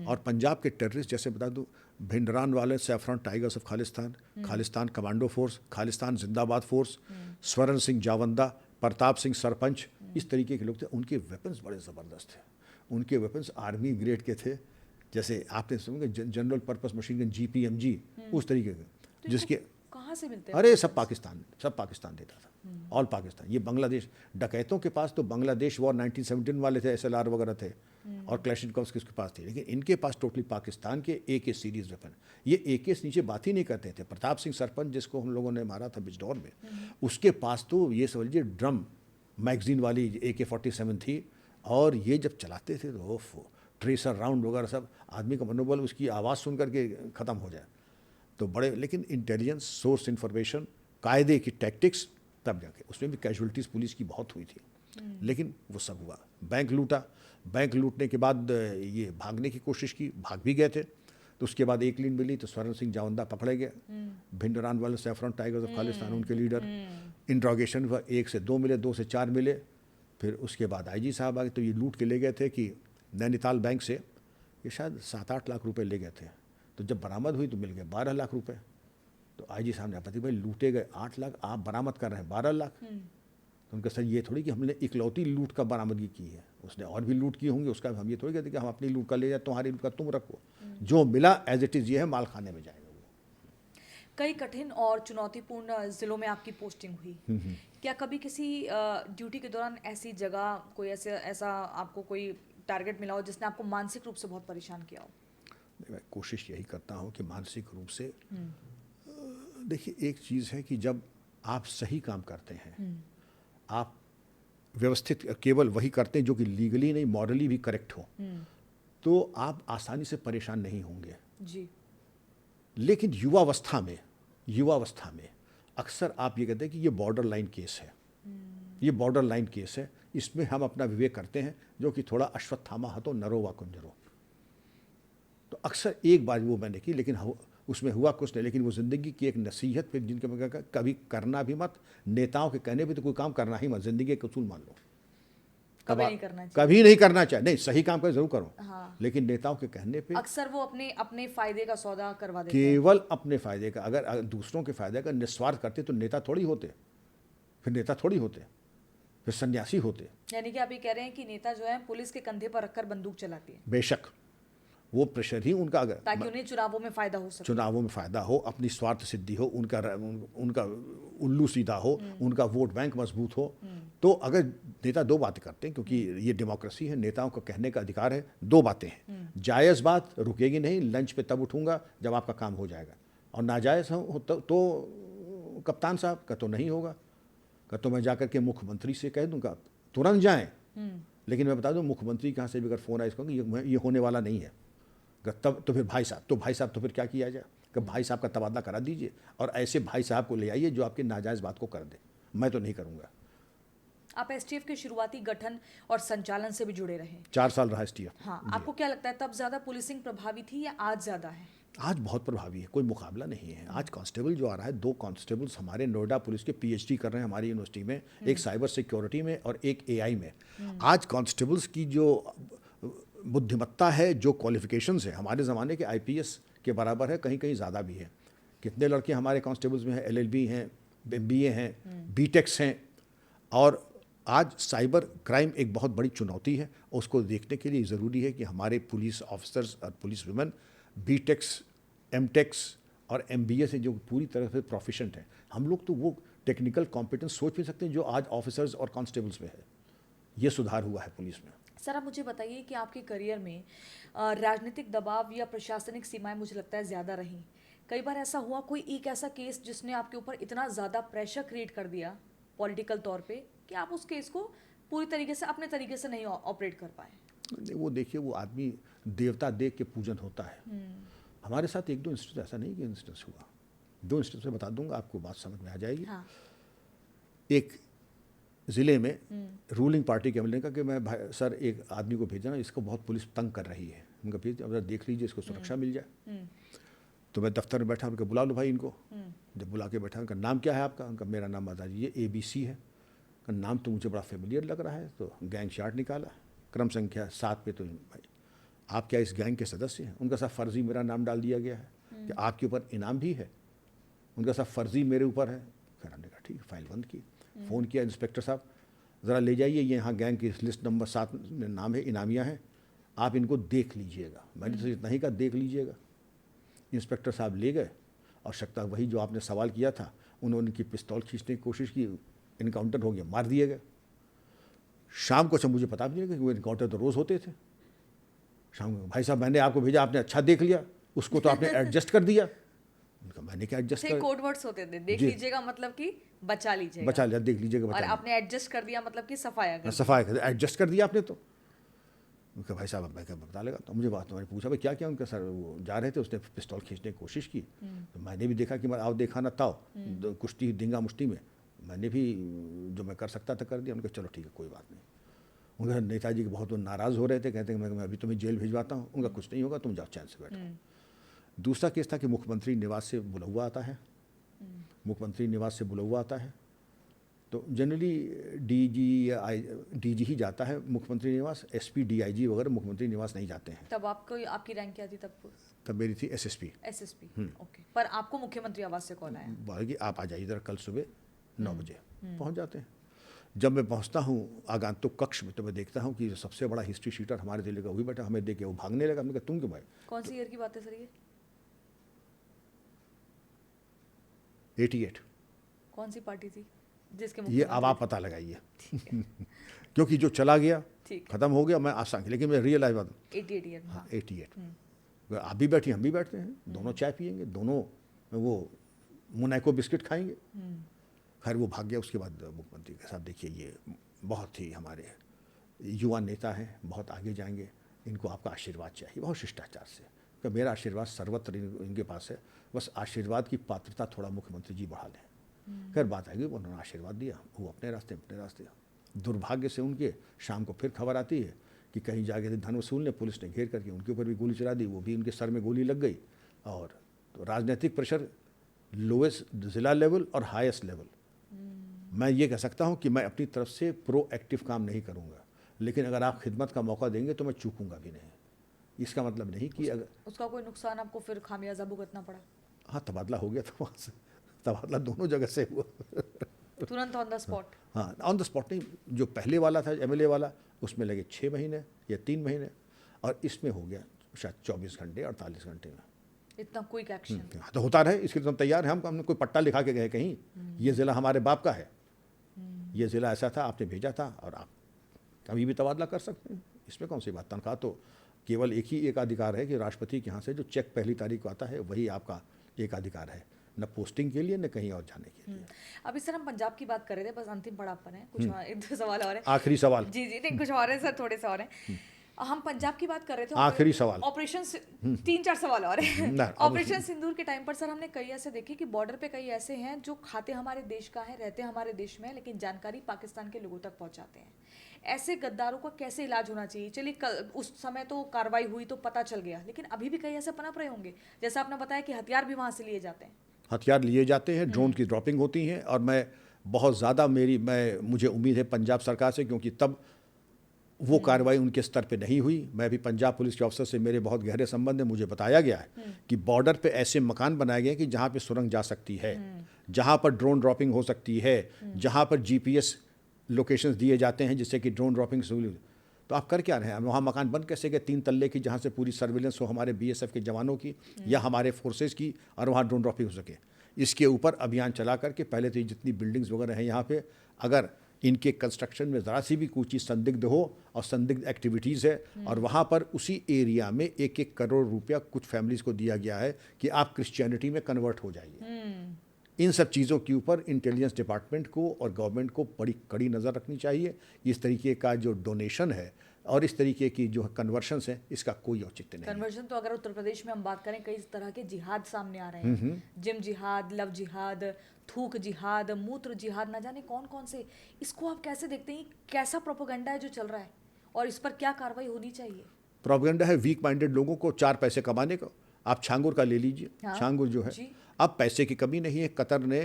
और पंजाब के टेररिस्ट जैसे बता दूं, भिंडरान वाले saffron tigers of Khalistan, Khalistan commando force, Khalistan जिंदाबाद फोर्स, स्वर्ण सिंह जावंदा, प्रताप सिंह सरपंच, इस तरीके के लोग थे। उनके वेपन्स बड़े ज़बरदस्त थे। उनके वेपन्स आर्मी ग्रेड के थे, जैसे आपने सुना general purpose machine gun GPMG, उस तरीके के, तो जिसके कहाँ से मिलते हैं? अरे सब पाकिस्तान देता था, ऑल पाकिस्तान। ये बांग्लादेश डकैतों के पास तो बांग्लादेश वॉर 1917 वाले थे, SLR वगैरह थे, और क्लैशनिकोव्स किसके पास थे, लेकिन इनके पास टोटली पाकिस्तान के AK सीरीज वेपन। ये AK से नीचे बात ही नहीं करते थे। प्रताप सिंह सरपंच जिसको हम लोगों ने मारा था बिजनौर में, उसके पास तो ये समझिए ड्रम मैगजीन वाली AK-47 थी, और ये जब चलाते थे तो ट्रेसर राउंड वगैरह सब, आदमी का मनोबल उसकी आवाज़ सुन करके ख़त्म हो जाए। तो बड़े, लेकिन इंटेलिजेंस, सोर्स इन्फॉर्मेशन, कायदे की टैक्टिक्स, तब जाके उसमें भी कैजुअलिटीज़ पुलिस की बहुत हुई थी, लेकिन वो सब हुआ। बैंक लूटा, बैंक लूटने के बाद ये भागने की कोशिश की, भाग भी गए थे। तो उसके बाद एक लीड मिली तो स्वर्ण सिंह जावंदा पकड़े गए, भिंडरान वाले सैफरन टाइगर्स ऑफ खालिस्तान उनके लीडर। इंट्रोगेशन हुआ, 1 से 2 मिले, 2 से 4 मिले। फिर उसके बाद IG साहब आ गए, तो ये लूट के ले गए थे कि नैनीताल बैंक से ये शायद 7-8 लाख रुपए ले गए थे। तो जब बरामद हुई तो मिल गए 12 लाख रुपए। तो IG साहब ने आपत्ति, भाई लूटे गए 8 लाख, आप बरामद कर रहे हैं 12 लाख। तो उनका सर ये थोड़ी कि हमने इकलौती लूट का बरामदगी की है, उसने और भी लूट किए होंगे, उसका हम ये थोड़ी कहते कि हम अपनी लूट का ले जाए, तुम्हारी लूट का तुम रखो, जो मिला एज इट इज़ ये है, माल खाने में जाएगा। कई कठिन और चुनौतीपूर्ण जिलों में आपकी पोस्टिंग हुई। क्या कभी किसी ड्यूटी के दौरान ऐसी जगह कोई ऐसा आपको कोई टारगेट मिला हो जिसने आपको मानसिक रूप से बहुत परेशान किया हो? मैं कोशिश यही करता हूँ कि मानसिक रूप से, देखिए एक चीज़ है कि जब आप सही काम करते हैं, आप व्यवस्थित केवल वही करते हैं जो कि लीगली नहीं मॉरली भी करेक्ट हो, तो आप आसानी से परेशान नहीं होंगे जी। लेकिन युवावस्था में अक्सर आप ये कहते हैं कि ये बॉर्डर लाइन केस है, ये बॉर्डर लाइन केस है, इसमें हम अपना विवेक करते हैं, जो कि थोड़ा अश्वत्थामा हतो नरो व कुंजरो। तो अक्सर एक बार वो मैंने की, लेकिन उसमें हुआ कुछ नहीं, लेकिन वो ज़िंदगी की एक नसीहत पे, जिनके मैं कहता कभी करना भी मत, नेताओं के कहने पे तो कोई काम करना ही मत, ज़िंदगी के उसूल मान लो, कभी नहीं करना चाहिए। कभी नहीं करना चाहिए। नहीं, सही काम कर जरूर करो, हाँ। लेकिन नेताओं के कहने पे अक्सर वो अपने फायदे का सौदा करवा देते हैं। केवल अपने फायदे का, अगर दूसरों के फायदे का निस्वार्थ करते तो नेता थोड़ी होते, फिर सन्यासी होते। यानी कि आप ये कह रहे हैं कि नेता जो है पुलिस के कंधे पर रखकर बंदूक चलाती है। बेशक, वो प्रेशर ही उनका, अगर ताकि उन्हें चुनावों में फायदा हो सके, चुनावों में फायदा हो, अपनी स्वार्थ सिद्धि हो, उनका उल्लू सीधा हो, उनका वोट बैंक मजबूत हो। तो अगर नेता दो बातें करते हैं, क्योंकि ये डेमोक्रेसी है, नेताओं को कहने का अधिकार है, दो बातें हैं। जायज़ बात रुकेगी नहीं, लंच पे तब उठूंगा जब आपका काम हो जाएगा, और नाजायज़ हो तो कप्तान साहब का तो नहीं होगा, का तो मैं जाकर के मुख्यमंत्री से कह दूंगा तुरंत जाएं। लेकिन मैं बता दूं, मुख्यमंत्री कहाँ से भी अगर फ़ोन आए इसको, ये होने वाला नहीं है, तब तो फिर भाई साहब तो फिर क्या किया जाए कि भाई साहब का तबादला करा दीजिए और ऐसे भाई साहब को ले आइए जो आपकी नाजायज़ बात को कर दे। मैं तो नहीं करूँगा। आप एसटीएफ के शुरुआती गठन और संचालन से भी जुड़े रहे। 4 साल रहा STF। हाँ, आपको क्या लगता है तब ज्यादा पुलिसिंग प्रभावी थी या आज ज्यादा है? आज बहुत प्रभावी है, कोई मुकाबला नहीं है। आज कांस्टेबल जो आ रहा है, 2 कांस्टेबल्स हमारे नोएडा पुलिस के PhD कर रहे हैं हमारी यूनिवर्सिटी में, एक साइबर सिक्योरिटी में और एक AI में। आज कांस्टेबल्स की जो बुद्धिमत्ता है, जो क्वालिफिकेशंस है, हमारे ज़माने के IPS के बराबर है, कहीं कहीं ज़्यादा भी है। कितने लड़के हमारे कांस्टेबल्स में हैं, LLB हैं, MBA हैं, BTechs हैं। और आज साइबर क्राइम एक बहुत बड़ी चुनौती है, उसको देखने के लिए ज़रूरी है कि हमारे पुलिस ऑफिसर्स और पुलिस वुमेन BTechs, MTechs और MBA से जो पूरी तरह से प्रोफिशेंट हैं। हम लोग तो वो टेक्निकल कॉम्पिटेंस सोच भी सकते हैं जो आज ऑफिसर्स और कांस्टेबल्स में है। ये सुधार हुआ है पुलिस में। सर, आप मुझे बताइए कि आपके करियर में राजनीतिक दबाव या प्रशासनिक सीमाएं मुझे लगता है ज़्यादा रहीं। कई बार ऐसा हुआ कोई एक ऐसा केस जिसने आपके ऊपर इतना ज़्यादा प्रेशर क्रिएट कर दिया पॉलिटिकल तौर पे कि आप उस केस को पूरी तरीके से अपने तरीके से नहीं ऑपरेट कर पाए? वो देखिए, वो आदमी देवता देख के पूजन होता है। हमारे साथ 1-2 इंस्टेंस, ऐसा नहीं कि इंस्टेंस हुआ, 2 इंस्टेंस में बता दूंगा, आपको बात समझ में आ जाएगी। हाँ। एक ज़िले में रूलिंग पार्टी के एमएलए ने कहा कि मैं सर एक आदमी को भेजना, इसको बहुत पुलिस तंग कर रही है, उनका भेज अब देख लीजिए, इसको सुरक्षा मिल जाए। तो मैं दफ्तर में बैठा, उनका बुला लो भाई इनको। जब बुला के बैठा, उनका नाम क्या है आपका? उनका मेरा नाम बता दीजिए, ABC है। का नाम तो मुझे बड़ा फेमिलियर लग रहा है, तो गैंग चार्ट निकाला, क्रम संख्या 7 पे। तो भाई आप क्या इस गैंग के सदस्य हैं? उनका सब फर्जी मेरा नाम डाल दिया गया है कि आपके ऊपर इनाम भी है। उनका सब फर्जी मेरे ऊपर है। फिर हमने कहा ठीक है, फाइल बंद की। फ़ोन किया, इंस्पेक्टर साहब ज़रा ले जाइए, ये यहाँ गैंग की लिस्ट नंबर 7 में नाम है, इनामिया है, आप इनको देख लीजिएगा। मैंने तो इतना ही कहा, देख लीजिएगा। इंस्पेक्टर साहब ले गए और शक्ता वही जो आपने सवाल किया था, उन्होंने उनकी पिस्तौल खींचने की कोशिश की, इनकाउंटर हो गया, मार दिए गए। शाम को मुझे पता भी नहीं कि वो इनकाउंटर तो रोज़ होते थे। शाम को भाई साहब मैंने आपको भेजा, आपने अच्छा देख लिया, उसको तो आपने एडजस्ट कर दिया। उनका मैंने क्या एडजस्ट कर, कोड वर्ड्स होते थे, देख लीजिएगा मतलब कि बचा लीजिएगा, बचा लिया, देख लीजिएगा, और आपने एडजस्ट कर दिया मतलब कि सफाया कर सफाया कर, एडजस्ट कर दिया आपने। तो उनका भाई साहब मैं क्या बता लेगा। तो मुझे बात, मैंने पूछा भाई क्या क्या? उनका सर वो जा रहे थे, उसने पिस्तौल खींचने की कोशिश की, तो मैंने भी देखा कि मैं आओ देखा ना ताओ, कुश्ती डिंगा मुश्ती में मैंने भी जो मैं कर सकता था कर दिया। उनका चलो ठीक है, कोई बात नहीं। उनका नेताजी के बहुत नाराज़ हो रहे थे, कहते हैं मैं अभी तुम्हें जेल भिजवाता हूँ। उनका कुछ नहीं होगा, तुम जाओ चैन से बैठो। दूसरा केस था कि मुख्यमंत्री निवास से बुलौआ आता है, मुख्यमंत्री निवास से बुलौआ आता है, तो जनरली DG ही जाता है मुख्यमंत्री निवास, SP DIG वगैरह मुख्यमंत्री निवास नहीं जाते हैं। तब आपको, आपकी रैंक क्या थी तब मेरी थी SSP। ओके। पर आपको मुख्यमंत्री आवास से कॉल आया? बोला कि आप आ जाइए इधर कल सुबह 9 बजे। पहुंच जाते हैं। जब मैं पहुंचता हूं आगंतुक कक्ष में, तो मैं देखता हूं कि जो सबसे बड़ा हिस्ट्री शीटर हमारे जिले का वही बैठा, हमें देख के वो भागने लगा। मैंने कहा तुम क्यों भाई? कौन सी ईयर की बात है सर ये? 88। कौन सी पार्टी थी जिसके? ये अब आप पता लगाइए क्योंकि जो चला गया खत्म हो गया, मैं आसान, लेकिन मैं रियलाइज बात 88। हाँ 88। आप भी बैठी, हम भी बैठते हैं, दोनों चाय पियेंगे, दोनों वो मुनैको बिस्किट खाएंगे। खैर वो भाग गया। उसके बाद मुख्यमंत्री के साथ देखिए, ये बहुत ही हमारे युवा नेता हैं, बहुत आगे जाएंगे, इनको आपका आशीर्वाद चाहिए, बहुत शिष्टाचार से। कि मेरा आशीर्वाद सर्वत्र इनके पास है, बस आशीर्वाद की पात्रता थोड़ा मुख्यमंत्री जी बढ़ा लें। खैर बात आएगी, उन्होंने आशीर्वाद दिया, वो अपने रास्ते। दुर्भाग्य से उनके शाम को फिर खबर आती है कि कहीं जाके धन वसूल ने पुलिस ने घेर करके उनके ऊपर भी गोली चला दी, वो भी उनके सर में गोली लग गई। और तो राजनीतिक प्रेशर लोएस्ट जिला लेवल और हाईएस्ट लेवल। मैं ये कह सकता हूँ कि मैं अपनी तरफ से प्रोएक्टिव काम नहीं करूँगा, लेकिन अगर आप खिदमत का मौका देंगे तो मैं चूकूंगा भी नहीं। इसका मतलब नहीं कि अगर उसका कोई नुकसान आपको फिर खामियाजा भुगतना पड़ा? हाँ, तबादला हो गया था वहाँ से, तबादला दोनों जगह से हुआ तुरंत ऑन द स्पॉट? हाँ, ऑन द स्पॉट नहीं। जो पहले वाला था MLA वाला, उसमें लगे 6 महीने या 3 महीने, और इसमें हो गया शायद 24 घंटे 48 घंटे में। इतना क्विक एक्शन तो होता रहे, इसके लिए हम तैयार हैं। हमने कोई पट्टा लिखा के गए कहीं, ये ज़िला हमारे बाप का है, ये ज़िला ऐसा था, आपने भेजा था, और आप कभी भी तबादला कर सकते हैं। इसमें कौन सी बात? तनख्वाह तो केवल एक अधिकार है कि राष्ट्रपति के यहाँ से जो चेक पहली तारीख को आता है, वही आपका एक अधिकार है, न पोस्टिंग के लिए न कहीं और जाने के लिए। अब इस तरह हम पंजाब की बात कर रहे थे, बस अंतिम पड़ाव पर है, कुछ और 1-2 सवाल और है। आखिरी सवाल। जी नहीं, कुछ और है सर, थोड़े से और हैं। हम पंजाब की बात कर रहे थे। आखिरी सवाल। ऑपरेशन 3-4 सवाल और हैं। ना, ऑपरेशन सिंदूर के टाइम पर सर हमने कई ऐसे देखे कि बॉर्डर पे कई ऐसे हैं जो खाते हमारे देश का है, रहते हमारे देश में, लेकिन जानकारी पाकिस्तान के लोगों तक पहुंचाते हैं। ऐसे गद्दारों का कैसे इलाज होना चाहिए? चलिए उस समय तो कार्रवाई हुई तो पता चल गया, लेकिन अभी भी कई ऐसे पनप रहे होंगे, जैसा आपने बताया कि हथियार भी वहां से लिए जाते हैं। हथियार लिए जाते हैं, ड्रोन की ड्रॉपिंग होती है, और मैं बहुत ज़्यादा मुझे उम्मीद है पंजाब सरकार से, क्योंकि तब वो कार्रवाई उनके स्तर पे नहीं हुई। मैं भी पंजाब पुलिस के अफसर से मेरे बहुत गहरे संबंध है। मुझे बताया गया है कि बॉर्डर पे ऐसे मकान बनाए गए हैं कि जहाँ पे सुरंग जा सकती है, जहाँ पर ड्रोन ड्रॉपिंग हो सकती है, जहाँ पर जीपीएस लोकेशंस दिए जाते हैं जिससे कि ड्रोन ड्रॉपिंग सहूलियत। तो आप कर क्या रहे हैं? वहाँ मकान बन कैसे गए 3 तल्ले की, जहाँ से पूरी सर्विलेंस हो हमारे बीएसएफ के जवानों की या हमारे फोर्सेज की, और वहाँ ड्रोन ड्रॉपिंग हो सके। इसके ऊपर अभियान चला करके पहले तो जितनी बिल्डिंग्स वगैरह हैं यहाँ पे, अगर इनके कंस्ट्रक्शन में ज़रा सी भी कोई चीज़ संदिग्ध हो और संदिग्ध एक्टिविटीज़ है, और वहाँ पर उसी एरिया में 1-1 करोड़ रुपया कुछ फैमिलीज़ को दिया गया है कि आप क्रिश्चियनिटी में कन्वर्ट हो जाइए। इन सब चीज़ों के ऊपर इंटेलिजेंस डिपार्टमेंट को और गवर्नमेंट को बड़ी कड़ी नज़र रखनी चाहिए। इस तरीके का जो डोनेशन है और इस तरीके की जो कन्वर्शंस हैं, इसका कोई औचित्य नहीं है। कन्वर्जन तो अगर उत्तर प्रदेश में हम बात करें, कई तरह के जिहाद सामने आ रहे हैं। जिम जिहाद, लव जिहाद, थूक जिहाद, मूत्र जिहाद, ना जाने कौन कौन से। इसको आप कैसे देखते हैं? कैसा प्रोपेगेंडा है जो चल रहा है, और इस पर क्या कार्रवाई होनी चाहिए? प्रोपेगेंडा है वीक माइंडेड लोगों को 4 पैसे कमाने का। आप छांगुर का ले लीजिए। हाँ, छांगुर जो है, जी। अब पैसे की कमी नहीं है। कतर ने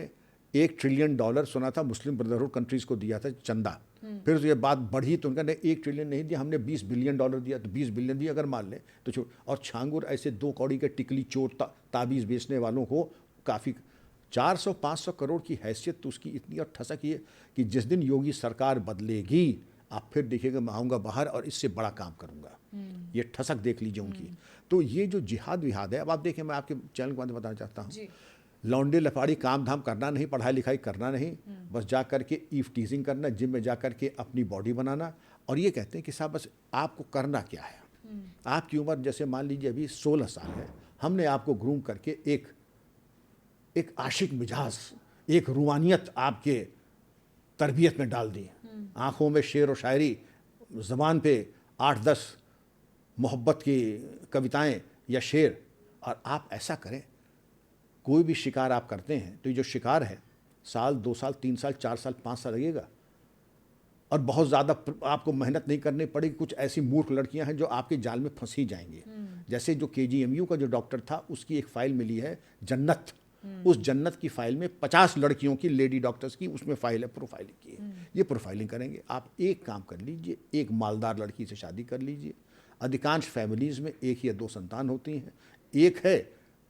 $1 ट्रिलियन सुना था मुस्लिम ब्रदरहुड कंट्रीज को दिया था चंदा। फिर ये बात बढ़ी तो उनका 1 ट्रिलियन नहीं दिया, हमने $20 बिलियन दिया, तो 20 बिलियन भी अगर मान लें तो छोड़। और छांगुर ऐसे 2 कौड़ी के टिकली चोर ताबीज़ बेचने वालों को काफ़ी 400-500 करोड़ की हैसियत तो उसकी इतनी और ठसक ये कि जिस दिन योगी सरकार बदलेगी आप फिर देखिएगा, मैं आऊँगा बाहर और इससे बड़ा काम करूँगा। ये ठसक देख लीजिए उनकी। तो ये जो जिहाद विहाद है, अब आप देखिए, मैं आपके चैनल के माध्यम बताना चाहता हूँ, लौंडे लफाड़ी काम धाम करना नहीं, पढ़ाई लिखाई करना नहीं, बस जा कर के ईव टीजिंग करना, जिम में जा कर के अपनी बॉडी बनाना, और ये कहते हैं कि साहब बस आपको करना क्या है। आपकी उम्र जैसे मान लीजिए अभी 16 साल है, हमने आपको ग्रूम करके एक आशिक मिजाज, एक रूहानियत आपके तरबियत में डाल दी। आंखों में शेर और शायरी, ज़बान पे 8-10 मोहब्बत की कविताएं या शेर, और आप ऐसा करें। कोई भी शिकार आप करते हैं तो ये जो शिकार है, साल 2 साल 3 साल 4 साल 5 साल लगेगा, और बहुत ज़्यादा आपको मेहनत नहीं करनी पड़ेगी। कुछ ऐसी मूर्ख लड़कियां हैं जो आपके जाल में फंसी जाएंगी। जैसे जो KGMU का जो डॉक्टर था, उसकी एक फ़ाइल मिली है जन्नत। उस जन्नत की फ़ाइल में 50 लड़कियों की, लेडी डॉक्टर्स की उसमें फ़ाइल है, प्रोफाइलिंग की है। ये प्रोफाइलिंग करेंगे। आप एक काम कर लीजिए, एक मालदार लड़की से शादी कर लीजिए। अधिकांश फैमिलीज़ में 1 या 2 संतान होती हैं। एक है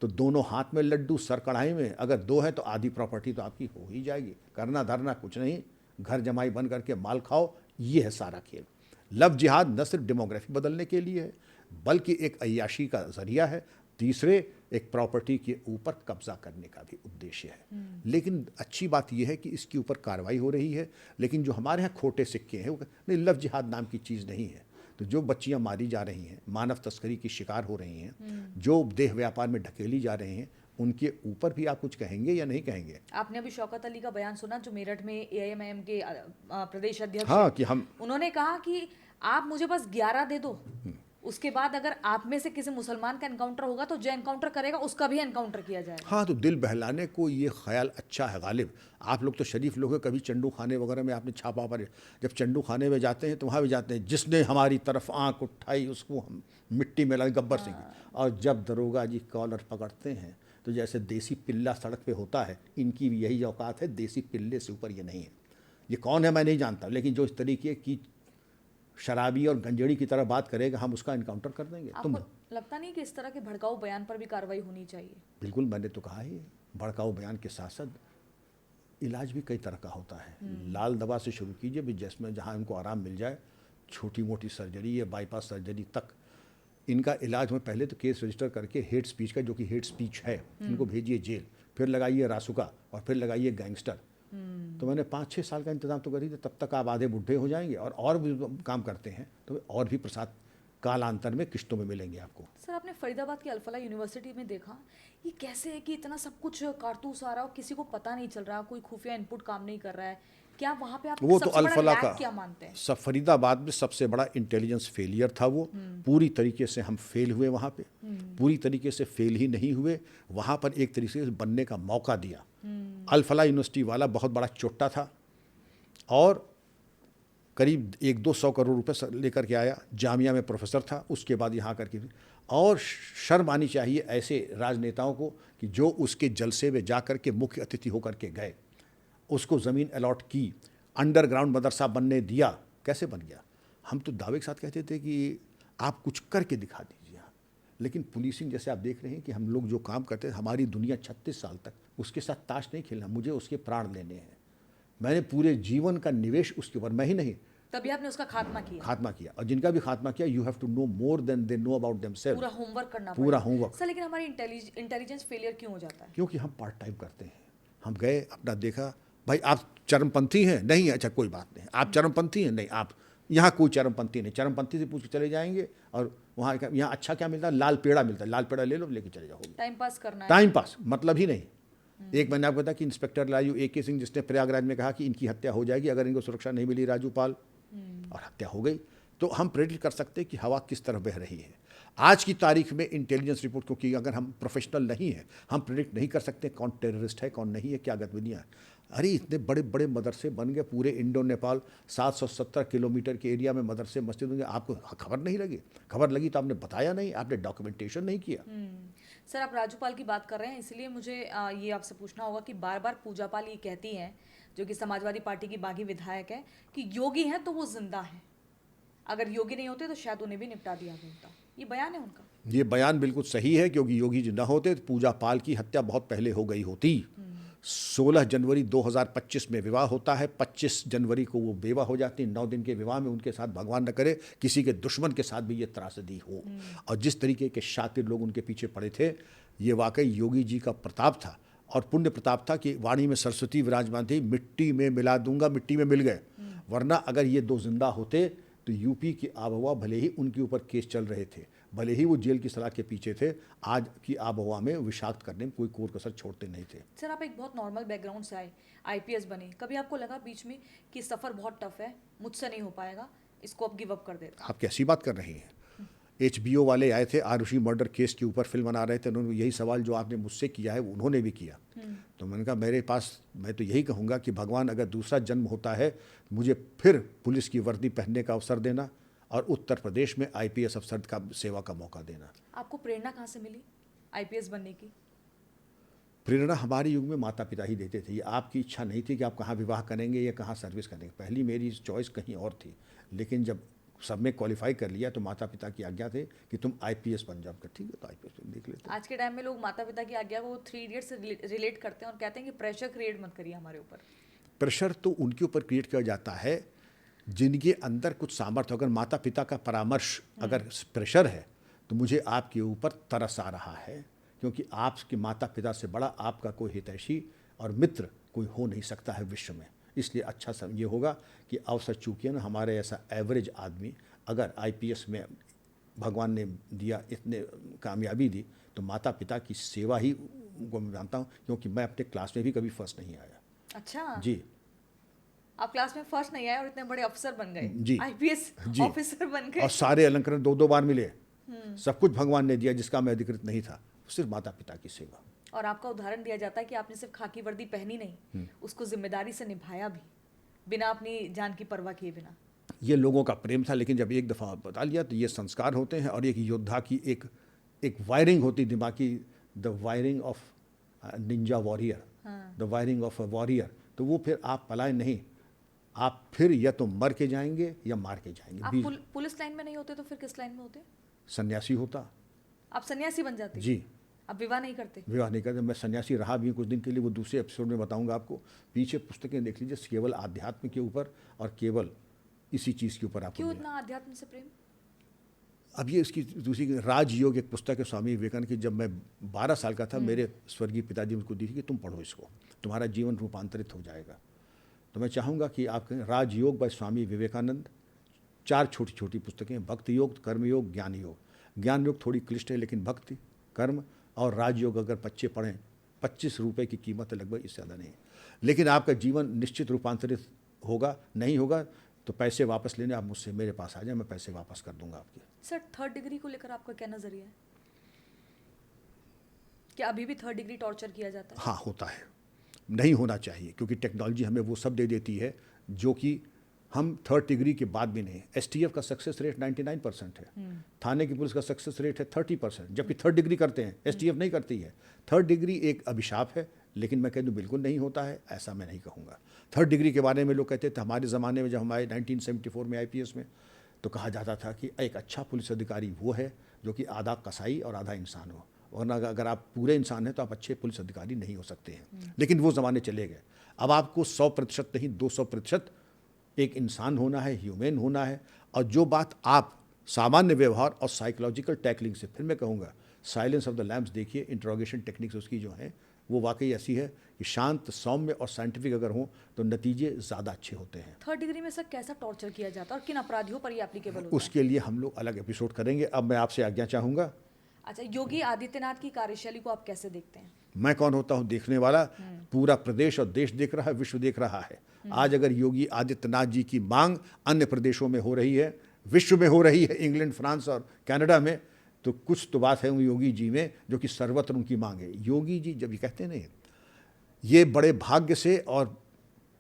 तो दोनों हाथ में लड्डू, सर कढ़ाई में। अगर 2 है तो आधी प्रॉपर्टी तो आपकी हो ही जाएगी। करना धरना कुछ नहीं, घर जमाई बन करके माल खाओ, ये है सारा खेल। लव जिहाद न सिर्फ डेमोग्राफी बदलने के लिए है, बल्कि एक अय्याशी का जरिया है। तीसरे, एक प्रॉपर्टी के ऊपर कब्जा करने का भी उद्देश्य है। लेकिन अच्छी बात यह है कि इसके ऊपर कार्रवाई हो रही है। लेकिन जो हमारे यहाँ खोटे सिक्के हैं, वो नहीं, लव जिहाद नाम की चीज़ नहीं है। तो जो बच्चियां मारी जा रही हैं, मानव तस्करी की शिकार हो रही हैं, जो देह व्यापार में ढकेली जा रहे हैं, उनके ऊपर भी आप कुछ कहेंगे या नहीं कहेंगे? आपने अभी शौकत अली का बयान सुना, जो मेरठ में AIMIM के प्रदेश अध्यक्ष हाँ, हैं। कि हम, उन्होंने कहा कि आप मुझे बस 11 दे दो, उसके बाद अगर आप में से किसी मुसलमान का एनकाउंटर होगा तो जो एनकाउंटर करेगा उसका भी एनकाउंटर किया जाएगा। हाँ, तो दिल बहलाने को ये ख्याल अच्छा है गालिब। आप लोग तो शरीफ लोग हैं, कभी चंडू खाने वगैरह में आपने छापा पर, जब चंडू खाने में जाते हैं तो वहाँ भी जाते हैं, जिसने हमारी तरफ आंख उठाई उसको हम मिट्टी में लगे, गब्बर सिंह। और जब दरोगा जी कॉलर पकड़ते हैं तो जैसे देसी पिल्ला सड़क पे होता है, इनकी भी यही औकात है, देसी पिल्ले से ऊपर ये नहीं है। ये कौन है मैं नहीं जानता, लेकिन जो इस तरीके की शराबी और गंजेड़ी की तरह बात करेगा, हम उसका इनकाउंटर कर देंगे। आपको लगता नहीं कि इस तरह के भड़काऊ बयान पर भी कार्रवाई होनी चाहिए? बिल्कुल, मैंने तो कहा ही, भड़काऊ बयान के साथ साथ इलाज भी कई तरह का होता है। लाल दवा से शुरू कीजिए भी, जिसमें जहाँ इनको आराम मिल जाए, छोटी मोटी सर्जरी या बाईपास सर्जरी तक इनका इलाज में पहले तो केस रजिस्टर करके हेट स्पीच का, जो कि हेट स्पीच है, इनको भेजिए जेल, फिर लगाइए रासुका और फिर लगाइए गैंगस्टर। तो मैंने 5-6 साल का इंतजाम तो कर ही दिया, तब तक आप आधे बुढ़े हो जाएंगे। और भी काम करते हैं तो और भी प्रसाद कालांतर में किश्तों में मिलेंगे आपको। सर, आपने फरीदाबाद की अल्फला यूनिवर्सिटी में देखा, ये कैसे है कि इतना सब कुछ कारतूस आ रहा है और किसी को पता नहीं चल रहा, कोई खुफिया इनपुट काम नहीं कर रहा है, क्या वहां पे आप वो तो सबसे बड़ा अल-फलाह लैग का क्या मानते हैं? सब फरीदाबाद में सबसे बड़ा इंटेलिजेंस फेलियर था वो। पूरी तरीके से हम फेल हुए वहाँ पे। पूरी तरीके से फेल ही नहीं हुए, वहाँ पर एक तरीके से बनने का मौका दिया। अल-फलाह यूनिवर्सिटी वाला बहुत बड़ा चोट्टा था और करीब 100-200 करोड़ रुपए लेकर के आया। जामिया में प्रोफेसर था, उसके बाद यहाँ करके। और शर्म आनी चाहिए ऐसे राजनेताओं को कि जो उसके जलसे में जा कर के मुख्य अतिथि होकर के गए, उसको ज़मीन अलॉट की, अंडरग्राउंड मदरसा बनने दिया। कैसे बन गया? हम तो दावे के साथ कहते थे कि आप कुछ करके दिखा दीजिए। लेकिन पुलिसिंग जैसे आप देख रहे हैं कि हम लोग जो काम करते हैं, हमारी दुनिया 36 साल तक उसके साथ ताश नहीं खेलना, मुझे उसके प्राण लेने हैं। मैंने पूरे जीवन का निवेश उसके ऊपर, मैं ही नहीं, तभी आपने उसका खात्मा किया। और जिनका भी खात्मा किया, you have to know more than they know about themselves. पूरा होमवर्क करना पूरा पड़ेगा। होमवर्क। सर लेकिन हमारी इंटेलिजेंस फेलियर क्यों हो जाता है? क्योंकि हम पार्ट टाइम करते हैं। हम गए, अपना देखा, भाई आप चरमपंथी हैं? नहीं, अच्छा कोई बात नहीं। आप चरमपंथी हैं? नहीं, आप यहाँ कोई चरमपंथी नहीं। चरमपंथी से पूछ के चले जाएंगे और वहाँ यहाँ अच्छा क्या मिलता है? लाल पेड़ा मिलता है, लाल पेड़ा ले लो, लेके चले जाओ। टाइम पास करना है। टाइम पास, मतलब ही नहीं। एक मैंने आपको बताया कि इंस्पेक्टर लायू AK सिंह, जिसने प्रयागराज में कहा कि इनकी हत्या हो जाएगी अगर इनको सुरक्षा नहीं मिली, राजू पाल, और हत्या हो गई। तो हम प्रेडिक्ट कर सकते हैं कि हवा किस तरफ बह रही है। आज की तारीख में इंटेलिजेंस रिपोर्ट, क्योंकि अगर हम प्रोफेशनल नहीं हैं, हम प्रेडिक्ट नहीं कर सकते कौन टेररिस्ट है, कौन नहीं है, क्या गतिविधियाँ हैं। अरे इतने बड़े बड़े मदरसे बन गए पूरे इंडो नेपाल, 770 किलोमीटर के एरिया में मदरसे मस्जिद होंगे, आपको खबर नहीं लगी? खबर लगी तो आपने बताया नहीं, आपने डॉक्यूमेंटेशन नहीं किया। सर आप राजूपाल की बात कर रहे हैं, इसलिए मुझे ये आपसे पूछना होगा कि बार बार पूजा पाल ये कहती हैं, जो कि समाजवादी पार्टी की बागी विधायक है, कि योगी हैं तो वो जिंदा हैं, अगर योगी नहीं होते तो शायद उन्हें भी निपटा दिया होता। ये बयान है उनका। ये बयान बिल्कुल सही है, क्योंकि योगी जी न होते तो पूजा पाल की हत्या बहुत पहले हो गई होती। 16 जनवरी 2025 में विवाह होता है, 25 जनवरी को वो बेवा हो जाती। 9 दिन के विवाह में उनके साथ भगवान न करे किसी के दुश्मन के साथ भी ये त्रासदी हो। और जिस तरीके के शातिर लोग उनके पीछे पड़े थे, ये वाकई योगी जी का प्रताप था और पुण्य प्रताप था कि वाणी में सरस्वती विराजमान थी, मिट्टी में मिला दूंगा, मिट्टी में मिल गए। वरना अगर ये दो जिंदा होते तो यूपी की आबहवा, भले ही उनके ऊपर केस चल रहे थे, भले ही वो जेल की सलाह के पीछे थे, आज की आबहवा में विषाक्त करने में कोई कोर कसर छोड़ते नहीं थे। सर आप एक बहुत नॉर्मल बैकग्राउंड से आए, IPS बने, कभी आपको लगा बीच में कि सफ़र बहुत टफ है, मुझसे नहीं हो पाएगा, इसको अब गिव अप कर देता? आप कैसी बात कर रही हैं? HBO वाले आए थे, आरुषि मर्डर केस के ऊपर फिल्म बना रहे थे, उन्होंने यही सवाल जो आपने मुझसे किया है उन्होंने भी किया। तो मैंने कहा मेरे पास, मैं तो यही कहूँगा कि भगवान अगर दूसरा जन्म होता है, मुझे फिर पुलिस की वर्दी पहनने का अवसर देना और उत्तर प्रदेश में IPS अफसर का सेवा का मौका देना। आपको प्रेरणा कहाँ से मिली IPS बनने की? प्रेरणा हमारे युग में माता पिता ही देते थे। ये आपकी इच्छा नहीं थी कि आप कहाँ विवाह करेंगे या कहाँ सर्विस करेंगे। पहली मेरी चॉइस कहीं और थी, लेकिन जब सब में क्वालिफाई कर लिया तो माता पिता की आज्ञा थे कि तुम IPS बन जाओ। ठीक है, तो IPS देख लेते। आज के टाइम में लोग माता पिता की आज्ञा को 3 इडियट्स से रिलेट करते हैं और कहते हैं कि प्रेशर क्रिएट मत करिए हमारे ऊपर। प्रेशर तो उनके ऊपर क्रिएट किया जाता है जिनके अंदर कुछ सामर्थ्य। अगर माता पिता का परामर्श अगर प्रेशर है, तो मुझे आपके ऊपर तरस आ रहा है, क्योंकि आपके माता पिता से बड़ा आपका कोई हितैषी और मित्र कोई हो नहीं सकता है विश्व में। इसलिए अच्छा ये होगा कि अवसर चूकिए ना, हमारे ऐसा एवरेज आदमी अगर IPS में भगवान ने दिया, इतने कामयाबी दी, तो माता पिता की सेवा ही उनको मैं मानता हूँ, क्योंकि मैं अपने क्लास में भी कभी फर्स्ट नहीं आया। अच्छा जी, आप क्लास में फर्स्ट नहीं आए और इतने बड़े अफसर बन गए, जी, IPS जी, ऑफिसर बन गए। और सारे अलंकरण 2-2 बार मिले। सब कुछ भगवान ने दिया जिसका मैं अधिकृत नहीं था, सिर्फ माता पिता की सेवा। और आपका उदाहरण दिया जाता है कि आपने सिर्फ खाकी वर्दी पहनी नहीं, उसको जिम्मेदारी से निभाया भी, बिना अपनी जान की परवाह किए बिना। ये लोगों का प्रेम था, लेकिन जब एक दफ़ा बता लिया तो ये संस्कार होते हैं। और एक योद्धा की एक वायरिंग होती दिमागी, the wiring of Ninja warrior, the wiring of a warrior. तो वो फिर आप पलायन नहीं, आप फिर या तो मर के जाएंगे या मार के जाएंगे। आप पुलिस लाइन में नहीं होते तो फिर किस लाइन में होते? सन्यासी होता। आप सन्यासी बन जाते? जी। आप विवाह नहीं करते? विवाह नहीं करते। मैं सन्यासी रहा भी कुछ दिन के लिए, वो दूसरे एपिसोड में बताऊंगा आपको। पीछे पुस्तकें देख लीजिए, केवल आध्यात्म के ऊपर और केवल इसी चीज़ के ऊपर आपको। क्यों इतना आध्यात्म से प्रेम? अब ये इसकी दूसरी राजयोग एक पुस्तक है स्वामी विवेकानंद की। जब मैं 12 साल का था, मेरे स्वर्गीय पिताजी मुझको दी थी कि तुम पढ़ो इसको, तुम्हारा जीवन रूपांतरित हो जाएगा। तो मैं चाहूँगा कि आप कहें राजयोग बाय स्वामी विवेकानंद। 4 छोटी छोटी पुस्तकें, भक्ति योग, कर्मयोग, ज्ञान योग। ज्ञान योग थोड़ी क्लिष्ट है, लेकिन भक्ति, कर्म और राजयोग अगर बच्चे पढ़ें, 25 रुपये की कीमत है लगभग, इससे ज़्यादा नहीं है। लेकिन आपका जीवन निश्चित रूपांतरित होगा, नहीं होगा तो पैसे वापस लेने आप मुझसे मेरे पास आ जाए, मैं पैसे वापस कर दूंगा आपके। सर, थर्ड डिग्री को लेकर आपका क्या नजरिया है? क्या अभी भी थर्ड डिग्री टॉर्चर किया जाता है? हाँ, होता है, नहीं होना चाहिए, क्योंकि टेक्नोलॉजी हमें वो सब दे देती है जो कि हम थर्ड डिग्री के बाद भी नहीं। एसटीएफ का सक्सेस रेट 99% है, थाने की पुलिस का सक्सेस रेट है 30%, जबकि थर्ड डिग्री करते हैं, एसटीएफ नहीं करती है। थर्ड डिग्री एक अभिशाप है, लेकिन मैं कह दूं बिल्कुल नहीं होता है, ऐसा मैं नहीं कहूँगा। थर्ड डिग्री के बारे में लोग कहते थे, हमारे ज़माने में जब हम आए 1974 में आईपीएस में, तो कहा जाता था कि एक अच्छा पुलिस अधिकारी वो है जो कि आधा कसाई और आधा इंसान हो, वरना अगर आप पूरे इंसान हैं तो आप अच्छे पुलिस अधिकारी नहीं हो सकते हैं। लेकिन वो ज़माने चले गए। अब आपको 100% नहीं 200% एक इंसान होना है, ह्यूमन होना है। और जो बात आप सामान्य व्यवहार और साइकोलॉजिकल टैकलिंग से, फिर मैं कहूँगा साइलेंस ऑफ द लैम्प्स देखिए, इंट्रोगेशन टेक्निक्स उसकी जो हैं वो वाकई ऐसी है कि शांत, सौम्य और साइंटिफिक अगर हों तो नतीजे ज़्यादा अच्छे होते हैं। थर्ड डिग्री में सर कैसा टॉर्चर किया जाता है और किन अपराधियों पर ये एप्लीकेबल होता है? उसके लिए हम लोग अलग एपिसोड करेंगे। अब मैं आपसे आज्ञा चाहूँगा। अच्छा, योगी आदित्यनाथ की कार्यशैली को आप कैसे देखते हैं? मैं कौन होता हूँ देखने वाला? पूरा प्रदेश और देश देख रहा है, विश्व देख रहा है। आज अगर योगी आदित्यनाथ जी की मांग अन्य प्रदेशों में हो रही है, विश्व में हो रही है, इंग्लैंड, फ्रांस और कनाडा में, तो कुछ तो बात है उन योगी जी में जो कि सर्वत्र उनकी मांग है। योगी जी जब ये कहते नहीं, ये बड़े भाग्य से और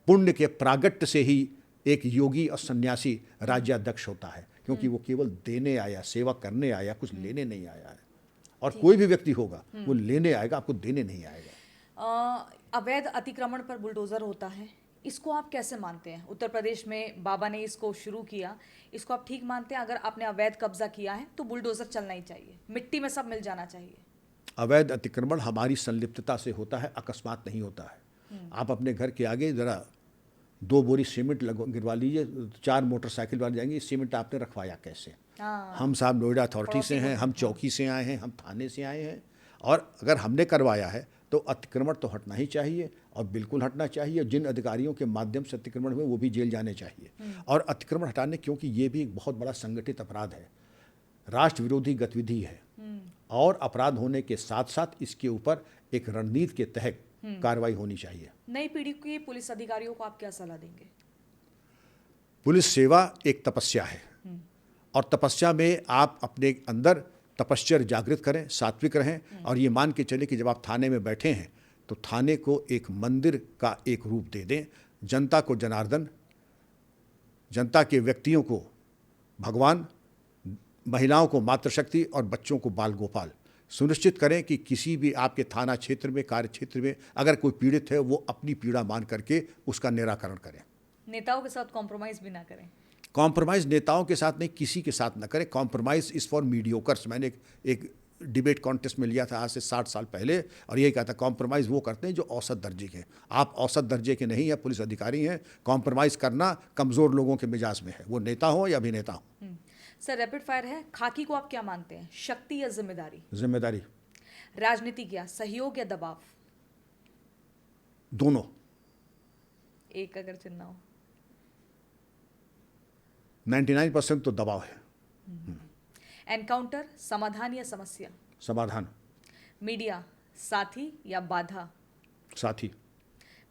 पुण्य के प्रागट्य से ही एक योगी और सन्यासी राज्याध्यक्ष होता है, क्योंकि वो केवल देने आया, सेवा करने आया, कुछ लेने नहीं आया है। और कोई भी व्यक्ति होगा वो लेने आएगा, आपको देने नहीं आएगा। अवैध अतिक्रमण पर बुलडोजर होता है, इसको आप कैसे मानते हैं? उत्तर प्रदेश में बाबा ने इसको शुरू किया, इसको आप ठीक मानते हैं? अगर आपने अवैध कब्जा किया है तो बुलडोजर चलना ही चाहिए, मिट्टी में सब मिल जाना चाहिए। अवैध अतिक्रमण हमारी संलिप्तता से होता है, अकस्मात नहीं होता है। आप अपने घर के आगे ज़रा 2 बोरी सीमेंट गिरवा लीजिए, 4 मोटरसाइकिल वाले जाएंगे, सीमेंट आपने रखवाया कैसे? हम साहब नोएडा अथॉरिटी से हैं, हम चौकी से आए हैं, हम थाने से आए हैं, और अगर हमने करवाया है तो अतिक्रमण तो हटना ही चाहिए, और बिल्कुल हटना चाहिए। जिन अधिकारियों के माध्यम से अतिक्रमण हुए वो भी जेल जाने चाहिए। और अतिक्रमण हटाने, क्योंकि ये भी एक बहुत बड़ा संगठित अपराध है, राष्ट्र विरोधी गतिविधि है, और अपराध होने के साथ साथ इसके ऊपर एक रणनीति के तहत कार्रवाई होनी चाहिए। नई पीढ़ी के पुलिस अधिकारियों को आप क्या सलाह देंगे? पुलिस सेवा एक तपस्या है, और तपस्या में आप अपने अंदर तपश्चर्य जागृत करें, सात्विक रहें, और ये मान के चले कि जब आप थाने में बैठे हैं तो थाने को एक मंदिर का एक रूप दे दें, जनता को जनार्दन, जनता के व्यक्तियों को भगवान, महिलाओं को मातृशक्ति और बच्चों को बाल गोपाल। सुनिश्चित करें कि किसी भी आपके थाना क्षेत्र में, कार्य क्षेत्र में अगर कोई पीड़ित है, वो अपनी पीड़ा मान करके उसका निराकरण करें। नेताओं के साथ कॉम्प्रोमाइज़ भी ना करें। कॉम्प्रोमाइज़ नेताओं के साथ नहीं, किसी के साथ न करें। Compromise is for Mediocres. मैंने एक डिबेट कॉन्टेस्ट में लिया था आज से 60 साल पहले, और यही कहा था कॉम्प्रोमाइज़ वो करते हैं जो औसत दर्जे के। आप औसत दर्जे के नहीं हैं, पुलिस अधिकारी हैं। कॉम्प्रोमाइज़ करना कमज़ोर लोगों के मिजाज में है, वो नेता हो या अभिनेता हो। सर, रैपिड फायर है, खाकी को आप क्या मानते हैं, शक्ति या जिम्मेदारी? जिम्मेदारी। राजनीति क्या, सहयोग या दबाव? दोनों। एक अगर चुनना हो। 99% तो दबाव है। एनकाउंटर, समाधान या समस्या? समाधान। मीडिया, साथी या बाधा? साथी।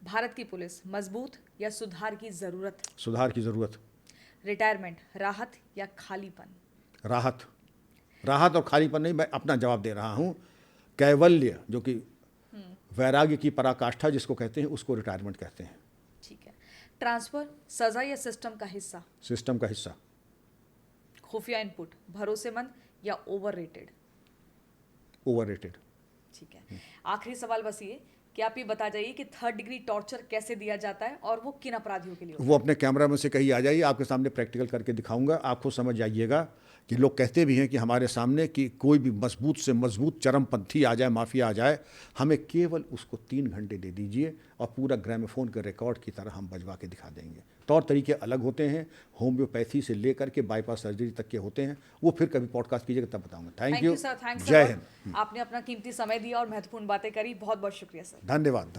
भारत की पुलिस, मजबूत या सुधार की जरूरत? सुधार की ज़रूरत। रिटायरमेंट, राहत या खालीपन? राहत। राहत और खालीपन नहीं, मैं अपना जवाब दे रहा हूँ। कैवल्य, जो कि वैराग्य की पराकाष्ठा जिसको कहते हैं, उसको रिटायरमेंट कहते हैं। ठीक है। ट्रांसफर, सजा या सिस्टम का हिस्सा? सिस्टम का हिस्सा। खुफिया इनपुट, भरोसेमंद या ओवररेटेड? ओवररेटेड। ठीक है। आखिरी सवाल बस ये कि आप ये बता जाइए कि थर्ड डिग्री टॉर्चर कैसे दिया जाता है और वो किन अपराधियों के लिए होता है? वो अपने कैमरा में से कहीं आ जाइए, आपके सामने प्रैक्टिकल करके दिखाऊंगा, आप खुद समझ जाइएगा कि लोग कहते भी हैं कि हमारे सामने कि कोई भी मजबूत से मजबूत चरमपंथी आ जाए, माफिया आ जाए, हमें केवल उसको 3 घंटे दे दीजिए और पूरा ग्रामोफोन के रिकॉर्ड की तरह हम बजवा के दिखा देंगे। तौर तरीके अलग होते हैं, होम्योपैथी से लेकर के बाईपास सर्जरी तक के होते हैं, वो फिर कभी पॉडकास्ट कीजिएगा तब बताऊंगा। Thank you sir, thanks. जय हिंद। आपने अपना कीमती समय दिया और महत्वपूर्ण बातें करी, बहुत बहुत शुक्रिया सर। धन्यवाद।